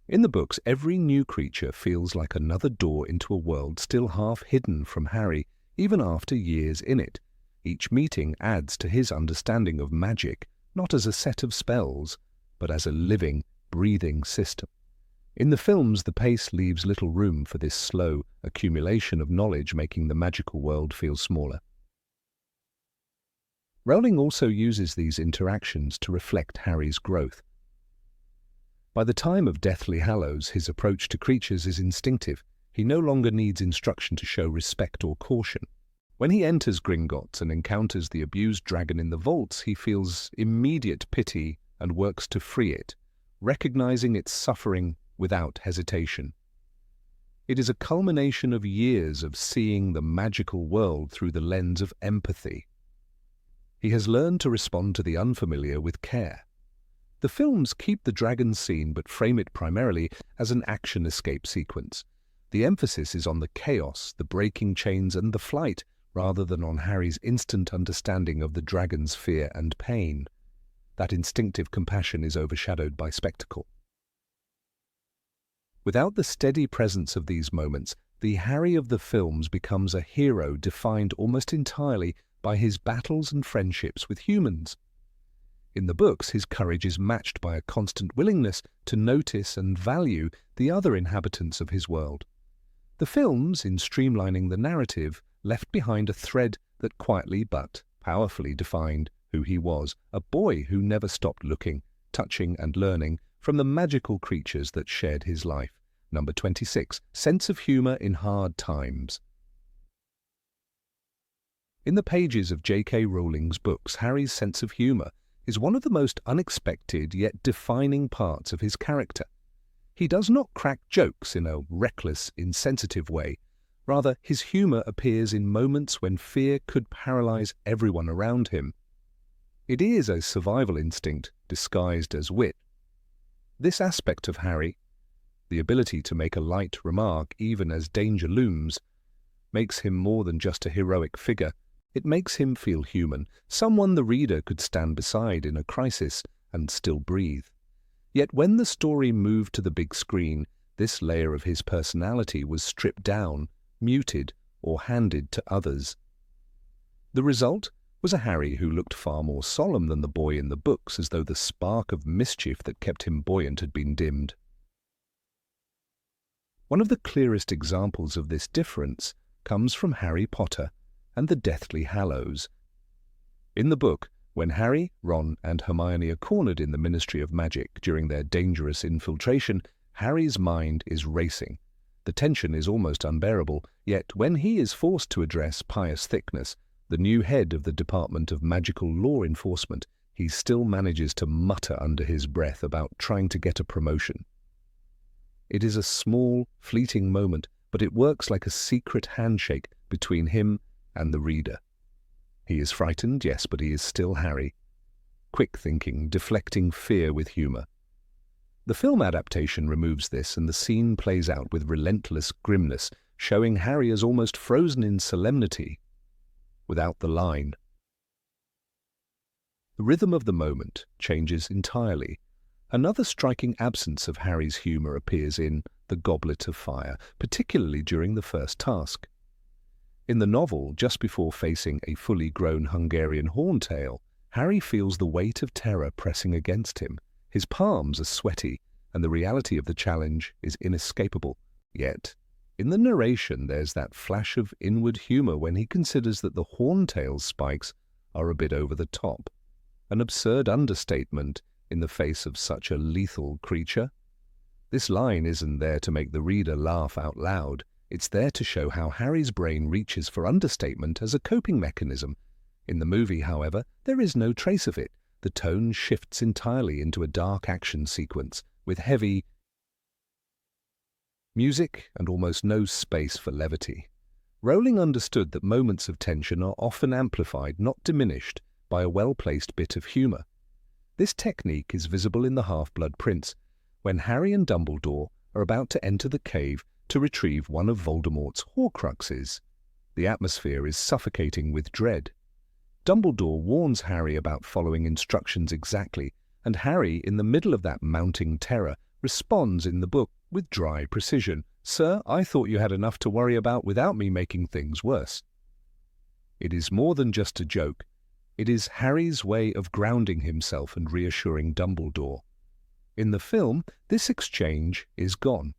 In the books, every new creature feels like another door into a world still half hidden from Harry, even after years in it. Each meeting adds to his understanding of magic, not as a set of spells, but as a living, breathing system. In the films, the pace leaves little room for this slow accumulation of knowledge, making the magical world feel smaller. Rowling also uses these interactions to reflect Harry's growth. By the time of Deathly Hallows, his approach to creatures is instinctive. He no longer needs instruction to show respect or caution. When he enters Gringotts and encounters the abused dragon in the vaults, he feels immediate pity and works to free it, recognizing its suffering without hesitation. It is a culmination of years of seeing the magical world through the lens of empathy. He has learned to respond to the unfamiliar with care. The films keep the dragon scene but frame it primarily as an action escape sequence. The emphasis is on the chaos, the breaking chains and the flight, rather than on Harry's instant understanding of the dragon's fear and pain. That instinctive compassion is overshadowed by spectacle. Without the steady presence of these moments, the Harry of the films becomes a hero defined almost entirely by his battles and friendships with humans. In the books, his courage is matched by a constant willingness to notice and value the other inhabitants of his world. The films, in streamlining the narrative, left behind a thread that quietly but powerfully defined who he was, a boy who never stopped looking, touching and learning from the magical creatures that shared his life. Number 26. Sense of humour in hard times. In the pages of J.K. Rowling's books, Harry's sense of humour is one of the most unexpected yet defining parts of his character. He does not crack jokes in a reckless, insensitive way. Rather, his humour appears in moments when fear could paralyse everyone around him. It is a survival instinct disguised as wit. This aspect of Harry, the ability to make a light remark even as danger looms, makes him more than just a heroic figure. It makes him feel human, someone the reader could stand beside in a crisis and still breathe. Yet when the story moved to the big screen, this layer of his personality was stripped down, muted, or handed to others. The result was a Harry who looked far more solemn than the boy in the books, as though the spark of mischief that kept him buoyant had been dimmed. One of the clearest examples of this difference comes from Harry Potter and the Deathly Hallows. In the book, when Harry, Ron, and Hermione are cornered in the Ministry of Magic during their dangerous infiltration, Harry's mind is racing. The tension is almost unbearable, yet when he is forced to address Pius Thickness, the new head of the Department of Magical Law Enforcement, he still manages to mutter under his breath about trying to get a promotion. It is a small, fleeting moment, but it works like a secret handshake between him and the reader. He is frightened, yes, but he is still Harry. Quick thinking, deflecting fear with humour. The film adaptation removes this, and the scene plays out with relentless grimness, showing Harry as almost frozen in solemnity, without the line. The rhythm of the moment changes entirely. Another striking absence of Harry's humour appears in The Goblet of Fire, particularly during the first task. In the novel, just before facing a fully grown Hungarian horntail, Harry feels the weight of terror pressing against him. His palms are sweaty, and the reality of the challenge is inescapable. Yet, in the narration, there's that flash of inward humour when he considers that the horntail's spikes are a bit over the top, an absurd understatement in the face of such a lethal creature. This line isn't there to make the reader laugh out loud. It's there to show how Harry's brain reaches for understatement as a coping mechanism. In the movie, however, there is no trace of it. The tone shifts entirely into a dark action sequence, with heavy music and almost no space for levity. Rowling understood that moments of tension are often amplified, not diminished, by a well-placed bit of humour. This technique is visible in The Half-Blood Prince, when Harry and Dumbledore are about to enter the cave to retrieve one of Voldemort's Horcruxes. The atmosphere is suffocating with dread. Dumbledore warns Harry about following instructions exactly, and Harry, in the middle of that mounting terror, responds in the book with dry precision, "Sir, I thought you had enough to worry about without me making things worse." It is more than just a joke. It is Harry's way of grounding himself and reassuring Dumbledore. In the film, this exchange is gone.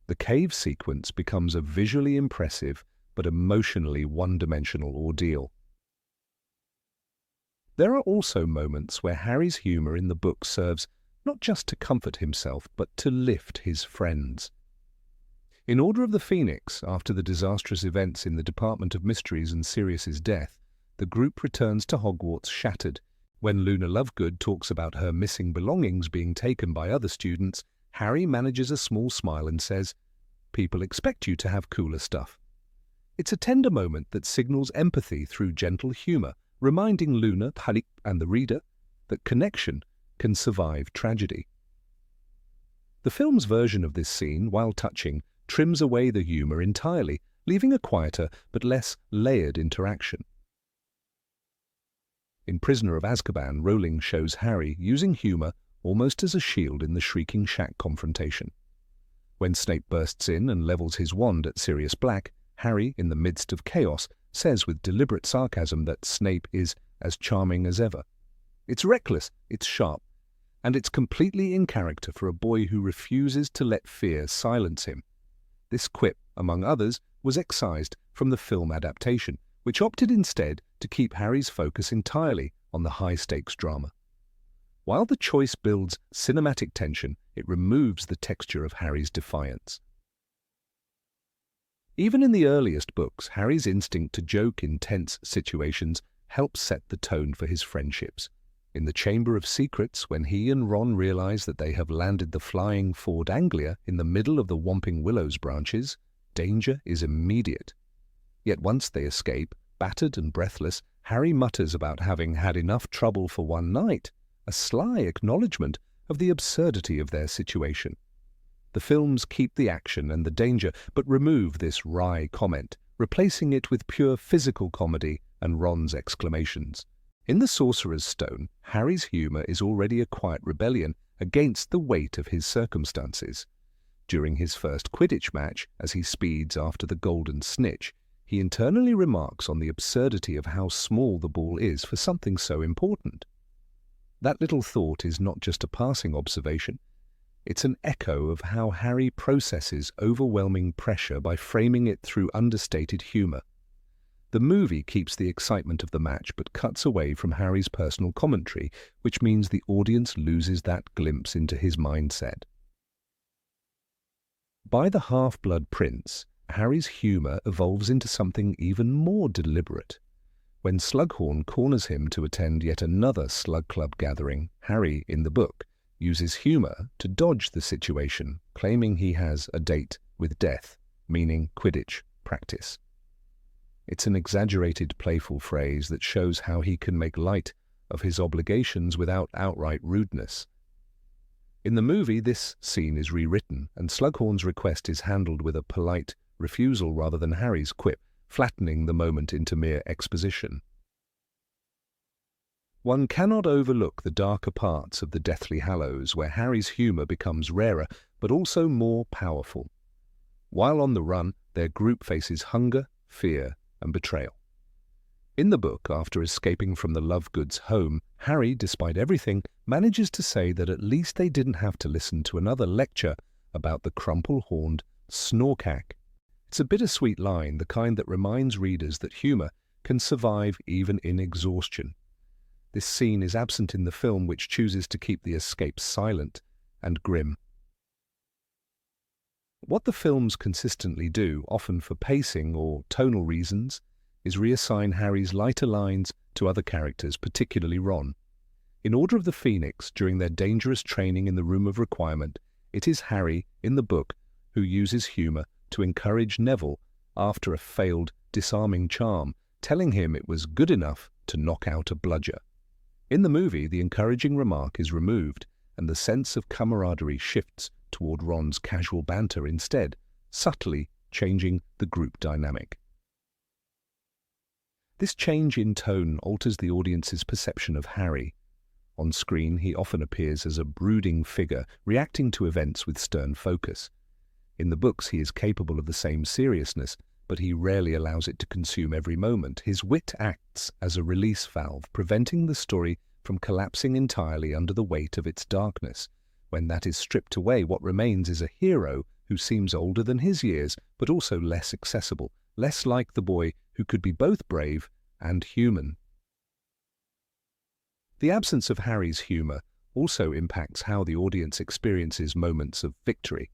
The cave sequence becomes a visually impressive but emotionally one-dimensional ordeal. There are also moments where Harry's humour in the book serves not just to comfort himself, but to lift his friends. In Order of the Phoenix, after the disastrous events in the Department of Mysteries and Sirius's death, the group returns to Hogwarts shattered. When Luna Lovegood talks about her missing belongings being taken by other students, Harry manages a small smile and says, "People expect you to have cooler stuff." It's a tender moment that signals empathy through gentle humour, reminding Luna, Harry, and the reader that connection can survive tragedy. The film's version of this scene, while touching, trims away the humour entirely, leaving a quieter but less layered interaction. In Prisoner of Azkaban, Rowling shows Harry using humour almost as a shield in the Shrieking Shack confrontation. When Snape bursts in and levels his wand at Sirius Black, Harry, in the midst of chaos, says with deliberate sarcasm that Snape is as charming as ever. It's reckless, it's sharp, and it's completely in character for a boy who refuses to let fear silence him. This quip, among others, was excised from the film adaptation, which opted instead to keep Harry's focus entirely on the high-stakes drama. While the choice builds cinematic tension, it removes the texture of Harry's defiance. Even in the earliest books, Harry's instinct to joke in tense situations helps set the tone for his friendships. In the Chamber of Secrets, when he and Ron realize that they have landed the flying Ford Anglia in the middle of the Whomping Willows branches, danger is immediate. Yet once they escape, battered and breathless, Harry mutters about having had enough trouble for one night, a sly acknowledgement of the absurdity of their situation. The films keep the action and the danger, but remove this wry comment, replacing it with pure physical comedy and Ron's exclamations. In The Sorcerer's Stone, Harry's humour is already a quiet rebellion against the weight of his circumstances. During his first Quidditch match, as he speeds after the golden snitch, he internally remarks on the absurdity of how small the ball is for something so important. That little thought is not just a passing observation. It's an echo of how Harry processes overwhelming pressure by framing it through understated humour. The movie keeps the excitement of the match but cuts away from Harry's personal commentary, which means the audience loses that glimpse into his mindset. By The Half-Blood Prince, Harry's humour evolves into something even more deliberate. When Slughorn corners him to attend yet another Slug Club gathering, Harry, in the book, uses humour to dodge the situation, claiming he has a date with death, meaning Quidditch practice. It's an exaggerated, playful phrase that shows how he can make light of his obligations without outright rudeness. In the movie, this scene is rewritten, and Slughorn's request is handled with a polite refusal rather than Harry's quip, flattening the moment into mere exposition. One cannot overlook the darker parts of the Deathly Hallows, where Harry's humour becomes rarer but also more powerful. While on the run, their group faces hunger, fear, and betrayal. In the book, after escaping from the Lovegoods' home, Harry, despite everything, manages to say that at least they didn't have to listen to another lecture about the crumple-horned Snorkack. It's a bittersweet line, the kind that reminds readers that humour can survive even in exhaustion. This scene is absent in the film, which chooses to keep the escape silent and grim. What the films consistently do, often for pacing or tonal reasons, is reassign Harry's lighter lines to other characters, particularly Ron. In Order of the Phoenix, during their dangerous training in the Room of Requirement, it is Harry, in the book, who uses humour to encourage Neville after a failed disarming charm, telling him it was good enough to knock out a bludger. In the movie, the encouraging remark is removed, and the sense of camaraderie shifts toward Ron's casual banter instead, subtly changing the group dynamic. This change in tone alters the audience's perception of Harry. On screen, he often appears as a brooding figure, reacting to events with stern focus. In the books, he is capable of the same seriousness, but he rarely allows it to consume every moment. His wit acts as a release valve, preventing the story from collapsing entirely under the weight of its darkness. When that is stripped away, what remains is a hero who seems older than his years, but also less accessible, less like the boy who could be both brave and human. The absence of Harry's humour also impacts how the audience experiences moments of victory.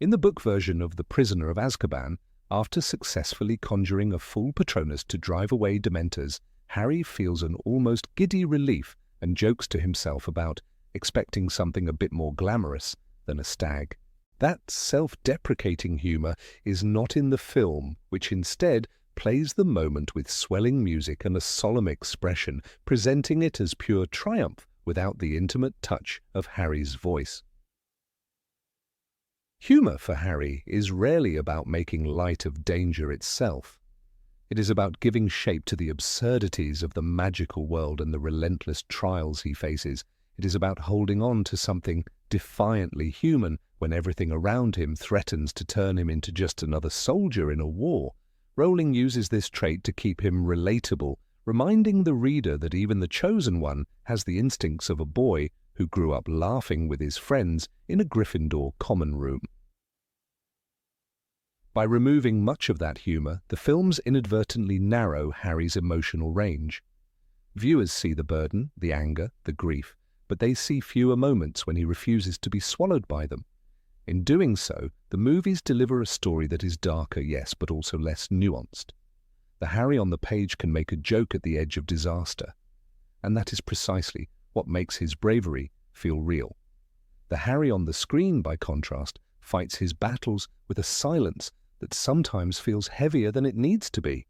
In the book version of The Prisoner of Azkaban, after successfully conjuring a full Patronus to drive away Dementors, Harry feels an almost giddy relief and jokes to himself about expecting something a bit more glamorous than a stag. That self-deprecating humour is not in the film, which instead plays the moment with swelling music and a solemn expression, presenting it as pure triumph without the intimate touch of Harry's voice. Humour for Harry is rarely about making light of danger itself. It is about giving shape to the absurdities of the magical world and the relentless trials he faces. It is about holding on to something defiantly human when everything around him threatens to turn him into just another soldier in a war. Rowling uses this trait to keep him relatable, reminding the reader that even the Chosen One has the instincts of a boy who grew up laughing with his friends in a Gryffindor common room. By removing much of that humour, the films inadvertently narrow Harry's emotional range. Viewers see the burden, the anger, the grief, but they see fewer moments when he refuses to be swallowed by them. In doing so, the movies deliver a story that is darker, yes, but also less nuanced. The Harry on the page can make a joke at the edge of disaster, and that is precisely what makes his bravery feel real. The Harry on the screen, by contrast, fights his battles with a silence that sometimes feels heavier than it needs to be.